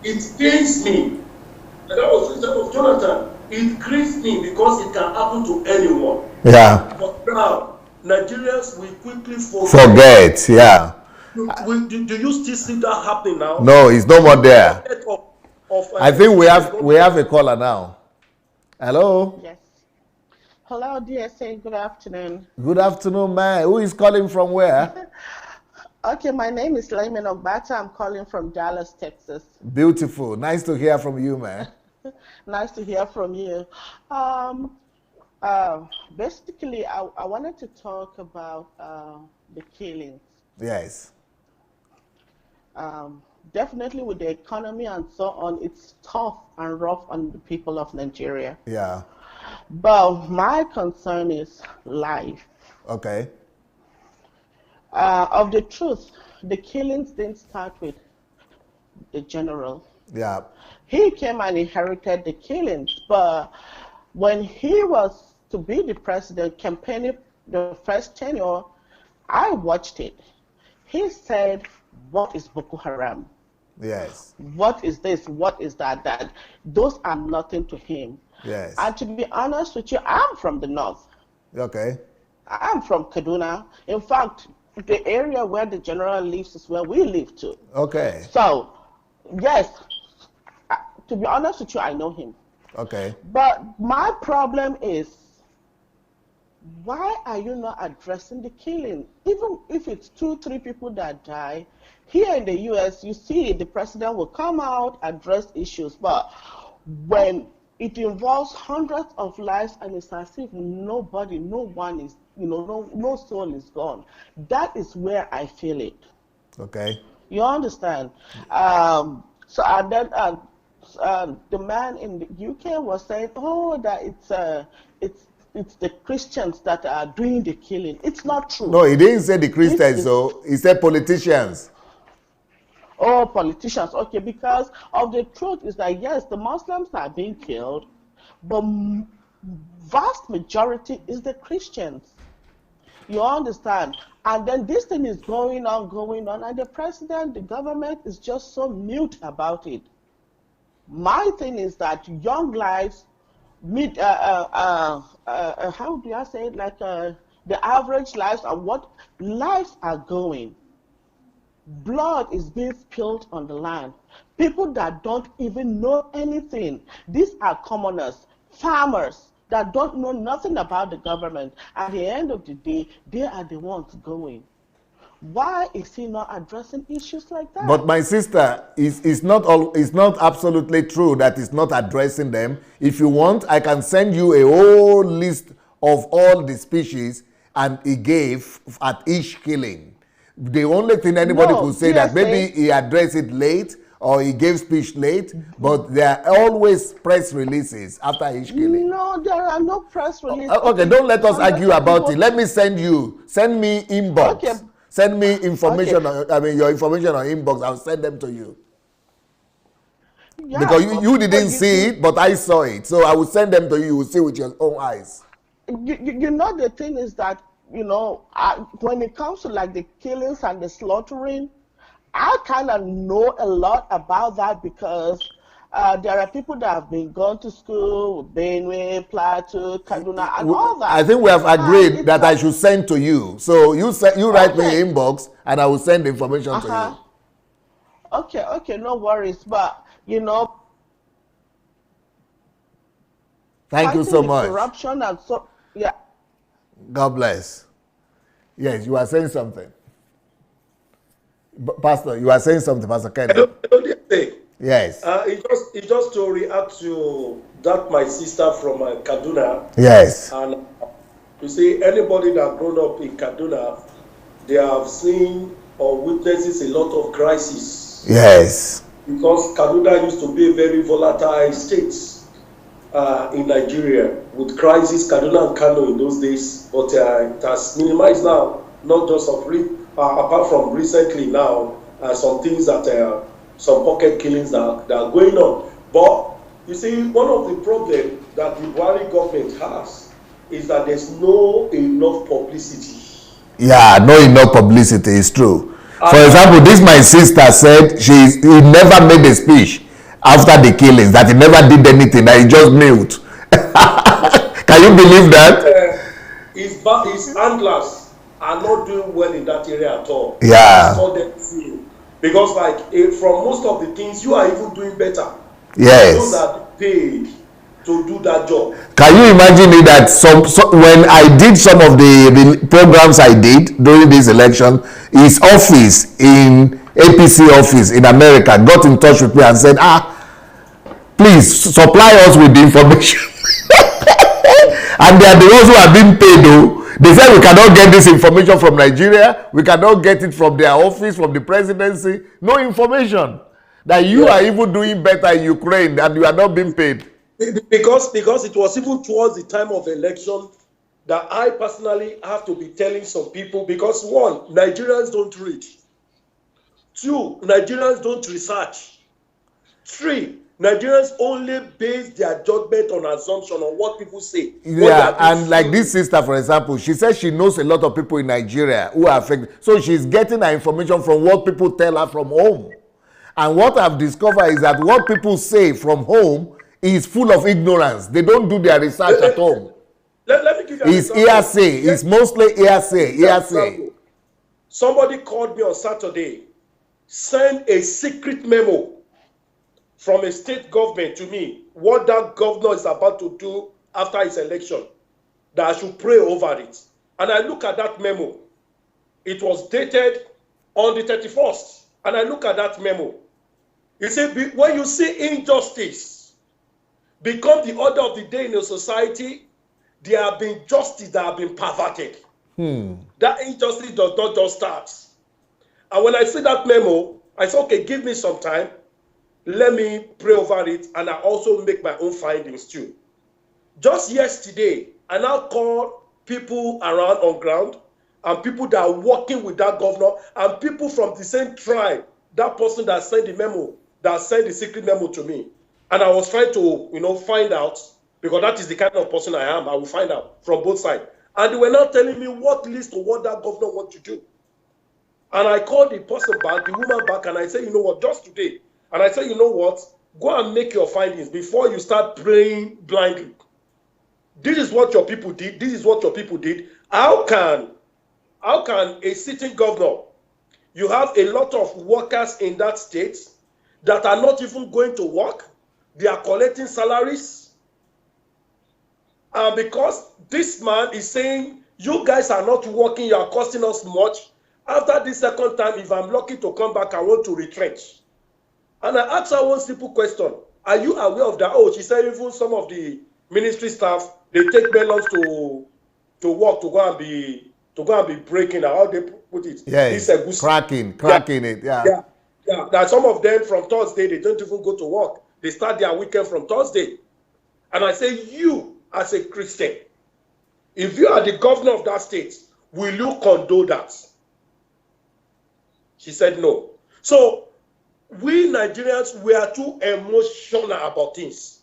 It pains me, and that was Jonathan. It grieves me because it can happen to anyone. Yeah. But now, Nigerians will quickly forget. Yeah. Do you still see that happening now? No, it's no more there. I think we have a caller now. Hello. Yes. Hello, DSA. Good afternoon. Good afternoon, man. Who is calling from where? Okay, my name is Layman Ogbata. I'm calling from Dallas, Texas. Beautiful. Nice to hear from you, man. Nice to hear from you. Basically, I wanted to talk about the killings. Yes. Definitely with the economy and so on, it's tough and rough on the people of Nigeria. Yeah. But my concern is life. Okay. Of the truth, the killings didn't start with the general. Yeah. He came and inherited the killings, but when he was to be the president, campaigning the first tenure, I watched it. He said, what is Boko Haram? Yes. What is this? What is that? Those are nothing to him. Yes. And to be honest with you, I'm from the north. Okay. I'm from Kaduna. In fact, the area where the general lives is where we live too. Okay. So, yes, to be honest with you, I know him. Okay. But my problem is, why are you not addressing the killing? Even if it's 2-3 people that die, here in the US, you see the president will come out, address issues. But when it involves hundreds of lives and it's as if nobody, no one is, no soul is gone, that is where I feel it. Okay. You understand? So and then the man in the UK was saying, oh, that it's the Christians that are doing the killing. It's not true. No, he didn't say the Christians, so he said politicians. Oh, politicians. Okay, because of the truth is that, yes, the Muslims are being killed, but vast majority is the Christians. You understand? And then this thing is going on, and the president, the government is just so mute about it. My thing is that young lives, how do I say it? Like the average lives and what lives are going. Blood is being spilled on the land. People that don't even know anything. These are commoners, farmers that don't know nothing about the government. At the end of the day, they are the ones going. Why is he not addressing issues like that? But my sister, it's not absolutely true that he's not addressing them. If you want, I can send you a whole list of all the species and he gave at each killing. The only thing anybody could say that maybe he addressed it late or he gave speech late, but there are always press releases after each killing. No, there are no press releases. Okay, don't let us argue about it. Let me send me inbox. Okay. Send me information, your information on inbox. I'll send them to you. Yeah, because you didn't see it, but I saw it. So I will send them to you. You will see with your own eyes. You know, the thing is that, when it comes to like the killings and the slaughtering, I kind of know a lot about that because there are people that have been gone to school, Benue, Plateau, Kaduna, and all that. I think we have agreed that I should send to you. So you write me inbox, and I will send the information to you. Okay, no worries. But thank you so much. Corruption and so yeah. God bless. Yes, you are saying something. Pastor, you are saying something, Pastor Kenneth. Yes. It's just to react to that my sister from Kaduna. Yes. And you see, anybody that grown up in Kaduna, they have seen or witnesses a lot of crisis. Yes. Because Kaduna used to be a very volatile state in Nigeria with crisis, Kaduna and Kano in those days, but it has minimized now, not just apart from recently now, some things that some pocket killings that are going on. But you see, one of the problems that the Buhari government has is that there's no enough publicity. Yeah, no enough publicity, it's true. For example, this my sister said he never made a speech after the killings, that he never did anything, that he just mute. Can you believe that? his handlers are not doing well in that area at all. Yeah. It's not them seeing. Because like from most of the things, you are even doing better. Yes. Those are paid to do that job. Can you imagine it that when I did some of the programs I did during this election, his office in APC office in America got in touch with me and said, please supply us with the information. And they are the ones who are being paid though. They said we cannot get this information from Nigeria, we cannot get it from their office, from the presidency. No information that you are even doing better in Ukraine and you are not being paid. Because it was even towards the time of election that I personally have to be telling some people, because one, Nigerians don't read. Two, Nigerians don't research. Three, Nigerians only base their judgment on assumption on what people say. Yeah, and like this sister, for example, she says she knows a lot of people in Nigeria who are affected. So she's getting her information from what people tell her from home. And what I've discovered is that what people say from home is full of ignorance. They don't do their research at home. Let me give you an example. It's hearsay. It's mostly hearsay. Somebody called me on Saturday, sent a secret memo from a state government to me, what that governor is about to do after his election, that I should pray over it. And I look at that memo. It was dated on the 31st. And I look at that memo. You see, when you see injustice become the order of the day in a society, there have been justice that have been perverted. That injustice does not just start. And when I see that memo, I say, okay, give me some time. Let me pray over it, and I also make my own findings too. Just yesterday, I now called people around on ground and people that are working with that governor and people from the same tribe, that person that sent the memo, that sent the secret memo to me. And I was trying to, find out, because that is the kind of person I am. I will find out from both sides. And they were now telling me what list of what that governor wants to do. And I called the person back, the woman back, and I said, you know what, just today. And I said, you know what, go and make your findings before you start praying blindly. This is what your people did. This is what your people did. How can a sitting governor, you have a lot of workers in that state that are not even going to work, they are collecting salaries, and because this man is saying, you guys are not working, you are costing us much, after this second time, if I'm lucky to come back, I want to retrench. And I asked her one simple question. Are you aware of that? Oh, she said even some of the ministry staff, they take melons to work to go and be breaking. How they put it? Yes, cracking it. Yeah. That some of them from Thursday, they don't even go to work. They start their weekend from Thursday. And I say, you as a Christian, if you are the governor of that state, will you condone that? She said no. So we Nigerians, we are too emotional about things.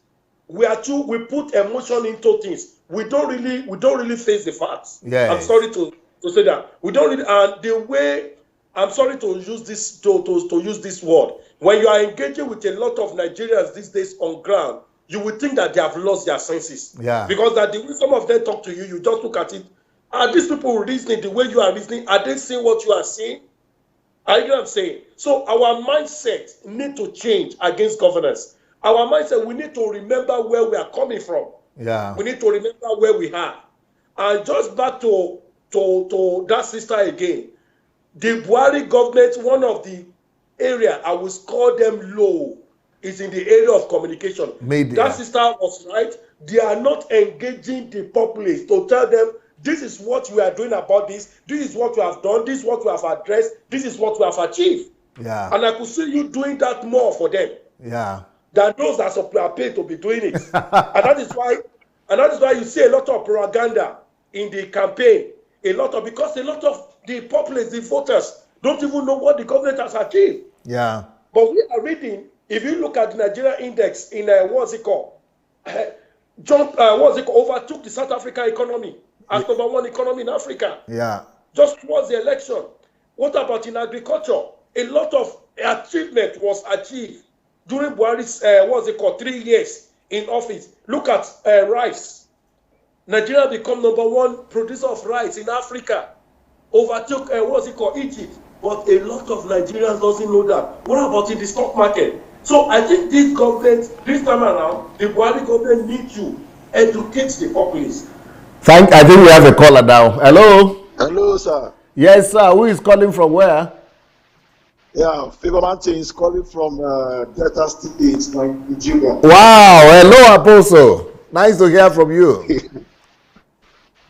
We put emotion into things. We don't really face the facts. Yes. I'm sorry to say that. We don't really, and the way, I'm sorry to use this to use this word. When you are engaging with a lot of Nigerians these days on ground, you would think that they have lost their senses. Yeah. Because that the way some of them talk to you, you just look at it. Are these people reasoning the way you are reasoning? Are they seeing what you are seeing? Are you know what I'm saying? So our mindset need to change against governance. Our mindset, we need to remember where we are coming from. Yeah. We need to remember where we are. And just back to that sister again. The BUHARI government, one of the area I will call them low is in the area of communication. Media. That sister was right. They are not engaging the populace to tell them, this is what we are doing about this. This is what we have done. This is what we have addressed. This is what we have achieved. Yeah. And I could see you doing that more for them. Yeah. Than those that are paid to be doing it. and that is why you see a lot of propaganda in the campaign. Because a lot of the populace, the voters, don't even know what the government has achieved. Yeah. But we are reading, if you look at the Nigeria index in what's it called? Overtook the South African economy as number one economy in Africa. Yeah. Just towards the election. What about in agriculture? A lot of achievement was achieved during Buhari's 3 years in office. Look at rice. Nigeria become #1 producer of rice in Africa. Overtook, what's it called, Egypt. But a lot of Nigerians doesn't know that. What about in the stock market? So I think this government, this time around, the Buhari government needs to educate the populace. I think we have a caller now. Hello? Hello, sir. Yes, sir. Who is calling from where? Yeah, Favor Mountain is calling from Delta State, Nigeria. Wow. Hello, Apostle. Nice to hear from you.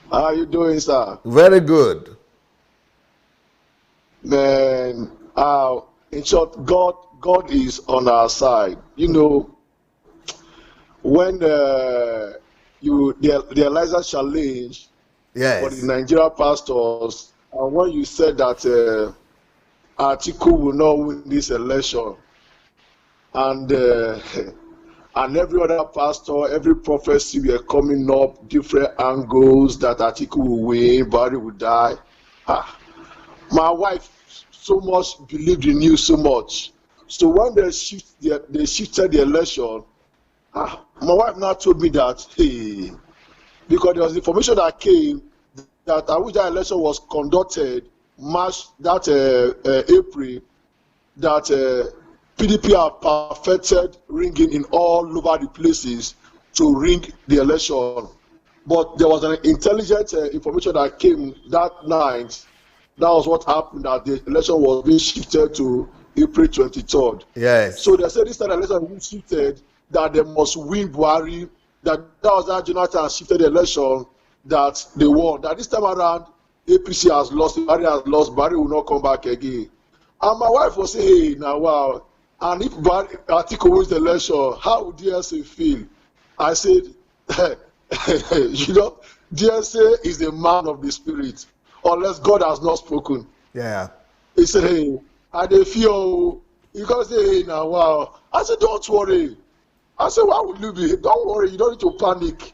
How are you doing, sir? Very good. Man, in short, God is on our side. You know, when the Elijah challenge for the Nigerian pastors, and when you said that Atiku will not win this election, and every other pastor, every prophecy were coming up, different angles that Atiku will win, Buhari will die. My wife so much believed in you so much. So when they shifted the election, my wife now told me that, hey, because there was information that came that Abuja election was conducted March, that April, that PDP have perfected ringing in all over the places to ring the election. But there was an intelligent information that came that night. That was what happened, that the election was being shifted to April 23rd. Yes. So they said this time the election was shifted, that they must win Buhari, that was how Jonathan shifted the election, that they won. That this time around, APC has lost, Buhari will not come back again. And my wife was saying, hey, now wow, and if Atiku wins the election, how would DSA feel? I said, you know, DSA is the man of the spirit, unless God has not spoken. Yeah. He said, hey, I dey feel, you guys say, hey, now wow. I said, don't worry. I said, why would you be? Don't worry, you don't need to panic.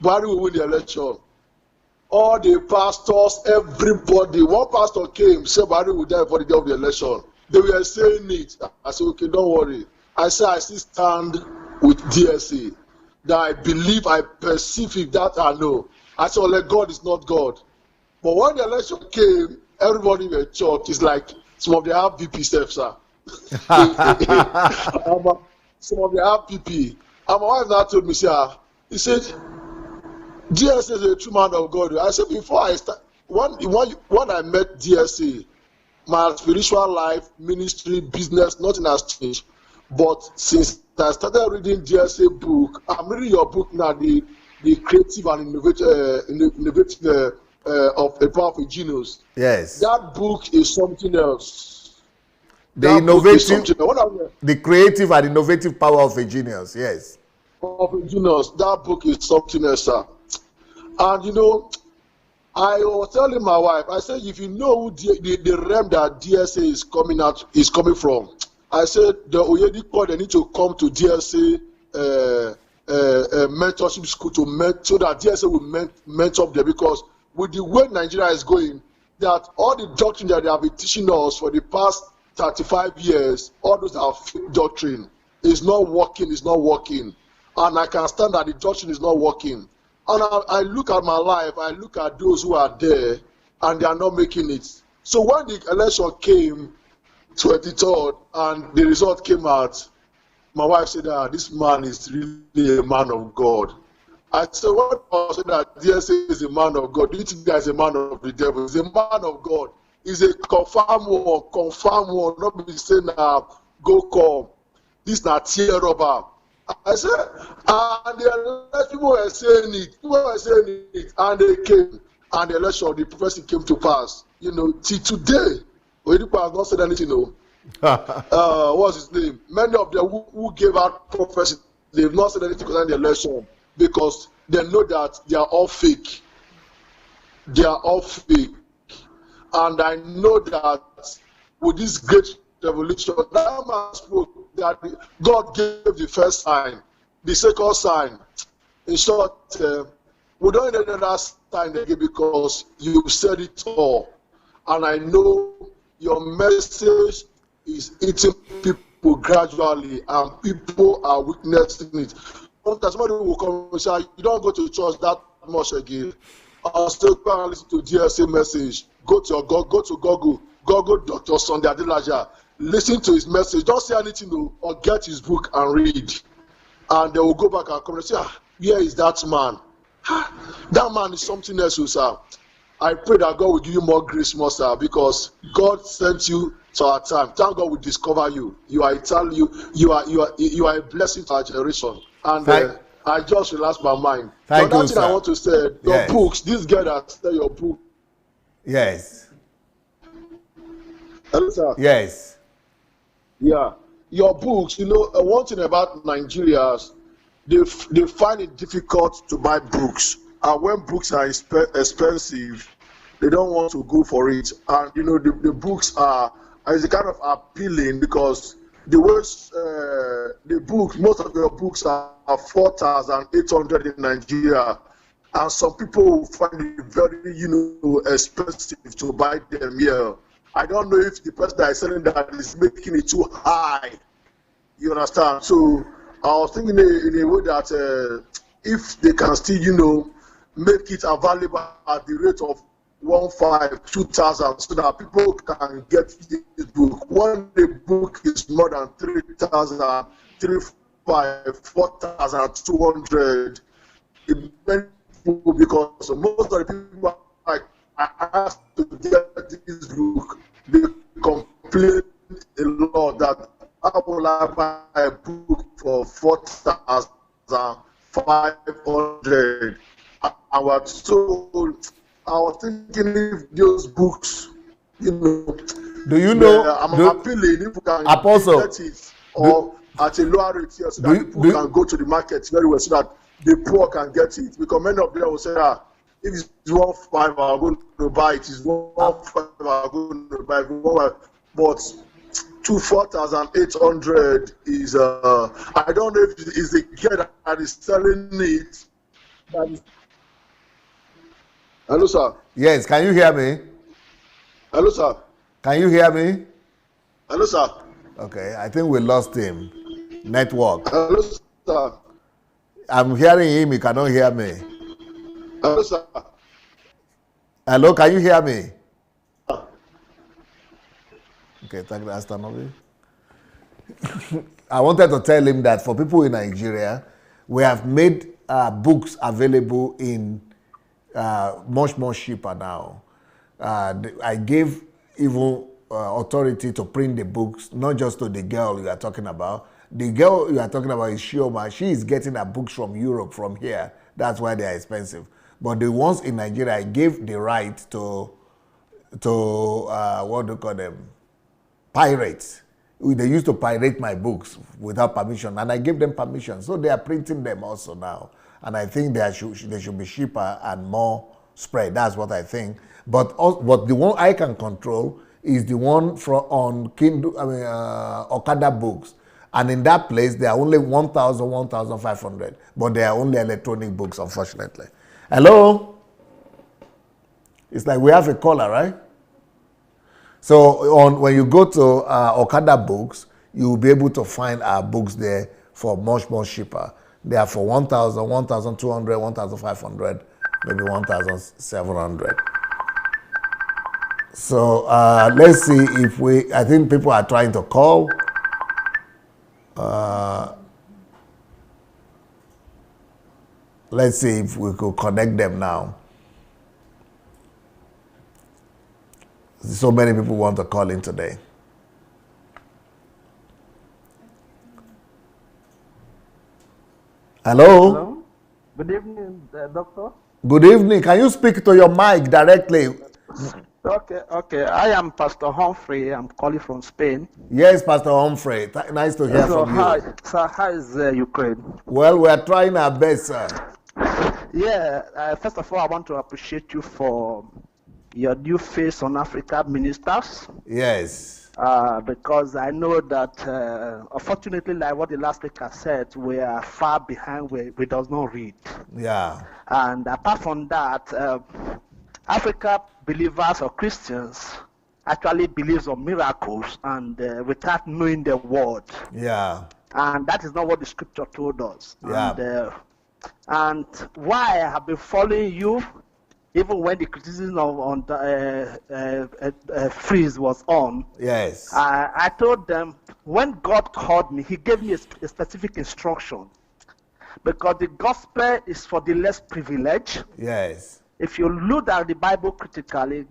Buhari will win the election. All the pastors, everybody, one pastor came, said Buhari will die before the day of the election. They were saying it. I said, okay, don't worry. I said, I still stand with DSA. That I believe, I perceive it, that I know. I said, well, God is not God. But when the election came, everybody were shocked. It's like some of them have BP stuff, sir. Some of them have BP. And my wife now told me, sir, he said, DSA is a true man of God. I said, before I start, when I met DSA, my spiritual life, ministry, business, nothing has changed. But since I started reading DSA book, I'm reading your book now, the creative and innovative of a powerful genius. Yes. That book is something else. The creative and innovative power of a genius. Yes. Of a genius. That book is something else, sir. And you know, I was telling my wife, I said, if you know who the realm that DSA is coming from, I said the Oyedikpo, they need to come to DSA mentorship school so that DSA will mentor them, because with the way Nigeria is going, that all the doctrine that they have been teaching us for the past 35 years, all those are fake doctrine, is not working, and I can stand that the doctrine is not working. And I look at my life, I look at those who are there, and they are not making it. So when the election came, 23rd, and the result came out, my wife said, this man is really a man of God. I said, what I said that DSA is a man of God? Do you think that is a man of the devil? He's a man of God. He's a confirmed one, not be saying, go come. This is not tear rubber. I said, and the people were saying it, and they came, and the election, the prophecy came to pass. You know, till today, people have not said anything. What's his name? Many of them who gave out prophecy, they've not said anything concerning the election, because they know that they are all fake. And I know that with this great revolution, that man spoke that God gave the first sign, the second sign. In short, we don't need another sign again, because you said it all. And I know your message is eating people gradually, and people are witnessing it. Sometimes somebody will come and say, you don't go to church that much again. Also, go and listen to GSA message. Go to Google, Dr. Sunday Adelaja. Listen to his message. Don't say anything, no, or get his book and read. And they will go back and come and say, where is that man? That man is something else, sir. I pray that God will give you more grace, more, sir, because God sent you to our time. Thank God we discover you. You are you are a blessing to our generation. And I just relaxed my mind. Thank you, thing sir. I want to say, your books, this girl that said your book. Yes. Hello, sir. Yes. Yeah. Your books, one thing about Nigerians, they find it difficult to buy books. And when books are expensive, they don't want to go for it. And the books are kind of appealing because the words, the book, most of your books are 4,800 in Nigeria, and some people find it very, expensive to buy them here. I don't know if the person that is selling that is making it too high. You understand? So I was thinking in a way that if they can still, make it available at the rate of 2,000, so that people can get this book. When the book is more than 3,000, 4,200, because most of the people I asked to get this book, they complain a lot that I will buy a book for 4,500. I was thinking if those books, do you know? I'm appealing if you can Apostle, get it or at a lower rate here, so that people can go to the market very well, so that the poor can get it. Because many of them will say, if it's 1,500, I'm going to buy it. It's 1,500, I'm going to buy it. But 4,800 is I don't know if it's the girl that is selling it. Hello, sir. Yes, can you hear me? Hello, sir. Can you hear me? Hello, sir. Okay, I think we lost him. Network. Hello, sir. I'm hearing him, he cannot hear me. Hello, sir. Hello, can you hear me? Okay, thank you, Astanovi. I wanted to tell him that for people in Nigeria, we have made books available in much more cheaper now. I gave even authority to print the books, not just to the girl you are talking about. The girl you are talking about is Shioma. She is getting her books from Europe, from here. That's why they are expensive. But the ones in Nigeria, I gave the right to what do you call them? Pirates. They used to pirate my books without permission, and I gave them permission. So they are printing them also now. And I think they should be cheaper and more spread. That's what I think. But the one I can control is the one on Kindle, Okada books. And in that place, they are only 1,000, 1,500. But they are only electronic books, unfortunately. Hello? It's like we have a caller, right? So when you go to Okada books, you will be able to find our books there for much more cheaper. They are for 1,000, 1,200, 1,500, maybe 1,700. So let's see if I think people are trying to call. Let's see if we could connect them now. So many people want to call in today. Hello? Hello. Good evening, doctor. Good evening. Can you speak to your mic directly? Okay. I am Pastor Humphrey. I'm calling from Spain. Yes, Pastor Humphrey. Nice to hear from you. Sir, how is Ukraine? Well, we are trying our best, sir. Yeah. First of all, I want to appreciate you for your new face on Africa ministers. Yes. Because I know that, unfortunately, like what the last speaker said, we are far behind where we does not read. Yeah. And apart from that, Africa believers or Christians actually believes on miracles and without knowing the word. Yeah. And that is not what the scripture told us. Yeah. And and why I have been following you, even when the criticism on the freeze was on. Yes. I told them when God called me, He gave me a specific instruction, because the gospel is for the less privileged. Yes. If you look at the Bible critically,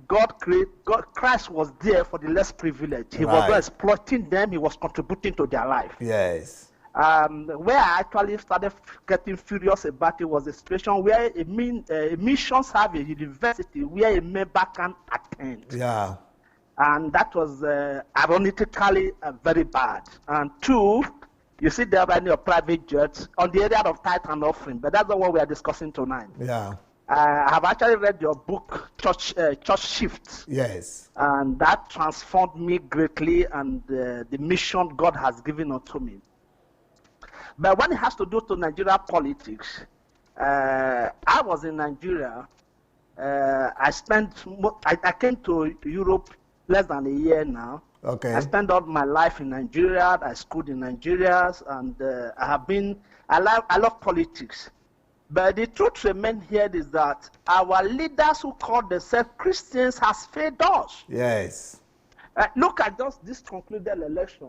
Christ was there for the less privileged. He was not exploiting them, He was contributing to their life. Yes. Where I actually started getting furious about it was a situation where a mission service university where a member can attend. Yeah. And that was ironically very bad. And two, you see there are your private jets on the area of tithe and offering, but that's not what we are discussing tonight. Yeah. I have actually read your book, Church Shift. Yes. And that transformed me greatly, and the mission God has given unto me. But when it has to do to Nigeria politics, I was in Nigeria. I came to Europe less than a year now. Okay. I spent all my life in Nigeria. I schooled in Nigeria, and I love politics. But the truth remains here is that our leaders who call themselves Christians has failed us. Yes. Look at just this concluded election.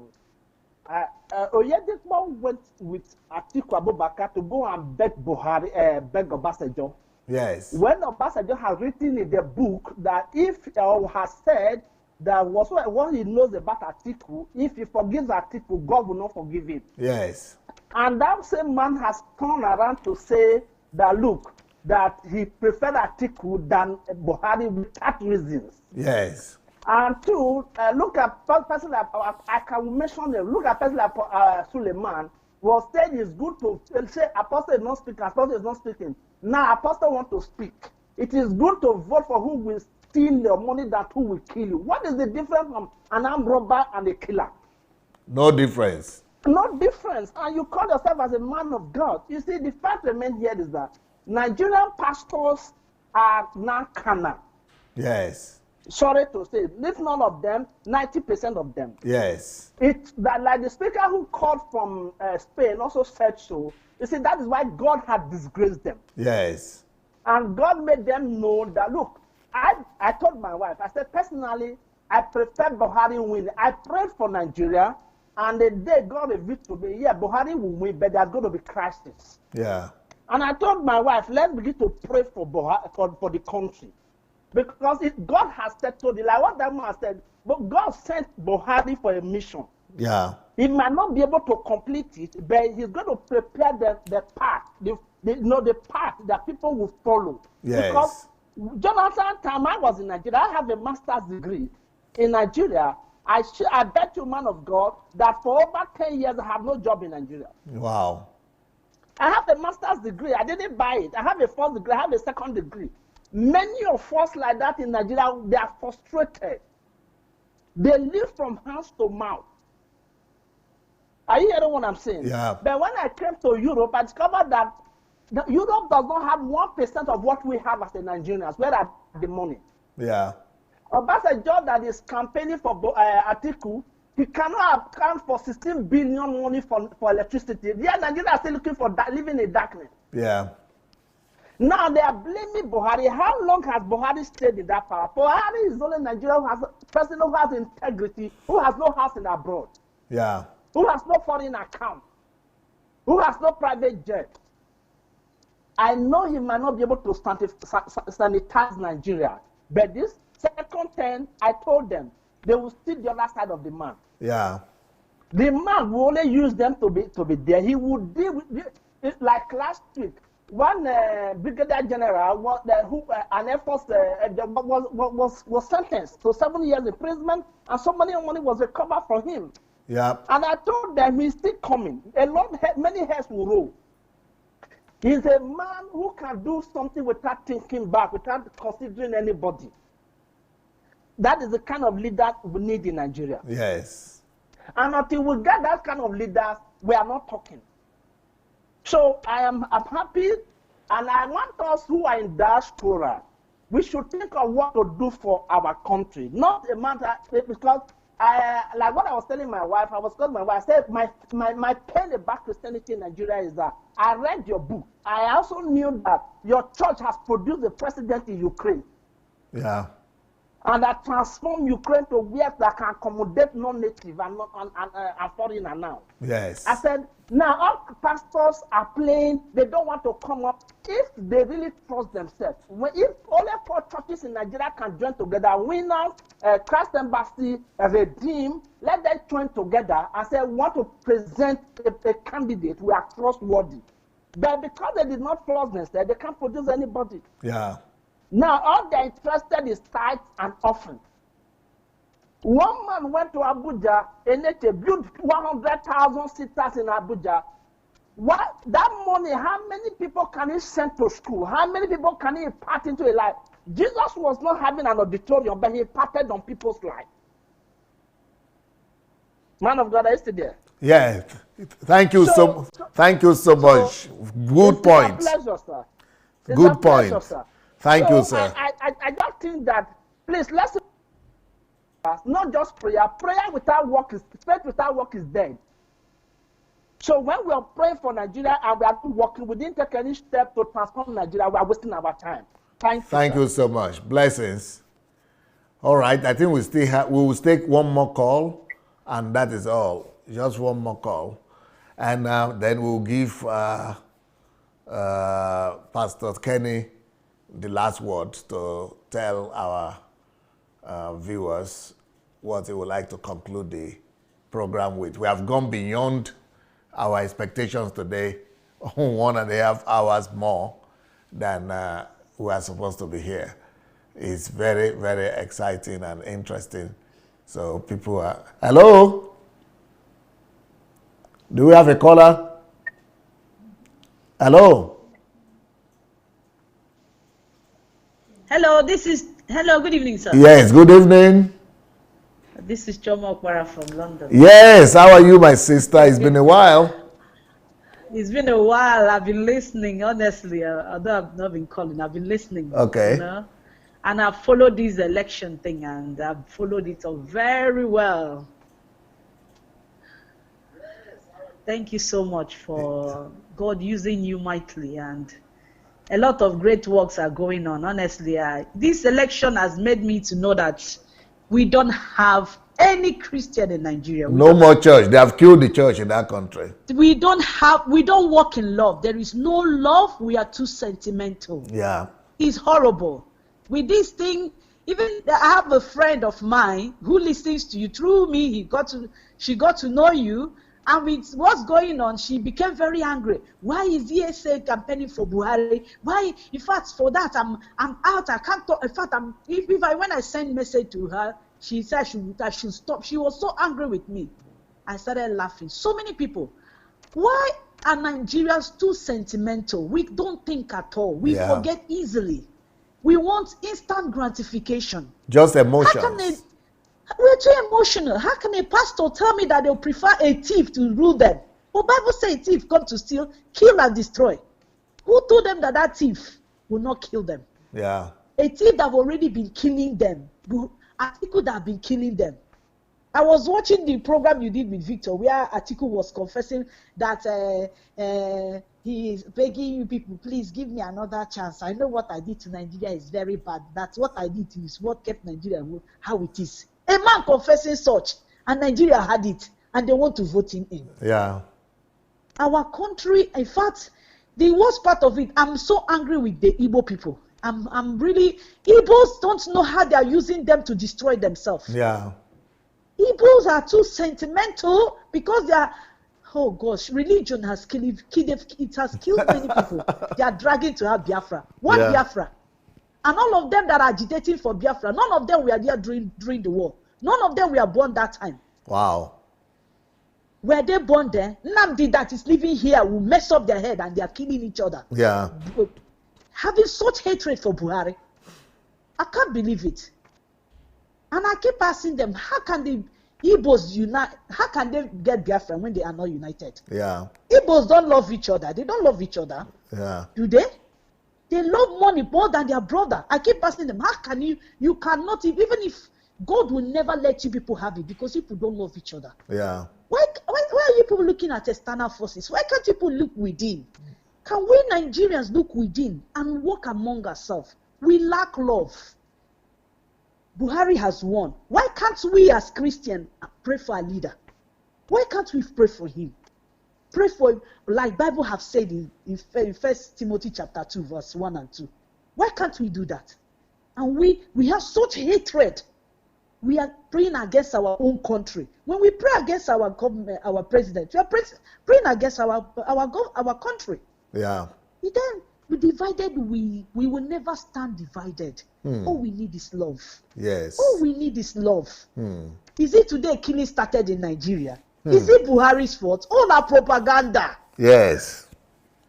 Oyedepo went with Atiku Abubakar to go and beg beg Obasanjo. Yes. When Obasanjo has written in the book that if has said that what he knows about Atiku, if he forgives Atiku, God will not forgive him. Yes. And that same man has turned around to say that look, that he preferred Atiku than Buhari without reasons. Yes. And two, look at person like I can mention them. Look at person like Suleiman was saying it's good to say apostle is not speaking, apostle is not speaking. Now apostle want to speak. It is good to vote for who will steal your money than who will kill you. What is the difference from an armed robber and a killer? No difference. No difference. And you call yourself as a man of God. You see, the fact remains here is that Nigerian pastors are now carnal. Yes. Sorry to say, if none of them, 90% of them. Yes. It's that, like the speaker who called from Spain also said so. You see, that is why God had disgraced them. Yes. And God made them know that, look, I told my wife, I said, personally, I prefer Buhari win. I prayed for Nigeria, and the day God revealed to me, yeah, Buhari will win, but there's going to be crisis. Yeah. And I told my wife, let's begin to pray for Buhari, for the country. Because God has said to the, like what that man said, but God sent Buhari for a mission. Yeah. He might not be able to complete it, but he's going to prepare the path, the path that people will follow. Yes. Because Jonathan, time I was in Nigeria, I have a master's degree in Nigeria. I bet you, man of God, that for over 10 years I have no job in Nigeria. Wow. I have a master's degree. I didn't buy it. I have a first degree. I have a second degree. Many of us like that in Nigeria, they are frustrated. They live from hands to mouth. Are you hearing what I'm saying? Yeah. But when I came to Europe, I discovered that Europe does not have 1% of what we have as the Nigerians. Where are the money? Yeah. Obasanjo that is campaigning for Atiku, he cannot account for 16 billion money for electricity. Yeah, Nigeria are still looking for that, living in darkness. Yeah. Now they are blaming Buhari. How long has Buhari stayed in that power? Buhari is only Nigeria who has a person who has integrity, who has no house in abroad, Yeah. who has no foreign account, who has no private jet. I know he might not be able to sanitize Nigeria, but this second 10, I told them, they will steal the other side of the man. Yeah. The man will only use them to be there. He would deal with it like last week. One brigadier general an Air Force was sentenced to 7 years imprisonment, and so many money was recovered from him. Yeah. And I told them he's still coming. Many heads will roll. He's a man who can do something without thinking back, without considering anybody. That is the kind of leader we need in Nigeria. Yes. And until we get that kind of leaders, we are not talking. So I'm happy, and I want us who are in diaspora, we should think of what to do for our country. Not a matter, because like what I was telling my wife, I said my pain about Christianity in Nigeria is that I read your book. I also knew that your church has produced a president in Ukraine. Yeah. And that transformed Ukraine to where that can accommodate non-native and foreigner now. Yes. I said, now all pastors are playing, they don't want to come up. If they really trust themselves, if only 4 churches in Nigeria can join together, Winners, Christ Embassy, Redeem, let them join together and say, we want to present a candidate, we are trustworthy. But because they did not trust themselves, they can't produce anybody. Yeah. Now, all they're interested is tithes and offering. One man went to Abuja and they built 100,000 sitters in Abuja. What that money, how many people can he send to school? How many people can he impart into a life? Jesus was not having an auditorium, but he imparted on people's life. Man of God, are you still there? Yeah. Thank you thank you so much. Good point. It's a pleasure, sir. It's Good a pleasure, point. Sir. Thank you, sir. I just think that, please, let's not just prayer. Prayer without work is, faith without work is dead. So when we are praying for Nigeria and we are working, we didn't take any step to transform Nigeria, we are wasting our time. Thank you so much. Blessings. All right, I think we will take one more call, and that is all. Just one more call. And then we'll give Pastor Kenny the last word to tell our viewers what he would like to conclude the program with. We have gone beyond our expectations today, 1.5 hours more than we are supposed to be here. It's very, very exciting and interesting. So people are... Hello? Do we have a caller? Hello? Hello, good evening, sir. Yes, good evening. This is Choma Okwara from London. Yes, how are you, my sister? It's been a while. It's been a while. I've been listening, honestly. Although I've not been calling, I've been listening. Okay. You know? And I've followed this election thing, and I've followed it up very well. Thank you so much for God using you mightily, and a lot of great works are going on. Honestly, this election has made me to know that we don't have any Christian in Nigeria. No more church. They have killed the church in that country. We don't walk in love. There is no love. We are too sentimental. Yeah. It's horrible. With this thing, even I have a friend of mine who listens to you through me. She got to know you. And with what's going on, she became very angry. Why is ESA campaigning for Buhari? Why? In fact, for that, I'm out. I can't talk. In fact, when I send message to her, she said I should stop. She was so angry with me. I started laughing. So many people. Why are Nigerians too sentimental? We don't think at all. We forget easily. We want instant gratification. Just emotions. We're too emotional. How can a pastor tell me that they'll prefer a thief to rule them? Well, Bible says a thief come to steal, kill, and destroy. Who told them that thief will not kill them? Yeah. A thief that have already been killing them. Atiku that have been killing them. I was watching the program you did with Victor, where Atiku was confessing that he is begging you people, please give me another chance. I know what I did to Nigeria is very bad. That's what I did is what kept Nigeria how it is. A man confessing such, and Nigeria had it, and they want to vote him in. Yeah. Our country, in fact, the worst part of it, I'm so angry with the Igbo people. I'm really, Igbos don't know how they are using them to destroy themselves. Yeah. Igbos are too sentimental because they are, oh gosh, religion has killed, it has killed many people. They are dragging to have Biafra. What Biafra? And all of them that are agitating for Biafra, none of them were there during the war. None of them were born that time. Wow. Were they born there? Nnamdi that is living here will mess up their head and they are killing each other. Yeah. Having such hatred for Buhari. I can't believe it. And I keep asking them, how can the Igbos unite? How can they get Biafra when they are not united? Yeah. Igbos don't love each other. They don't love each other. Yeah. Do they? They love money more than their brother. I keep asking them, how can you cannot, even if God will never let you people have it because people don't love each other. Yeah. Why are you people looking at external forces? Why can't people look within? Can we Nigerians look within and work among ourselves? We lack love. Buhari has won. Why can't we as Christians pray for a leader? Why can't we pray for him? Pray for him, like Bible have said in 1 Timothy chapter 2, verse 1 and 2. Why can't we do that? And we have such hatred. We are praying against our own country. When we pray against our government, our president, we are praying against our country. Yeah. Then we divided, we will never stand divided. All we need is love. Yes. All we need is love. Is it today killing started in Nigeria? Is it Buhari's fault? All our propaganda. Yes.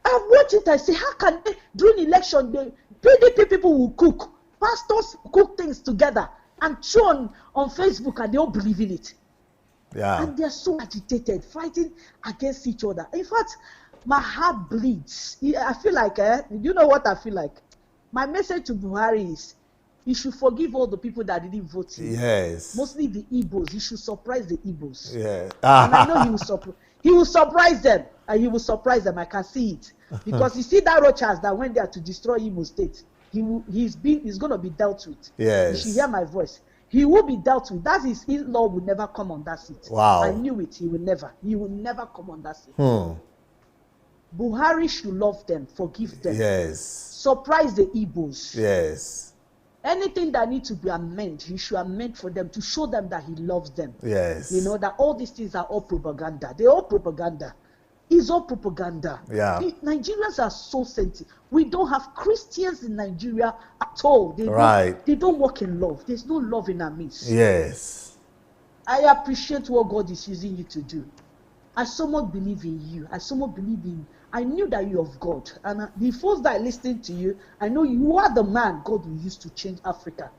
I watch it, I say, how can they, during election, the PDP people will cook. Pastors cook things together and show on Facebook, and they all believe in it. Yeah. And they're so agitated, fighting against each other. In fact, my heart bleeds. I feel like, you know what I feel like? My message to Buhari is, he should forgive all the people that didn't vote him. Yes. Mostly the Igbos. He should surprise the Igbos. Yeah. And I know he will surprise them. And he will surprise them. I can see it. Because you see that Rochas that went there to destroy Imo State, he's going to be dealt with. Yes. You should hear my voice. He will be dealt with. That is, his law will never come on that seat. Wow. I knew it. He will never come on that seat. Buhari should love them, forgive them. Yes. Surprise the Igbos. Yes. Anything that needs to be amended, he should amend for them to show them that he loves them. Yes. You know, that all these things are all propaganda. They're all propaganda. It's all propaganda. Yeah. Nigerians are so sensitive. We don't have Christians in Nigeria at all. They don't work in love. There's no love in our midst. Yes. I appreciate what God is using you to do. I so much believe in you. I knew that you're of God. And the first that I listened to you, I know you are the man God will use to change Africa.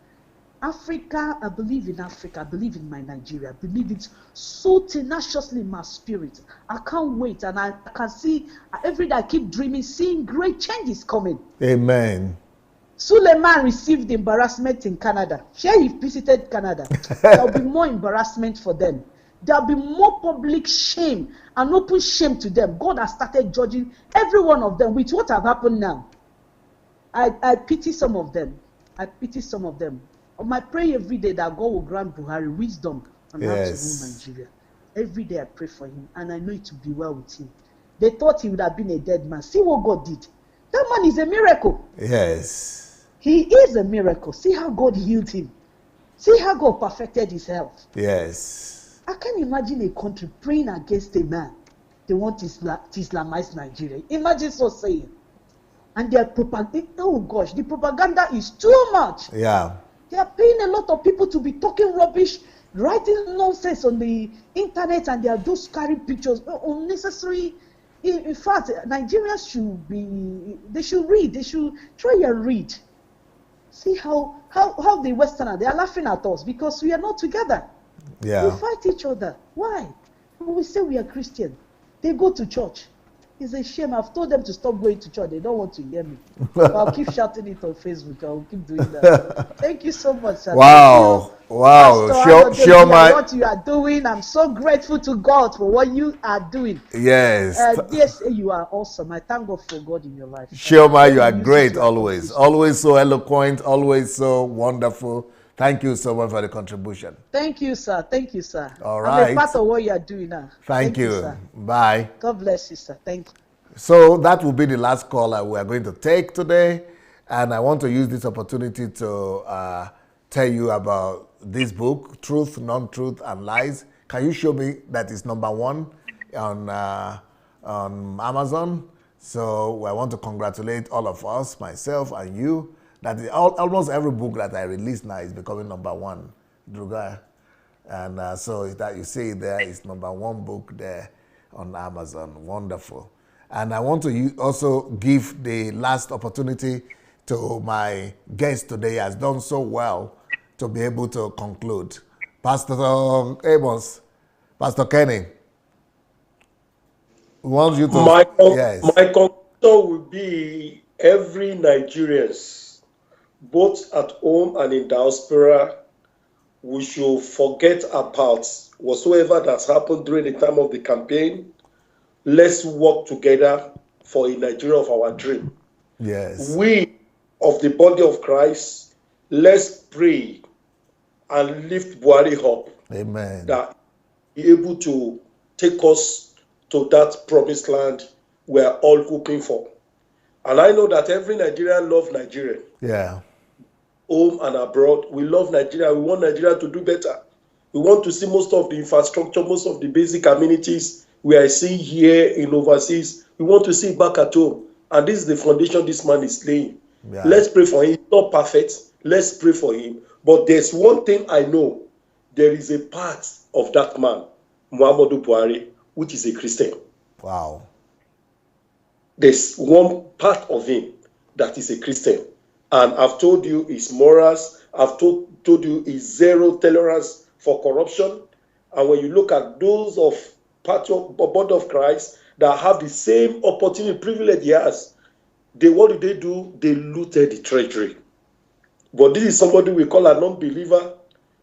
Africa, I believe in Africa. I believe in my Nigeria. I believe it so tenaciously in my spirit. I can't wait. And I can see, every day I keep dreaming, seeing great changes coming. Amen. Suleiman received embarrassment in Canada. Sure, he visited Canada. There will be more embarrassment for them. There will be more public shame and open shame to them. God has started judging every one of them with what have happened now. I pity some of them. I pray every day that God will grant Buhari wisdom on how to rule Nigeria. Every day I pray for him, and I know it will be well with him. They thought he would have been a dead man. See what God did. That man is a miracle. Yes. He is a miracle. See how God healed him. See how God perfected his health. Yes. I can't imagine a country praying against a man. They want to Islamize Nigeria. Imagine so saying. And their propaganda, oh gosh, the propaganda is too much. Yeah. They are paying a lot of people to be talking rubbish, writing nonsense on the internet, and they are just carrying pictures, unnecessary. In fact, Nigerians should read. They should try and read. See how the Westerners, they are laughing at us because we are not together. Yeah. We fight each other. Why? We say we are Christian. They go to church. It's a shame. I've told them to stop going to church. They don't want to hear me. But I'll keep shouting it on Facebook. I'll keep doing that. Thank you so much, sir. Wow. Wow. Show what you are doing. I'm so grateful to God for what you are doing. Yes. Yes, you are awesome. I thank God for God in your life. Shioma, you are great always. Always so eloquent. Always so wonderful. Thank you so much for the contribution. Thank you, sir. Thank you, sir. All right. I'm a part of what you are doing now. Thank you. Sir. Bye. God bless you, sir. Thank you. So that will be the last call we are going to take today. And I want to use this opportunity to tell you about this book, Truth, Non-Truth, and Lies. Can you show me that it's #1 on Amazon? So I want to congratulate all of us, myself and you, that almost every book that I release now is becoming #1, Druga. And so that you see there is #1 book there on Amazon. Wonderful. And I want to also give the last opportunity to my guest today. He has done so well to be able to conclude. Pastor Amos, Pastor Kenny, we want you to... My conclusion will be every Nigerian, both at home and in diaspora, we should forget about whatsoever that's happened during the time of the campaign. Let's work together for a Nigeria of our dream. Yes. We of the body of Christ, let's pray and lift Buhari up. Amen. That be able to take us to that promised land we're all hoping for. And I know that every Nigerian loves Nigeria. Yeah. Home and abroad, we love Nigeria. We want Nigeria to do better. We want to see most of the infrastructure, most of the basic amenities we are seeing here in overseas. We want to see it back at home. And this is the foundation this man is laying. Yeah. Let's pray for him. He's not perfect. Let's pray for him. But there's one thing I know. There is a part of that man, Muhammadu Buhari, which is a Christian. Wow. There's one part of him that is a Christian. And I've told you his morals. I've told you his zero tolerance for corruption. And when you look at those of body of Christ that have the same opportunity, privilege he has, what do? They looted the treasury. But this is somebody we call a non-believer,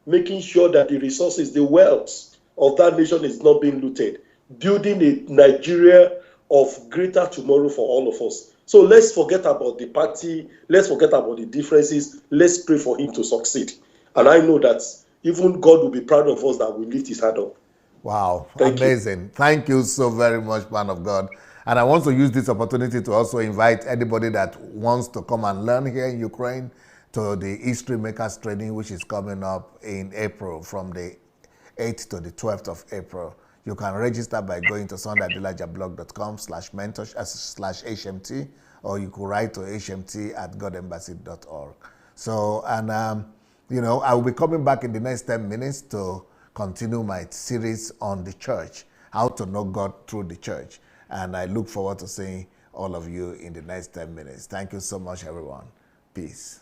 making sure that the resources, the wealth of that nation is not being looted, building a Nigeria of greater tomorrow for all of us. So let's forget about the party, let's forget about the differences, let's pray for him to succeed. And I know that even God will be proud of us that we lift his hand up. Wow, Amazing. Thank you so very much, man of God. And I want to use this opportunity to also invite anybody that wants to come and learn here in Ukraine to the History Makers training, which is coming up in April from the 8th to the 12th of April. You can register by going to sundayadelajablock.com/mentor/HMT, or you could write to hmt@godembassy.org. So, and you know, I will be coming back in the next 10 minutes to continue my series on the church, how to know God through the church. And I look forward to seeing all of you in the next 10 minutes. Thank you so much, everyone. Peace.